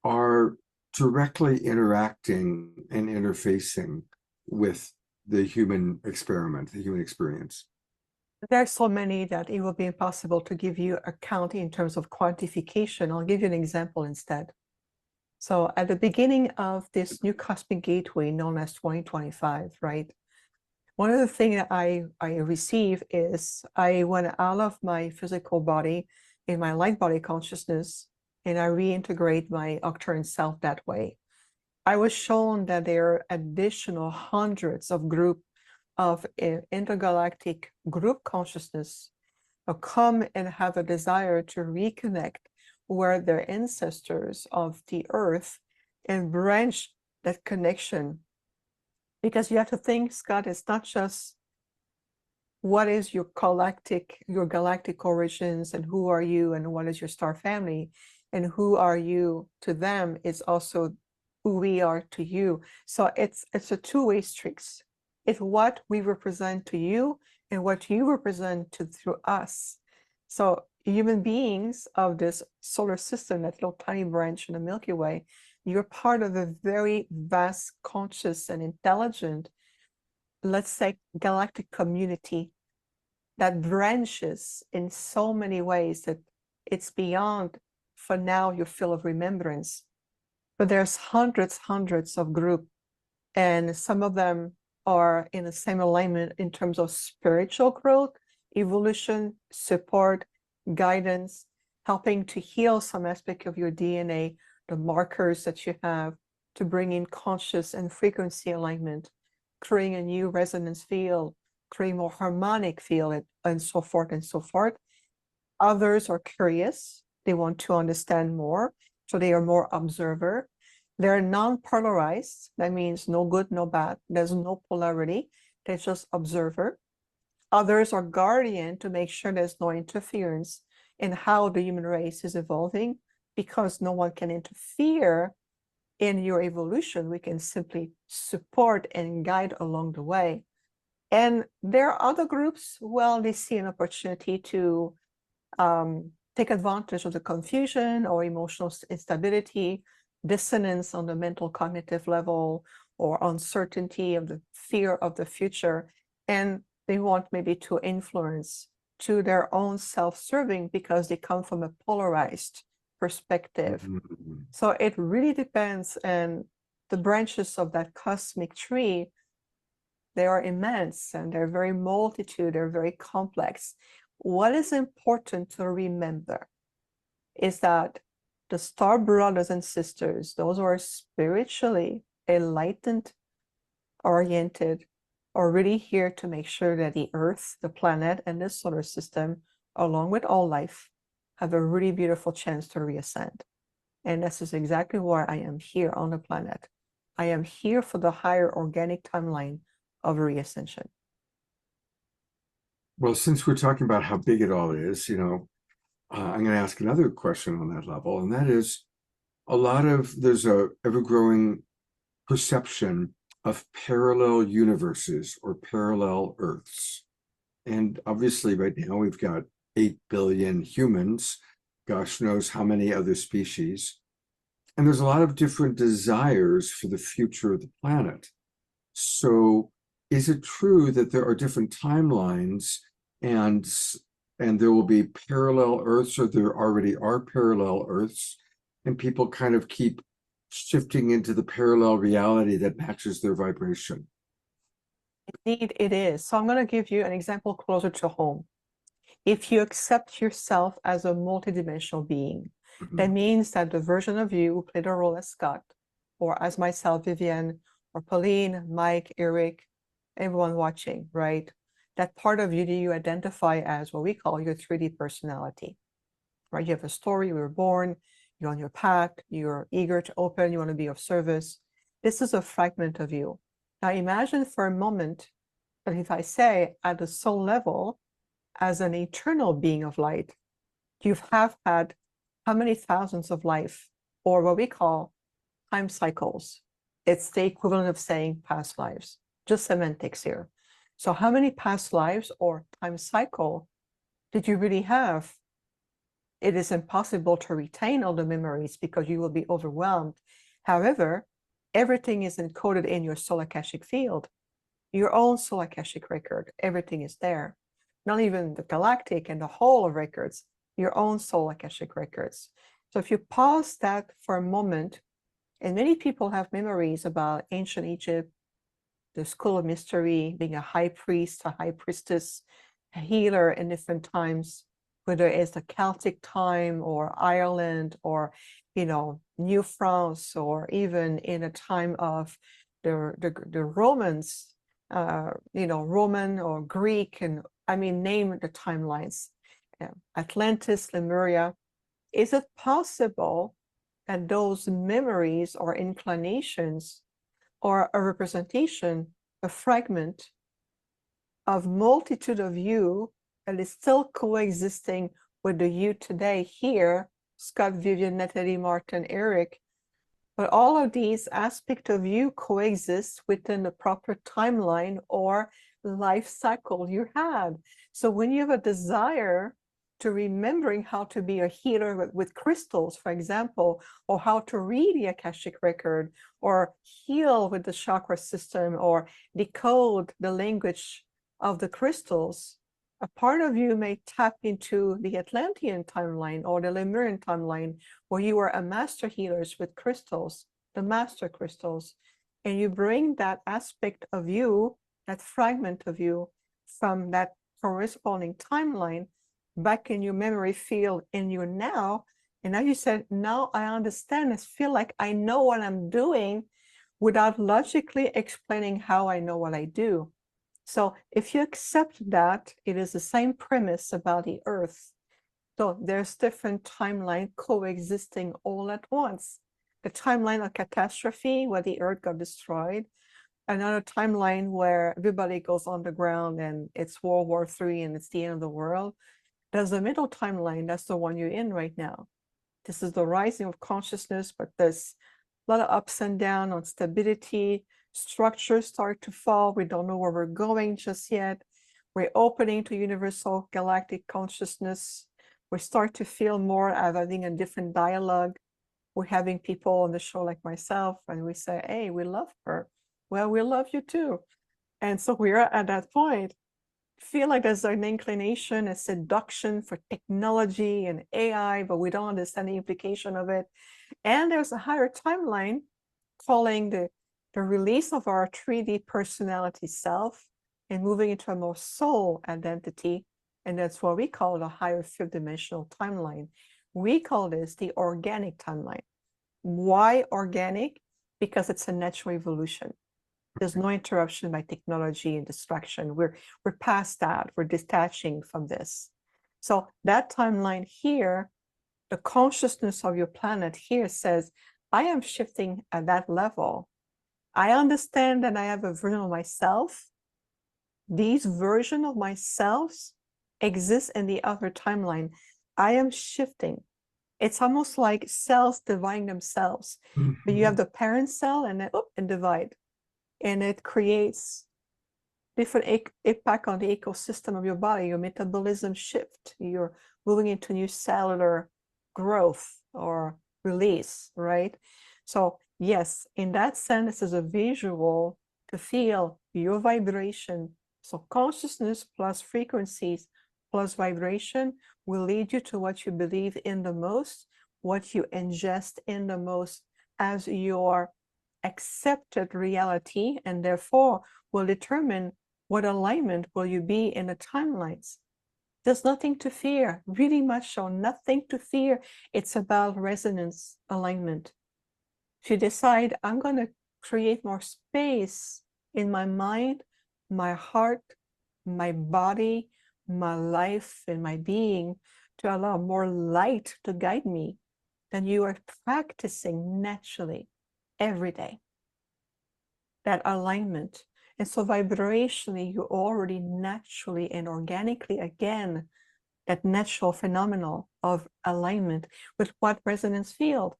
are directly interacting and interfacing with the human experiment, the human experience? There are so many that it will be impossible to give you a count in terms of quantification. I'll give you an example instead. So at the beginning of this new cosmic gateway known as 2025, right? One of the things that I receive is I went out of my physical body in my light body consciousness, and I reintegrate my Octurian self that way. I was shown that there are additional hundreds of intergalactic group consciousness come and have a desire to reconnect with their ancestors of the earth and branch that connection. Because you have to think, Scott, it's not just what is your galactic origins and who are you and what is your star family and who are you to them is also who we are to you. So it's a two-way street. It's what we represent to you and what you represent through us. So human beings of this solar system, that little tiny branch in the Milky Way, you're part of a very vast, conscious and intelligent, let's say, galactic community that branches in so many ways that it's beyond, for now, your field of remembrance. But there's hundreds of groups, and some of them are in the same alignment in terms of spiritual growth, evolution, support, guidance, helping to heal some aspect of your DNA, the markers that you have, to bring in conscious and frequency alignment, creating a new resonance field, creating more harmonic field, and so forth and so forth. Others are curious. They want to understand more, so they are more observer. They're non-polarized. That means no good, no bad. There's no polarity. They're just observer. Others are guardian, to make sure there's no interference in how the human race is evolving, because no one can interfere in your evolution. We can simply support and guide along the way. And there are other groups, well, they see an opportunity to take advantage of the confusion or emotional instability, dissonance on the mental cognitive level, or uncertainty of the fear of the future. And they want maybe to influence to their own self-serving because they come from a polarized perspective. Mm-hmm. So it really depends, and the branches of that cosmic tree, they are immense and they're very multitude, they're very complex. What is important to remember is that the star brothers and sisters, those who are spiritually enlightened, oriented, are really here to make sure that the Earth, the planet, and the solar system, along with all life, have a really beautiful chance to reascend. And this is exactly why I am here on the planet. I am here for the higher organic timeline of reascension. Well, since we're talking about how big it all is, I'm going to ask another question on that level, and that is, there's a ever-growing perception of parallel universes or parallel Earths. And obviously right now we've got 8 billion humans, gosh knows how many other species. And there's a lot of different desires for the future of the planet. So is it true that there are different timelines and there will be parallel Earths, or there already are parallel Earths, and people kind of keep shifting into the parallel reality that matches their vibration? Indeed, it is. So I'm going to give you an example closer to home. If you accept yourself as a multidimensional being, that means that the version of you who played a role as Scott, or as myself, Vivian, or Pauline, Mike, Eric, everyone watching, right? That part of you that you identify as what we call your 3D personality, right? You have a story, you were born, you're on your path, you're eager to open, you want to be of service. This is a fragment of you. Now imagine for a moment that if I say at the soul level, as an eternal being of light, you have had how many thousands of life, or what we call time cycles. It's the equivalent of saying past lives, just semantics here. So how many past lives or time cycle did you really have? It is impossible to retain all the memories because you will be overwhelmed. However, everything is encoded in your soul akashic field, your own soul akashic record. Everything is there. Not even the galactic and the whole of records, your own soul akashic records. So if you pause that for a moment, and many people have memories about ancient Egypt, the school of mystery, being a high priest, a high priestess, a healer in different times, whether it's the Celtic time or Ireland or, you know, New France, or even in a time of the Romans, you know, Roman or Greek, and I mean, name the timelines, Atlantis, Lemuria. Is it possible that those memories or inclinations are a representation, a fragment of multitude of you that is still coexisting with the you today here, Scott, Vivian, Natalie, Martin, Eric, but all of these aspects of you coexist within the proper timeline or life cycle you had. So when you have a desire to remembering how to be a healer with crystals, for example, or how to read the Akashic record, or heal with the chakra system, or decode the language of the crystals, a part of you may tap into the Atlantean timeline or the Lemurian timeline, where you are a master healers with crystals, the master crystals, and you bring that aspect of you, that fragment of you from that corresponding timeline back in your memory field in your now. And now you said, now I understand, I feel like I know what I'm doing without logically explaining how I know what I do. So if you accept that, it is the same premise about the earth. So there's different timelines coexisting all at once. The timeline of catastrophe where the earth got destroyed, another timeline where everybody goes underground and it's World War III and it's the end of the world. There's a middle timeline, that's the one you're in right now. This is the rising of consciousness, but there's a lot of ups and downs on stability. Structures start to fall. We don't know where we're going just yet. We're opening to universal galactic consciousness. We start to feel more of having a different dialogue. We're having people on the show like myself, and we say, hey, we love her. Well, we love you too. And so we're at that point. Feel like there's an inclination, a seduction for technology and AI, but we don't understand the implication of it. And there's a higher timeline calling the release of our 3D personality self and moving into a more soul identity. And that's what we call the higher fifth dimensional timeline. We call this the organic timeline. Why organic? Because it's a natural evolution. There's no interruption by technology and distraction. We're past that. We're detaching from this. So that timeline here, the consciousness of your planet here says, I am shifting at that level. I understand that I have a version of myself. These versions of myself exist in the other timeline. I am shifting. It's almost like cells dividing themselves. But you have the parent cell and then and divide. And it creates different impact on the ecosystem of your body. Your metabolism shift. You're moving into new cellular growth or release, right? So yes, in that sense, this is a visual to feel your vibration. So consciousness plus frequencies plus vibration will lead you to what you believe in the most, what you ingest in the most as your accepted reality, and therefore will determine what alignment will you be in the timelines. There's nothing to fear, really much so, nothing to fear. It's about resonance alignment. If you decide, I'm going to create more space in my mind, my heart, my body, my life, and my being to allow more light to guide me, then you are practicing naturally every day that alignment. And so vibrationally, you already naturally and organically, again, that natural phenomenon of alignment with what resonance field.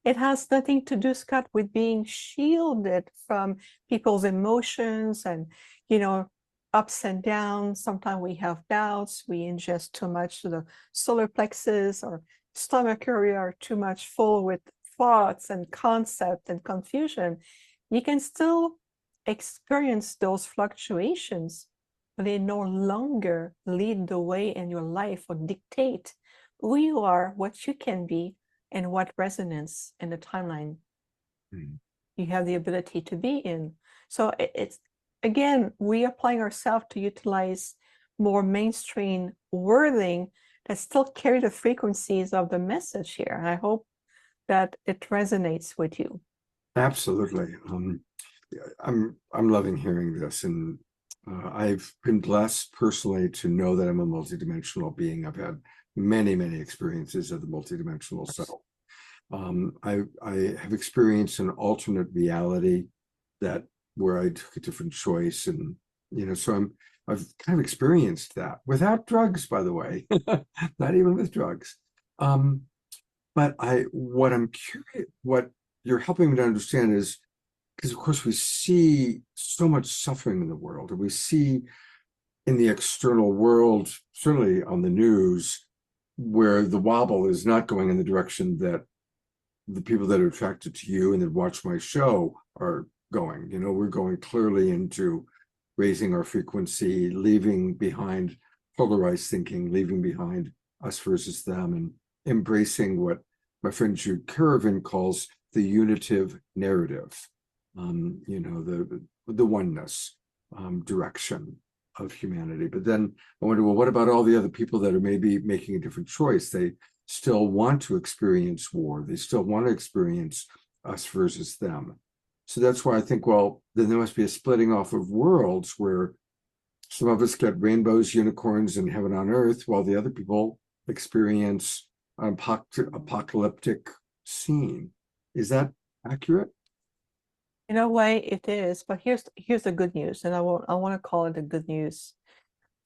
It has nothing to do, Scott, with being shielded from people's emotions and, you know, ups and downs. Sometimes we have doubts, we ingest too much to the solar plexus, or stomach area are too much full with thoughts and concept and confusion. You can still experience those fluctuations, but they no longer lead the way in your life or dictate who you are, what you can be, and what resonance in the timeline you have the ability to be in. So it's, again, we applying ourselves to utilize more mainstream wording that still carry the frequencies of the message here. And I hope that it resonates with you. Absolutely. I'm loving hearing this, and I've been blessed personally to know that I'm a multidimensional being. I've had many experiences of the multidimensional self. I have experienced an alternate reality that where I took a different choice, and you know, so I've kind of experienced that without drugs, by the way, not even with drugs. But what I'm curious, what you're helping me to understand is, because of course we see so much suffering in the world, and we see in the external world, certainly on the news, where the wobble is not going in the direction that the people that are attracted to you and that watch my show are going. You know, we're going clearly into raising our frequency, leaving behind polarized thinking, leaving behind us versus them, and embracing what my friend Jude Curvin calls the unitive narrative. You know, the oneness direction of humanity. But then I wonder, well, what about all the other people that are maybe making a different choice? They still want to experience war. They still want to experience us versus them. So that's why I think, well, then there must be a splitting off of worlds where some of us get rainbows, unicorns, and heaven on earth, while the other people experience an apocalyptic scene. Is that accurate? In a way, it is, but here's the good news, and I want to call it the good news.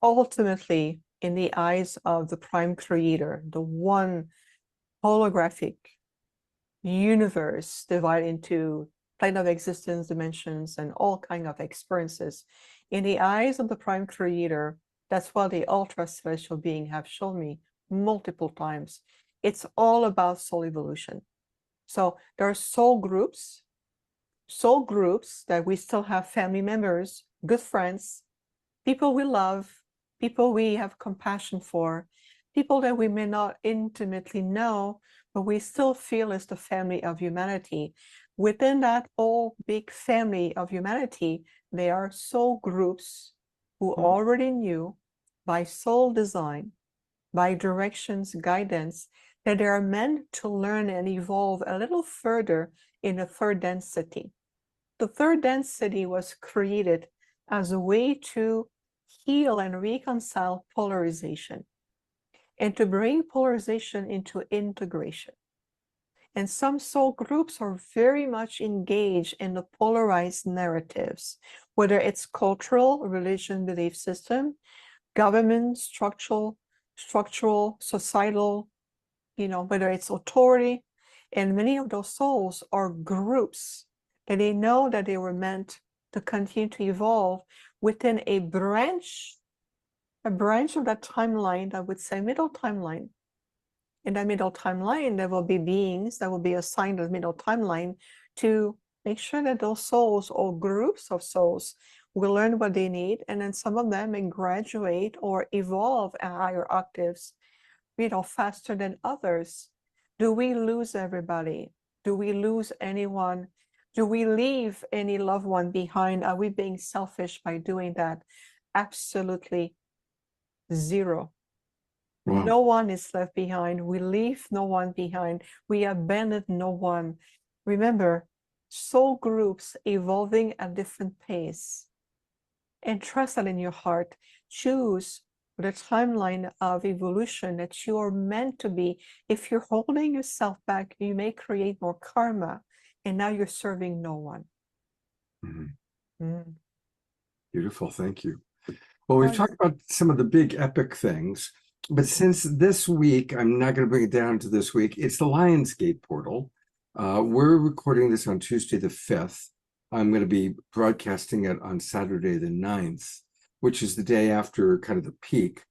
Ultimately, in the eyes of the prime creator, the one holographic universe divided into plane of existence, dimensions, and all kinds of experiences, in the eyes of the prime creator, that's what the ultra celestial being have shown me multiple times. It's all about soul evolution. So there are soul groups that we still have family members, good friends, people we love, people we have compassion for, people that we may not intimately know, but we still feel as the family of humanity. Within that whole big family of humanity, there are soul groups who already knew by soul design, by directions, guidance, that they are meant to learn and evolve a little further in the third density. The third density was created as a way to heal and reconcile polarization and to bring polarization into integration. And some soul groups are very much engaged in the polarized narratives, whether it's cultural, religion, belief system, government, structural, societal, you know, whether it's authority. And many of those souls are groups that they know that they were meant to continue to evolve within a branch of that timeline, I would say middle timeline. In that middle timeline, there will be beings that will be assigned a middle timeline to make sure that those souls or groups of souls will learn what they need, and then some of them may graduate or evolve at higher octaves, faster than others. Do we lose everybody? Do we lose anyone? Do we leave any loved one behind? Are we being selfish by doing that? Absolutely zero. Wow. No one is left behind. We leave no one behind. We abandon no one. Remember, soul groups evolving at different pace. And trust that in your heart. Choose the timeline of evolution that you are meant to be. If you're holding yourself back, you may create more karma, and now you're serving no one. Mm-hmm. Beautiful. Thank you. Well, we've talked about some of the big epic things, but since this week, I'm not going to bring it down to this week, it's the Lionsgate portal. We're recording this on Tuesday the 5th. I'm going to be broadcasting it on Saturday the 9th, which is the day after kind of the peak.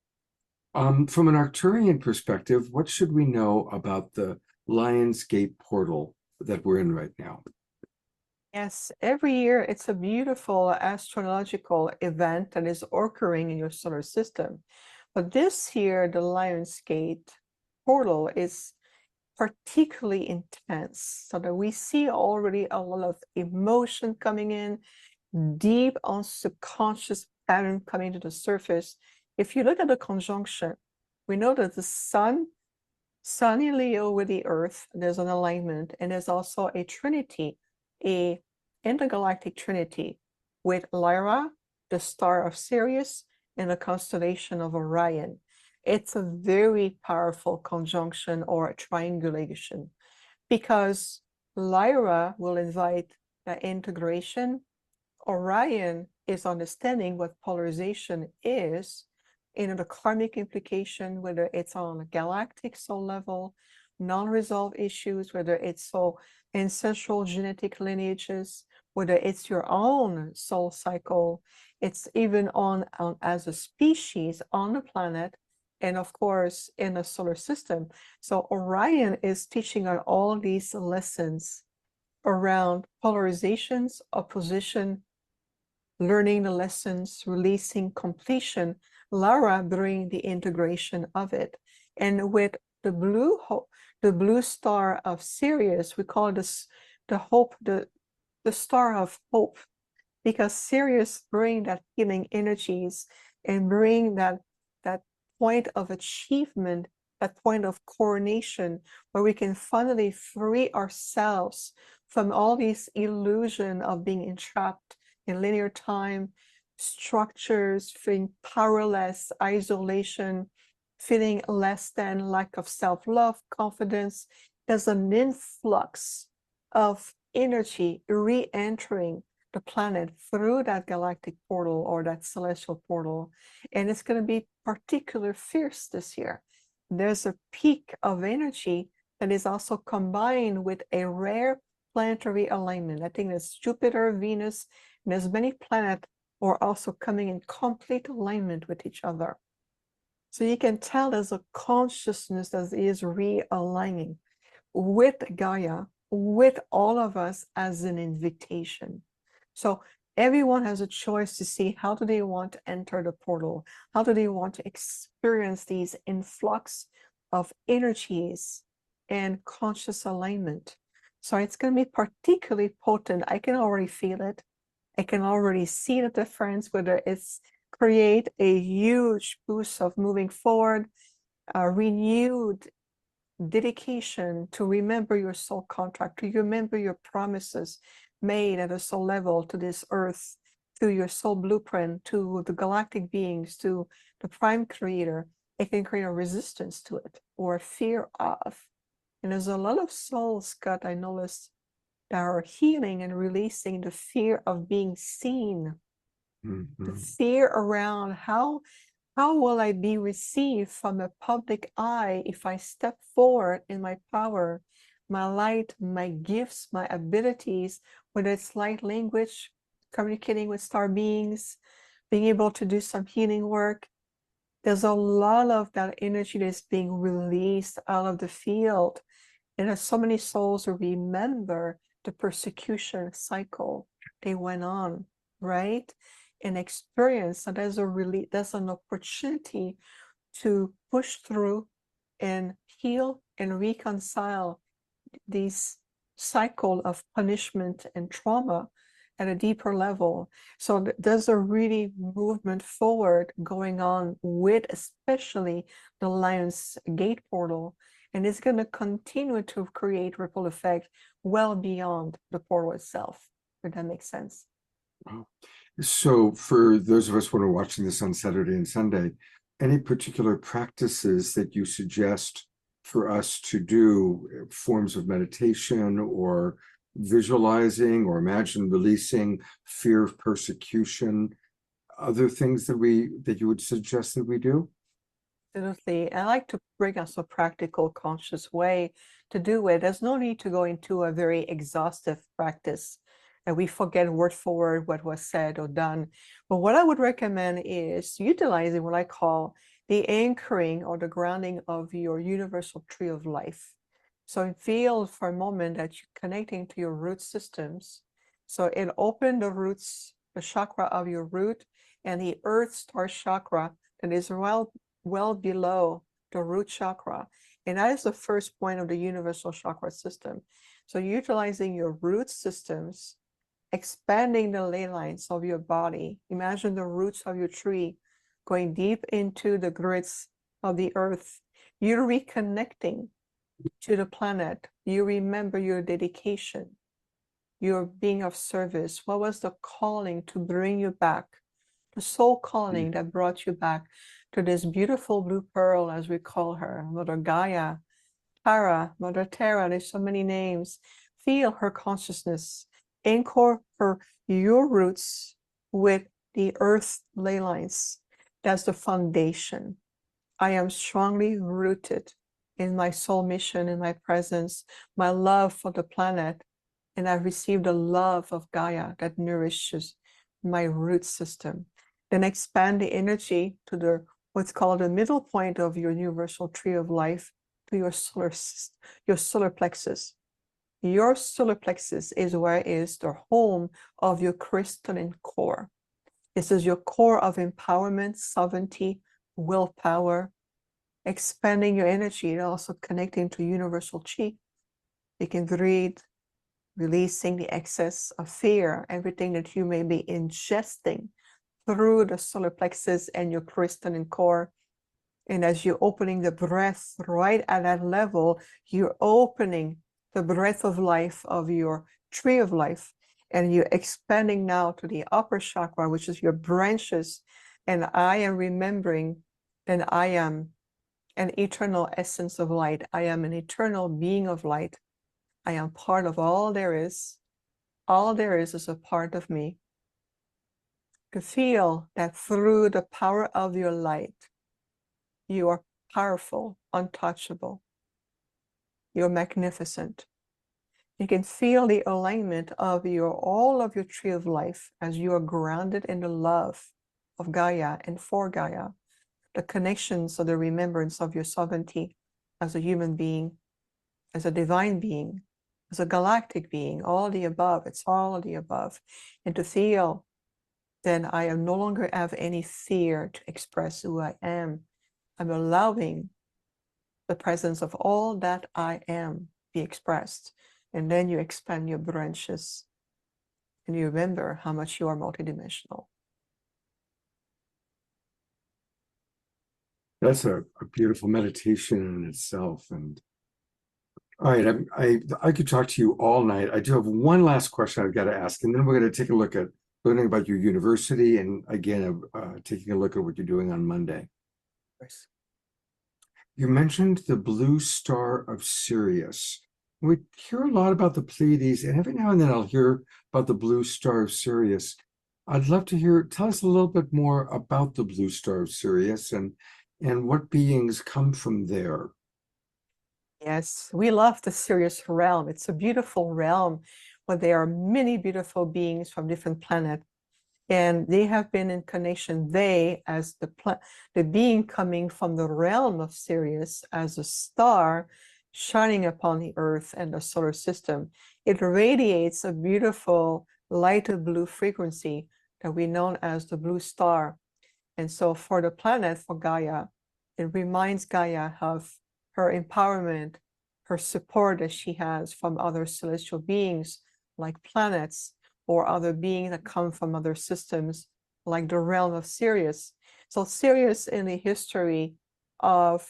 From an Arcturian perspective, what should we know about the Lionsgate portal that we're in right now? Yes, every year it's a beautiful astrological event that is occurring in your solar system. But this year, the Lionsgate portal is particularly intense, so that we see already a lot of emotion coming in, deep on subconscious pattern coming to the surface. If you look at the conjunction, we know that the sun in Leo with the earth, there's an alignment, and there's also a trinity, a intergalactic trinity with Lyra, the star of Sirius, and the constellation of Orion. It's a very powerful conjunction or triangulation, because Lyra will invite the integration. Orion is understanding what polarization is, in the karmic implication, whether it's on a galactic soul level, non-resolved issues, whether it's soul ancestral genetic lineages, whether it's your own soul cycle, it's even on as a species on the planet, and of course in the solar system. So Orion is teaching on all these lessons around polarizations, opposition, learning the lessons, releasing completion. Lara bring the integration of it. And with the blue star of Sirius, we call this the star of hope, because Sirius bring that healing energies and bring that point of achievement, that point of coronation, where we can finally free ourselves from all these illusion of being entrapped in linear time, structures, feeling powerless, isolation, feeling less than, lack of self-love, confidence. There's an influx of energy re-entering the planet through that galactic portal or that celestial portal. And it's going to be particularly fierce this year. There's a peak of energy that is also combined with a rare planetary alignment. I think it's Jupiter, Venus, and as many planets are also coming in complete alignment with each other. So you can tell there's a consciousness that is realigning with Gaia, with all of us as an invitation. So everyone has a choice to see how do they want to enter the portal, how do they want to experience these influx of energies and conscious alignment. So it's going to be particularly potent. I can already feel it. I can already see the difference, whether it's create a huge boost of moving forward, a renewed dedication to remember your soul contract, to remember your promises made at a soul level to this earth, to your soul blueprint, to the galactic beings, to the prime creator. It can create a resistance to it or a fear of. And there's a lot of souls, Scott, I noticed, that are healing and releasing the fear of being seen, the fear around how will I be received from a public eye if I step forward in my power, my light, my gifts, my abilities, whether it's light language, communicating with star beings, being able to do some healing work. There's a lot of that energy that's being released out of the field. And there's so many souls who remember the persecution cycle they went on, right? And experience that there's an opportunity to push through and heal and reconcile these cycle of punishment and trauma at a deeper level. So there's a really movement forward going on with especially the Lion's Gate portal, and it's going to continue to create ripple effect well beyond the portal itself, if that makes sense. Wow. So for those of us who are watching this on Saturday and Sunday, any particular practices that you suggest for us to do, forms of meditation or visualizing or imagine releasing fear of persecution, other things that you would suggest that we do? Absolutely. I like to bring us a practical, conscious way to do it. There's no need to go into a very exhaustive practice and we forget word for word what was said or done. But what I would recommend is utilizing what I call the anchoring or the grounding of your universal tree of life. So feel for a moment that you're connecting to your root systems. So it opened the roots, the chakra of your root, and the earth star chakra that is well below the root chakra. And that is the first point of the universal chakra system. So utilizing your root systems, expanding the ley lines of your body. Imagine the roots of your tree going deep into the grids of the earth. You're reconnecting to the planet. You remember your dedication, your being of service. What was the calling to bring you back? The soul calling that brought you back to this beautiful blue pearl, as we call her, Mother Gaia, Tara, Mother Terra. There's so many names. Feel her consciousness. Anchor your roots with the earth ley lines. That's the foundation. I am strongly rooted in my soul mission, in my presence, my love for the planet, and I've received the love of Gaia that nourishes my root system. Then expand the energy to what's called the middle point of your universal tree of life, to your solar plexus. Your solar plexus is where is the home of your crystalline core. This is your core of empowerment, sovereignty, willpower, expanding your energy, and also connecting to universal chi. You can breathe, releasing the excess of fear, everything that you may be ingesting through the solar plexus and your crystalline core. And as you're opening the breath right at that level, you're opening the breath of life of your tree of life, and you're expanding now to the upper chakra, which is your branches. And I am remembering that I am an eternal essence of light. I am an eternal being of light. I am part of all there is. All there is a part of me. To feel that through the power of your light, you are powerful, untouchable. You're magnificent. You can feel the alignment of all of your tree of life as you are grounded in the love of Gaia and for Gaia, the connections of the remembrance of your sovereignty as a human being, as a divine being, as a galactic being, all the above. It's all of the above. And to feel, then I no longer have any fear to express who I am. I'm allowing the presence of all that I am be expressed. And then you expand your branches and you remember how much you are multidimensional. That's a beautiful meditation in itself. And all right, I could talk to you all night. I do have one last question I've got to ask, and then we're going to take a look at learning about your university, and again, taking a look at what you're doing on Monday. Yes. You mentioned the blue star of Sirius. We hear a lot about the Pleiades, and every now and then I'll hear about the blue star of Sirius. I'd love to tell us a little bit more about the blue star of Sirius and what beings come from there. Yes, we love the Sirius realm. It's a beautiful realm where there are many beautiful beings from different planets. And they have been in connection, they as the being coming from the realm of Sirius as a star, shining upon the Earth and the solar system, it radiates a beautiful lighter blue frequency that we know as the blue star. And so for the planet, for Gaia, it reminds Gaia of her empowerment, her support that she has from other celestial beings like planets, or other beings that come from other systems like the realm of Sirius. So Sirius, in the history of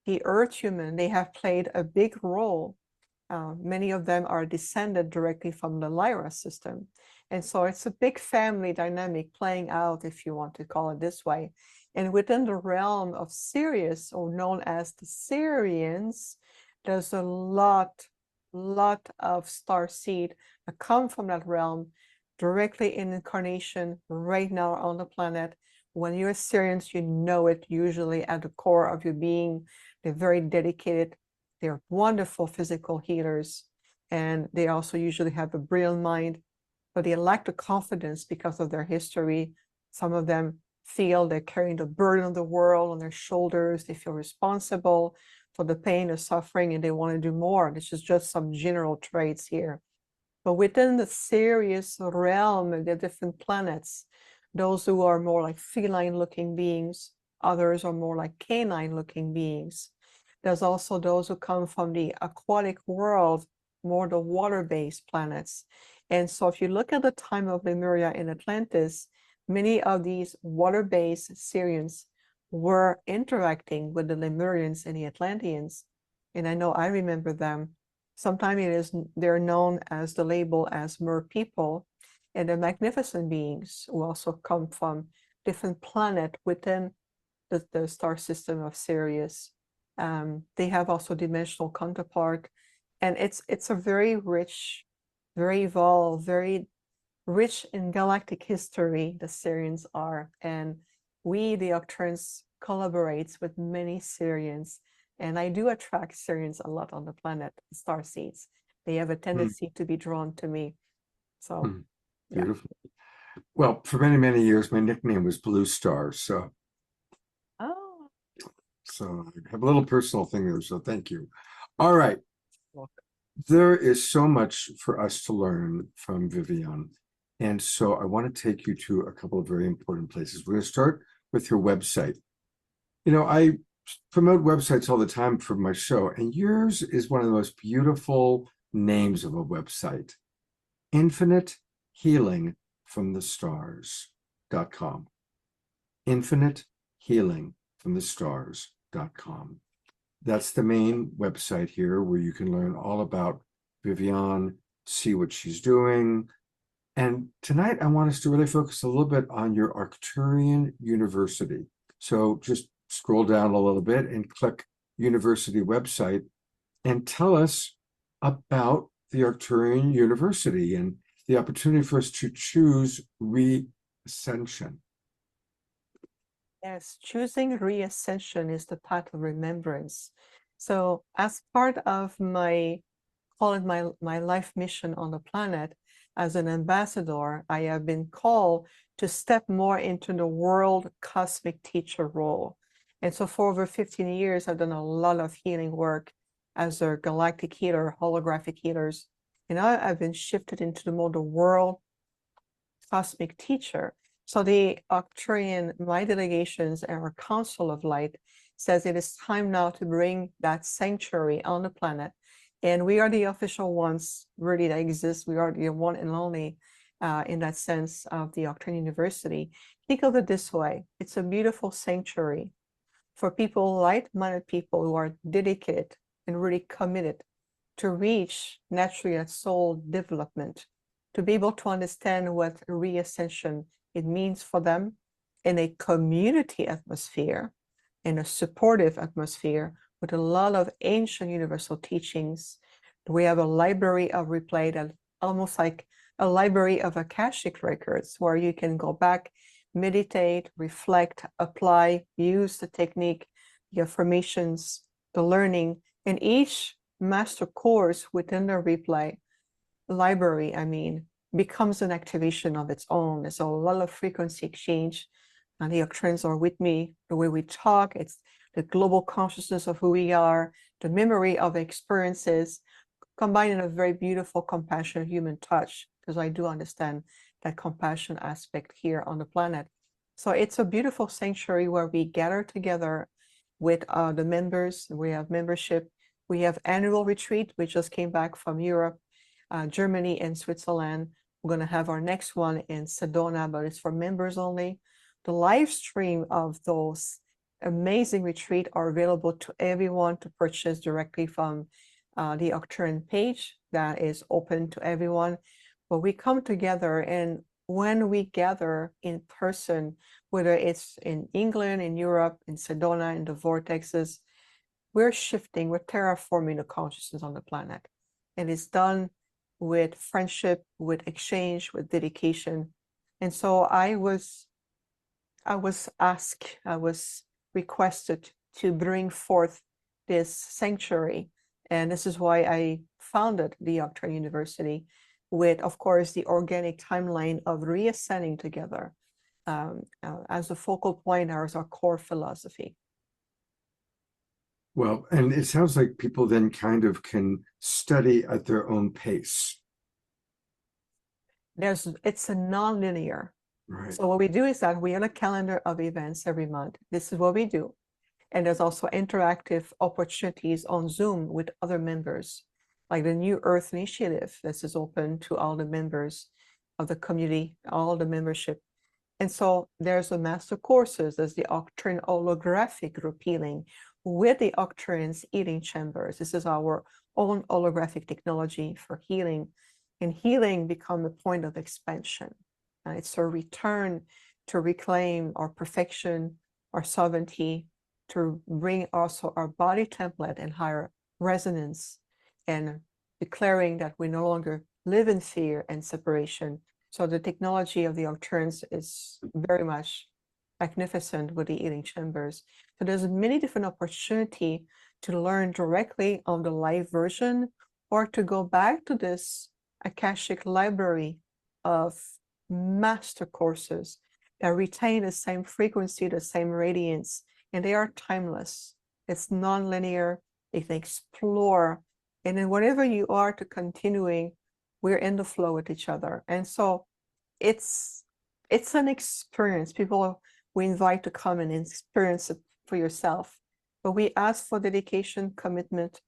the Earth human, they have played a big role. Many of them are descended directly from the Lyra system. And so it's a big family dynamic playing out, if you want to call it this way. And within the realm of Sirius, or known as the Sirians, there's a lot of starseed that come from that realm directly in incarnation right now on the planet. When you're Sirians, you know it usually at the core of your being. They're very dedicated. They're wonderful physical healers, and they also usually have a brilliant mind, but they lack the confidence because of their history. Some of them feel they're carrying the burden of the world on their shoulders. They feel responsible for the pain, the suffering, and they want to do more. This is just some general traits here. But within the Sirius realm, the different planets, those who are more like feline-looking beings, others are more like canine-looking beings. There's also those who come from the aquatic world, more the water-based planets. And so if you look at the time of Lemuria in Atlantis, many of these water-based Sirians were interacting with the Lemurians and the Atlanteans. And I know I remember them. Sometimes they're known as the label as mer people, and they're magnificent beings who also come from different planet within the star system of Sirius. They have also dimensional counterpart, and it's a very rich, very evolved, very rich in galactic history, the Sirians are. And we, the Octrans, collaborates with many Sirians, and I do attract Sirians a lot on the planet, the star seeds. They have a tendency to be drawn to me. So beautiful. Yeah. Well, for many, many years, my nickname was Blue Star. So I have a little personal thing there. So thank you. All right. There is so much for us to learn from Vivian. And so I want to take you to a couple of very important places. We're going to start with your website. You know, I promote websites all the time for my show, and yours is one of the most beautiful names of a website. Infinite Healing from the Stars.com. Infinite Healing from the Stars.com. That's the main website here where you can learn all about Vivian, see what she's doing. And tonight I want us to really focus a little bit on your Arcturian University. So just scroll down a little bit and click University website and tell us about the Arcturian University and the opportunity for us to choose Reascension. Yes, choosing Reascension is the path of remembrance. So as part of my, call it my life mission on the planet, as an ambassador, I have been called to step more into the world cosmic teacher role. And so for over 15 years, I've done a lot of healing work as a galactic healer, holographic healers. And now I've been shifted into the more the world cosmic teacher. So the Arcturian, my delegations and our Council of Light says it is time now to bring that sanctuary on the planet. And we are the official ones really that exist. We are the one and only in that sense of the Octane University. Think of it this way. It's a beautiful sanctuary for people, like-minded people who are dedicated and really committed to reach naturally that soul development, to be able to understand what reascension it means for them in a community atmosphere, in a supportive atmosphere, with a lot of ancient universal teachings. We have a library of replay that almost like a library of Akashic records, where you can go back, meditate, reflect, apply, use the technique, the affirmations, the learning, and each master course within the replay library, becomes an activation of its own. There's a lot of frequency exchange, and the Octrans are with me. The way we talk, it's the global consciousness of who we are, the memory of the experiences, combined in a very beautiful, compassionate human touch, because I do understand that compassion aspect here on the planet. So it's a beautiful sanctuary where we gather together with the members. We have membership. We have annual retreat. We just came back from Europe, Germany, and Switzerland. We're going to have our next one in Sedona, but it's for members only. The live stream of those amazing retreat are available to everyone to purchase directly from the Octurian page that is open to everyone. But we come together, and when we gather in person, whether it's in England, in Europe, in Sedona, in the vortexes, we're shifting, we're terraforming the consciousness on the planet. And it's done with friendship, with exchange, with dedication. And so I was requested to bring forth this sanctuary. And this is why I founded the Oct-Dec University, with, of course, the organic timeline of reascending together as a focal point, as our core philosophy. Well, and it sounds like people then kind of can study at their own pace. It's a non-linear. Right. So what we do is that we have a calendar of events every month. This is what we do. And there's also interactive opportunities on Zoom with other members, like the New Earth Initiative. This is open to all the members of the community, all the membership. And so there's the master courses. There's the Octurian holographic group healing with the Octurians healing chambers. This is our own holographic technology for healing. And healing become a point of expansion. It's a return to reclaim our perfection, our sovereignty, to bring also our body template and higher resonance, and declaring that we no longer live in fear and separation. So the technology of the Octurians is very much magnificent with the healing chambers. So there's many different opportunity to learn directly on the live version, or to go back to this Akashic library of master courses that retain the same frequency, the same radiance, and they are timeless. It's non-linear. They can explore, and then whatever you are to continuing, we're in the flow with each other. And so it's an experience. People we invite to come and experience it for yourself. But we ask for dedication, commitment,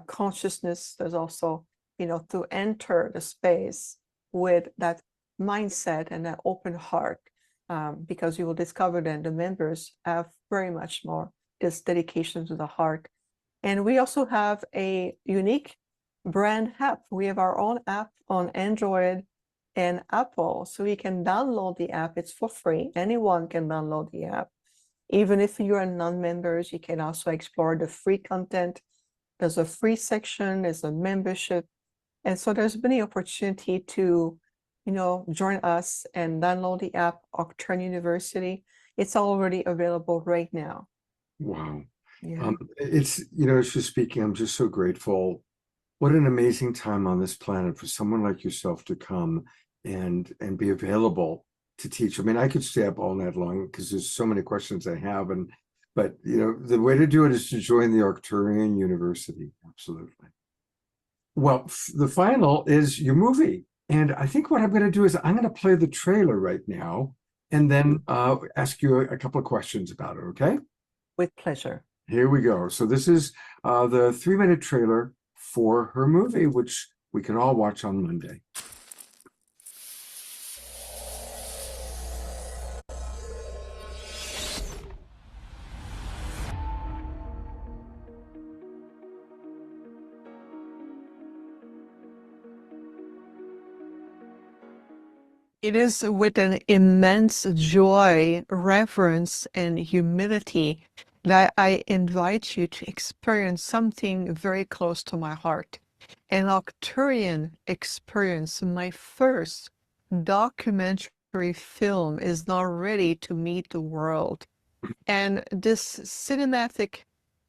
consciousness. There's also, to enter the space with that mindset and that open heart, because you will discover that the members have very much more this dedication to the heart. And we also have a unique brand app. We have our own app on Android and Apple, so you can download the app. It's for free. Anyone can download the app. Even if you're a non-members, you can also explore the free content. There's a free section, there's a membership. And so there's been the opportunity to, join us and download the app, Oct-Dec University. It's already available right now. Wow. Yeah. It's, as you're speaking, I'm just so grateful. What an amazing time on this planet for someone like yourself to come and be available to teach. I mean, I could stay up all night long because there's so many questions I have. But the way to do it is to join the Octurian University. Absolutely. Well, the final is your movie. And I think what I'm going to do is I'm going to play the trailer right now and then ask you a couple of questions about it, okay? With pleasure. Here we go. So this is the 3-minute trailer for her movie, which we can all watch on Monday. It is with an immense joy, reverence, and humility that I invite you to experience something very close to my heart. An Octurian experience. My first documentary film is now ready to meet the world. And this cinematic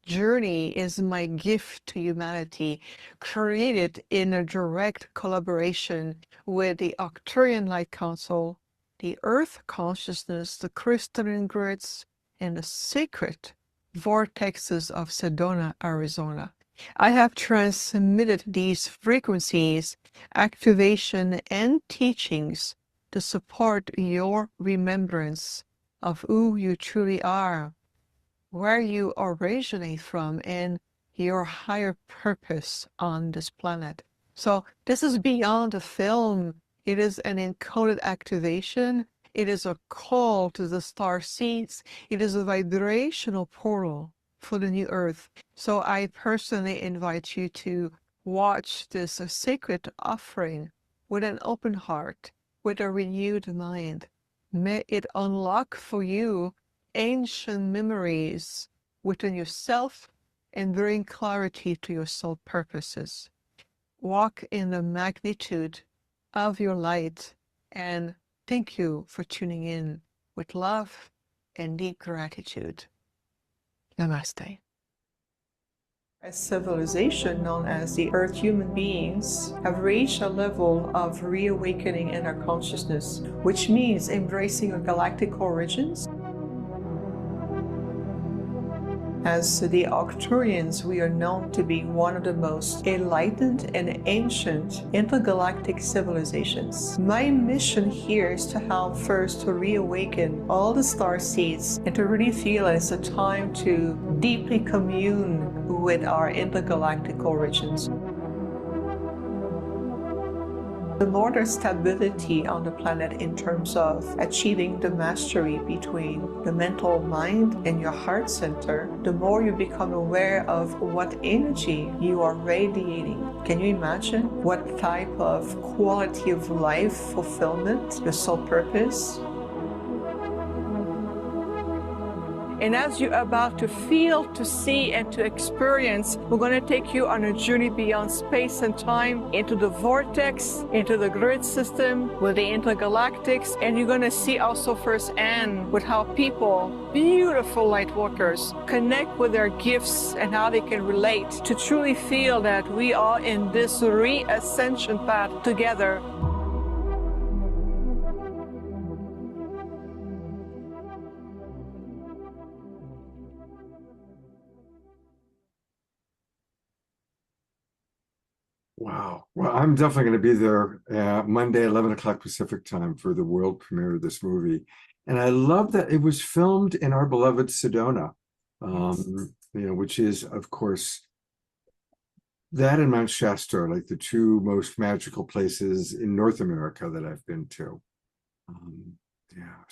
journey is my gift to humanity, created in a direct collaboration with the Octurian Light Council, the Earth Consciousness, the crystalline grids, and the sacred vortexes of Sedona, Arizona. I have transmitted these frequencies, activation, and teachings to support your remembrance of who you truly are, where you originate from, and your higher purpose on this planet. So this is beyond a film. It is an encoded activation. It is a call to the star seeds. It is a vibrational portal for the new earth. So I personally invite you to watch this sacred offering with an open heart, with a renewed mind. May it unlock for you ancient memories within yourself and bring clarity to your soul purposes. Walk in the magnitude of your light, and thank you for tuning in with love and deep gratitude. Namaste. A civilization known as the Earth human beings have reached a level of reawakening in our consciousness, which means embracing our galactic origins. As the Octurians, we are known to be one of the most enlightened and ancient intergalactic civilizations. My mission here is to help first to reawaken all the star seeds and to really feel it's a time to deeply commune with our intergalactic origins. The more there's stability on the planet in terms of achieving the mastery between the mental mind and your heart center, the more you become aware of what energy you are radiating. Can you imagine what type of quality of life fulfillment, your soul purpose? And as you're about to feel, to see, and to experience, we're going to take you on a journey beyond space and time, into the vortex, into the grid system, with the intergalactics, and you're going to see also firsthand with how people, beautiful light workers, connect with their gifts and how they can relate to truly feel that we are in this re-ascension path together. Wow. Well, I'm definitely going to be there Monday, 11 o'clock Pacific time for the world premiere of this movie. And I love that it was filmed in our beloved Sedona, which is, of course, that and Mount Shasta are like the two most magical places in North America that I've been to.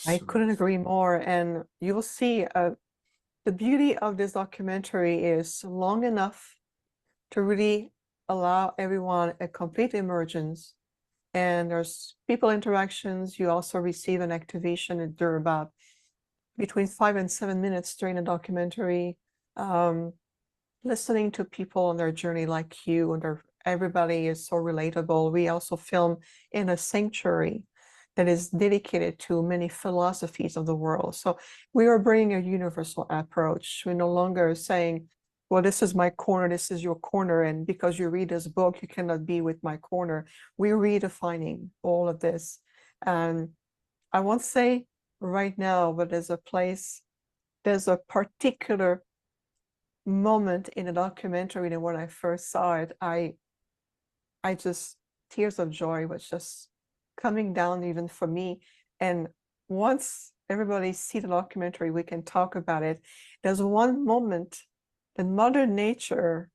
I couldn't agree more. And you'll see the beauty of this documentary is long enough to really allow everyone a complete emergence. And there's people interactions. You also receive an activation. They're about between 5 and 7 minutes during the documentary, listening to people on their journey like you, and everybody is so relatable. We also film in a sanctuary that is dedicated to many philosophies of the world. So we are bringing a universal approach. We're no longer saying, well, this is my corner, this is your corner, and because you read this book, you cannot be with my corner. We're redefining all of this. And I won't say right now, but there's a particular moment in the documentary that when I first saw it, I just, tears of joy was just coming down even for me. And once everybody see the documentary, we can talk about it. There's one moment that Mother Nature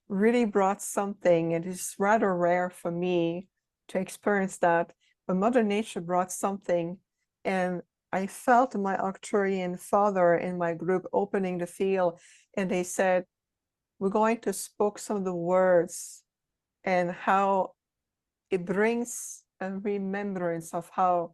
really brought something, and it's rather rare for me to experience that, but Mother Nature brought something, and I felt my Arcturian father in my group opening the field, and they said, we're going to spoke some of the words and how it brings a remembrance of how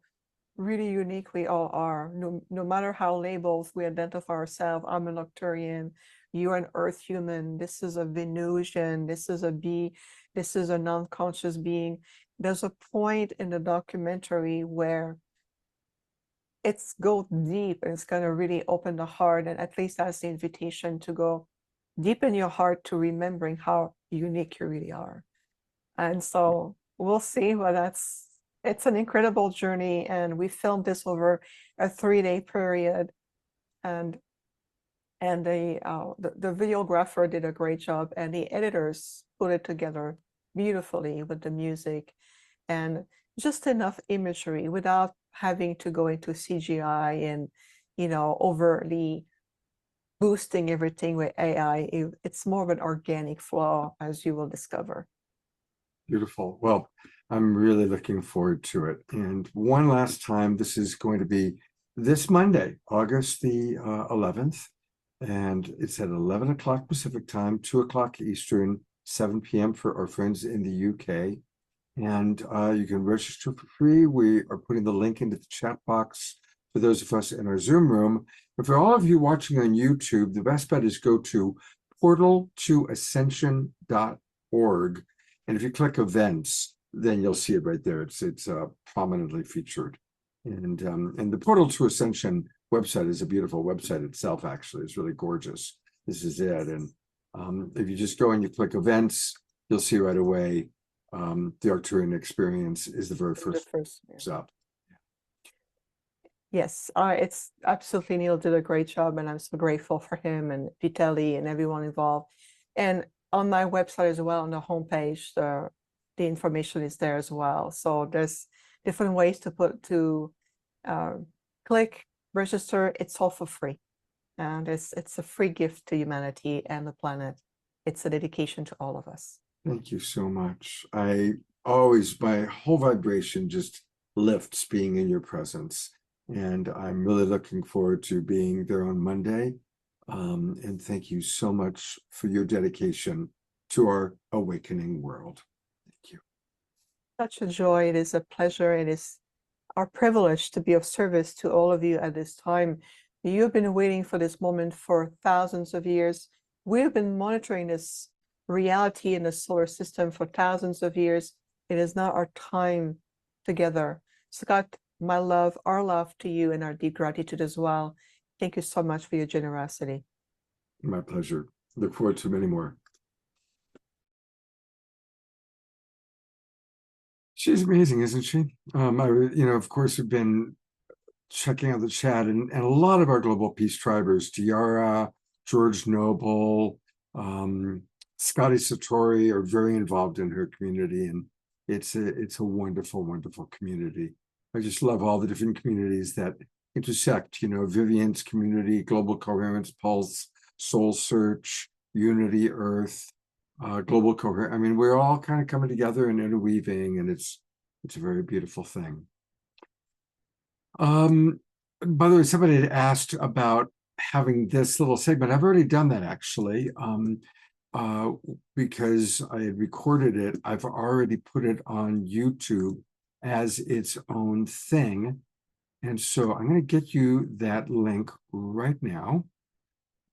really unique we all are. No matter how labels we identify ourselves, I'm an Arcturian, you're an Earth human, this is a Venusian, this is a bee, this is a non-conscious being. There's a point in the documentary where it's go deep, and it's going to really open the heart, and at least that's the invitation to go deep in your heart to remembering how unique you really are. And so we'll see, but it's an incredible journey, and we filmed this over a 3-day period, and And the videographer did a great job, and the editors put it together beautifully with the music and just enough imagery without having to go into CGI and, overly boosting everything with AI. It's more of an organic flow, as you will discover. Beautiful. Well, I'm really looking forward to it. And one last time, this is going to be this Monday, August the 11th. And it's at 11 o'clock Pacific time, 2 o'clock Eastern, 7 p.m. for our friends in the UK. And you can register for free. We are putting the link into the chat box for those of us in our Zoom room. But for all of you watching on YouTube, the best bet is go to portaltoascension.org. And if you click events, then you'll see it right there. It's prominently featured. And the Portal to Ascension website is a beautiful website itself, actually. It's really gorgeous. This is it. And if you just go and you click events, you'll see right away the Arcturian experience is the very first up. Yes, it's absolutely, Neil did a great job, and I'm so grateful for him and Vitaly and everyone involved. And on my website as well, on the homepage, the information is there as well. So there's different ways to click, register. It's all for free, and it's a free gift to humanity and the planet. It's a dedication to all of us. Thank you so much. My whole vibration just lifts being in your presence. And I'm really looking forward to being there on Monday. And thank you so much for your dedication to our awakening world. Thank you. Such a joy. It is a pleasure. It is our privilege to be of service to all of you at this time. You've been waiting for this moment for thousands of years. We've been monitoring this reality in the solar system for thousands of years. It is now our time together. Scott, my love, our love to you, and our deep gratitude as well. Thank you so much for your generosity. My pleasure. Look forward to many more. She's amazing, isn't she? Of course, we've been checking out the chat, and a lot of our global peace tribers, Tiara, George Noble, Scotty Satori, are very involved in her community, and it's a wonderful, wonderful community. I just love all the different communities that intersect. Vivian's community, Global Coherence, Pulse, Soul Search, Unity, Earth, Global Coherence. I mean, we're all kind of coming together and interweaving, and it's a very beautiful thing. By the way, somebody had asked about having this little segment. I've already done that, actually. Because I had recorded it, I've already put it on YouTube as its own thing. And so I'm going to get you that link right now.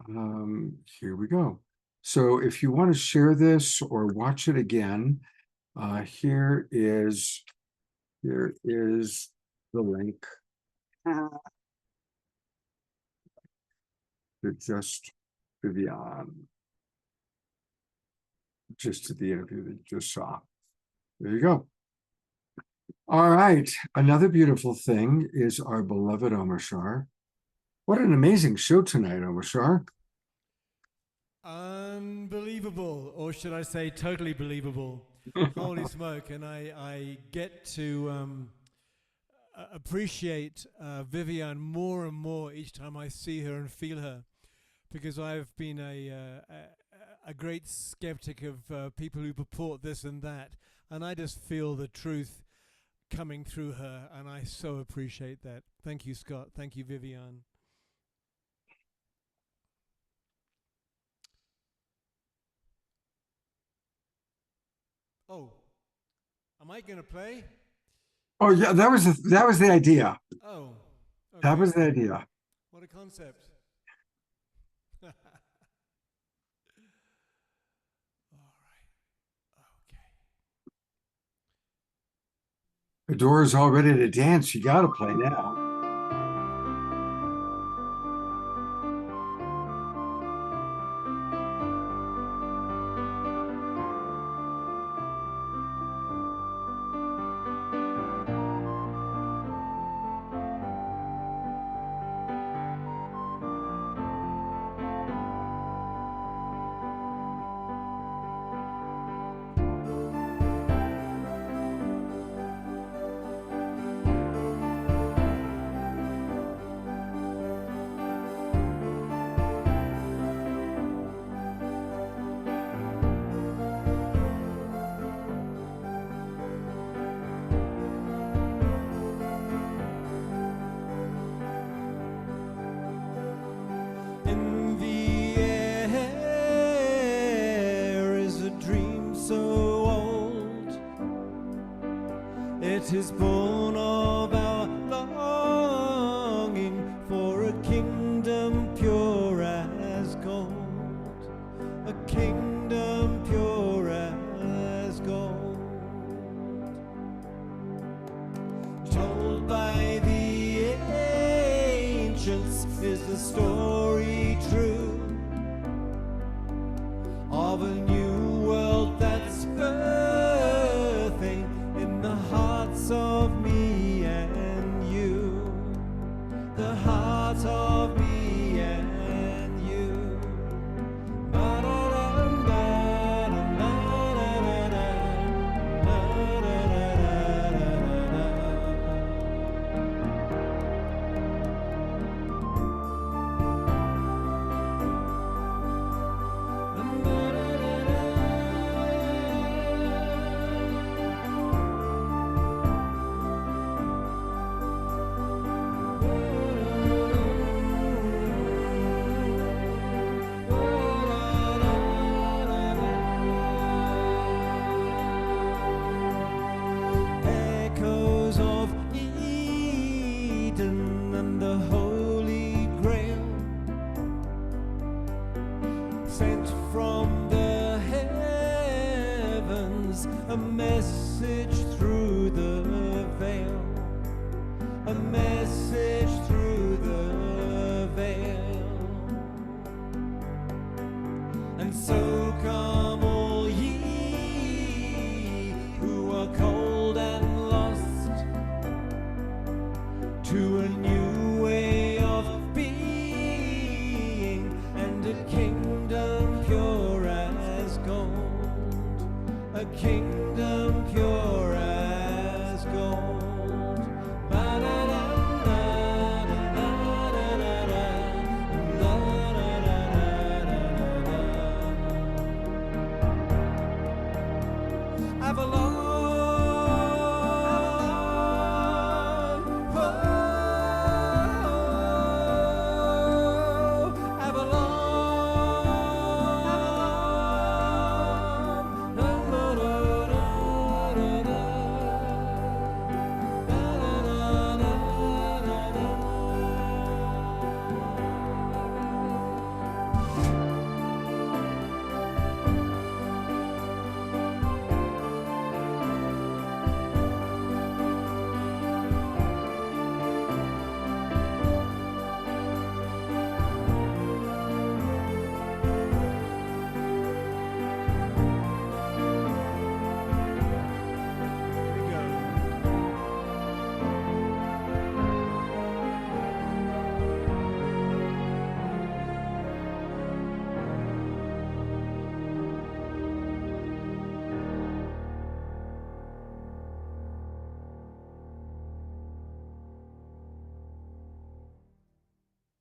Here we go. So if you want to share this or watch it again, here is the link. To just Vivian. Just to the interview that you just saw. There you go. All right. Another beautiful thing is our beloved Omar. What an amazing show tonight, Omar. Unbelievable, or should I say totally believable. Holy smoke. And I get to appreciate Vivian more and more each time I see her and feel her, because I've been a great skeptic of people who purport this and that, and I just feel the truth coming through her, and I so appreciate that. Thank you, Scott. Thank you, Vivian. Oh, am I going to play? Oh yeah, that was the idea. Oh, okay. That was the idea. What a concept. Adora's all ready to dance. You got to play now. yet is born of our longing for a kingdom pure as gold, a kingdom pure as gold. Told by the ancients is the story true of a new world that's birthing in the hearts of me and you, the heart of me and you. Echoes of Eden and the Holy Grail, sent from the heavens, a message through the veil, a message through the veil. And so come all ye who are cold and lost to a new way of being and a kingdom pure as gold, a kingdom pure as gold.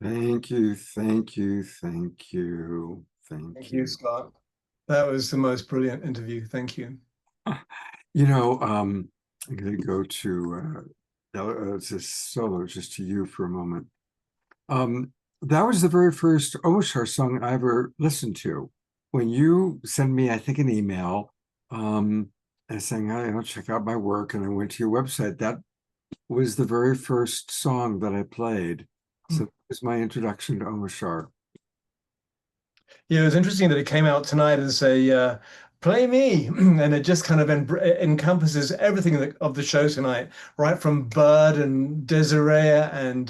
Thank you, thank you, thank you, Thank you, Scott. That was the most brilliant interview. Thank you. You know, I'm going to go to just solo, just to you for a moment. That was the very first Oshar song I ever listened to. When you sent me, I think, an email and saying, "Hey, check out my work," and I went to your website, that was the very first song that I played. So it was my introduction to Oshar. Yeah, it was interesting that it came out tonight as a play me, and it just kind of encompasses everything of the show tonight, right from Bud and Desiree and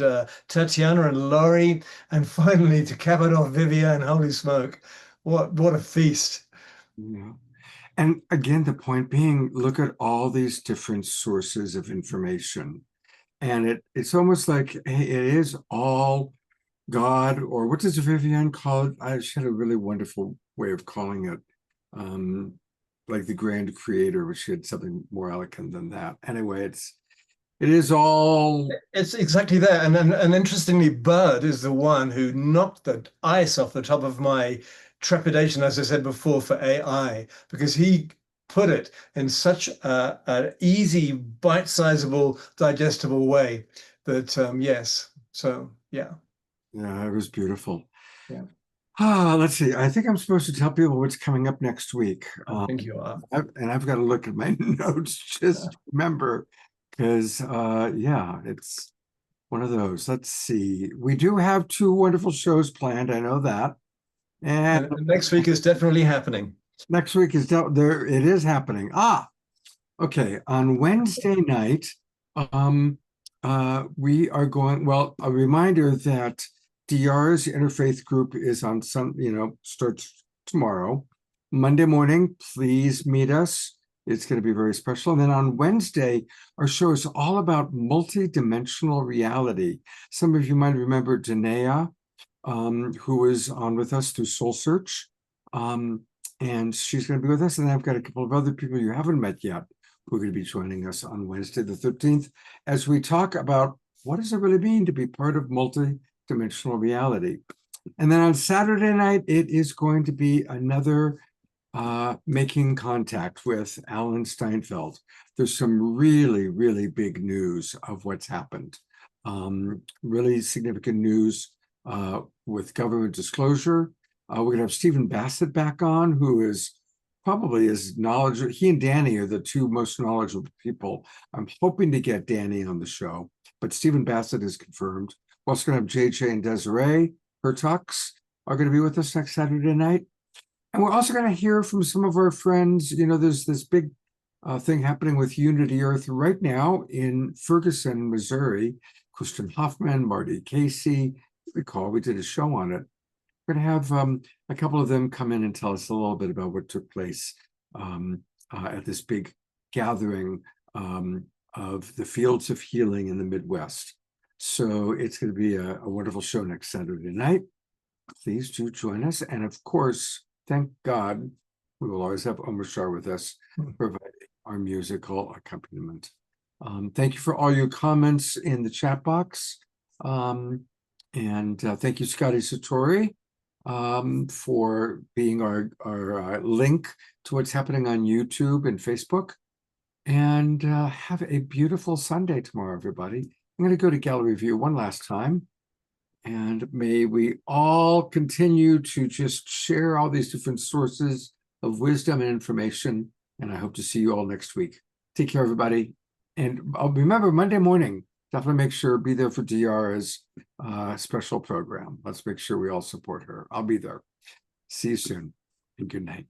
Tatiana and Laurie, and finally to cap it off, Vivian. Holy smoke, what a feast! Yeah. And again, the point being, look at all these different sources of information. And it's almost like, hey, it is all God, or what does Vivian call it? She had a really wonderful way of calling it, like the grand creator, which she had something more eloquent than that. Anyway, it is all. It's exactly that. And interestingly, Bird is the one who knocked the ice off the top of my trepidation, as I said before, for AI, because he put it in such an easy, bite-sizable, digestible way that, yes. So, yeah. Yeah, it was beautiful. Yeah. Let's see. I think I'm supposed to tell people what's coming up next week. I think you are. And I've got to look at my notes just to remember. because yeah, it's one of those. Let's see. We do have 2 wonderful shows planned. I know that. And next week is definitely happening. next week is there. It is happening. Okay. On Wednesday night, we are going. Well, a reminder that DR's interfaith group is on starts tomorrow. Monday morning, please meet us. It's going to be very special. And then on Wednesday, our show is all about multidimensional reality. Some of you might remember Danae, who was on with us through Soul Search. And she's going to be with us. And I've got a couple of other people you haven't met yet who are going to be joining us on Wednesday, the 13th, as we talk about what does it really mean to be part of multidimensional reality. And then on Saturday night, it is going to be another making contact with Alan Steinfeld. There's some really, really big news of what's happened. Really significant news with government disclosure. We're going to have Stephen Bassett back on, who is probably as knowledgeable. He and Danny are the 2 most knowledgeable people. I'm hoping to get Danny on the show, but Stephen Bassett is confirmed. We're also going to have JJ and Desiree Hertox are going to be with us next Saturday night. And we're also going to hear from some of our friends. You know, there's this big thing happening with Unity Earth right now in Ferguson, Missouri. Kristen Hoffman, Marty Casey. Recall we did a show on it. We're going to have a couple of them come in and tell us a little bit about what took place at this big gathering of the fields of healing in the Midwest. So it's going to be a wonderful show next Saturday night. Please do join us. And of course, thank God, we will always have Omar Shah with us, providing our musical accompaniment. Thank you for all your comments in the chat box. And thank you, Scotty Satori, for being our link to what's happening on YouTube and Facebook. And have a beautiful Sunday tomorrow, everybody. I'm going to go to gallery view one last time. And may we all continue to just share all these different sources of wisdom and information. And I hope to see you all next week. Take care, everybody. And remember, Monday morning, definitely make sure be there for DR's special program. Let's make sure we all support her. I'll be there. See you soon and good night.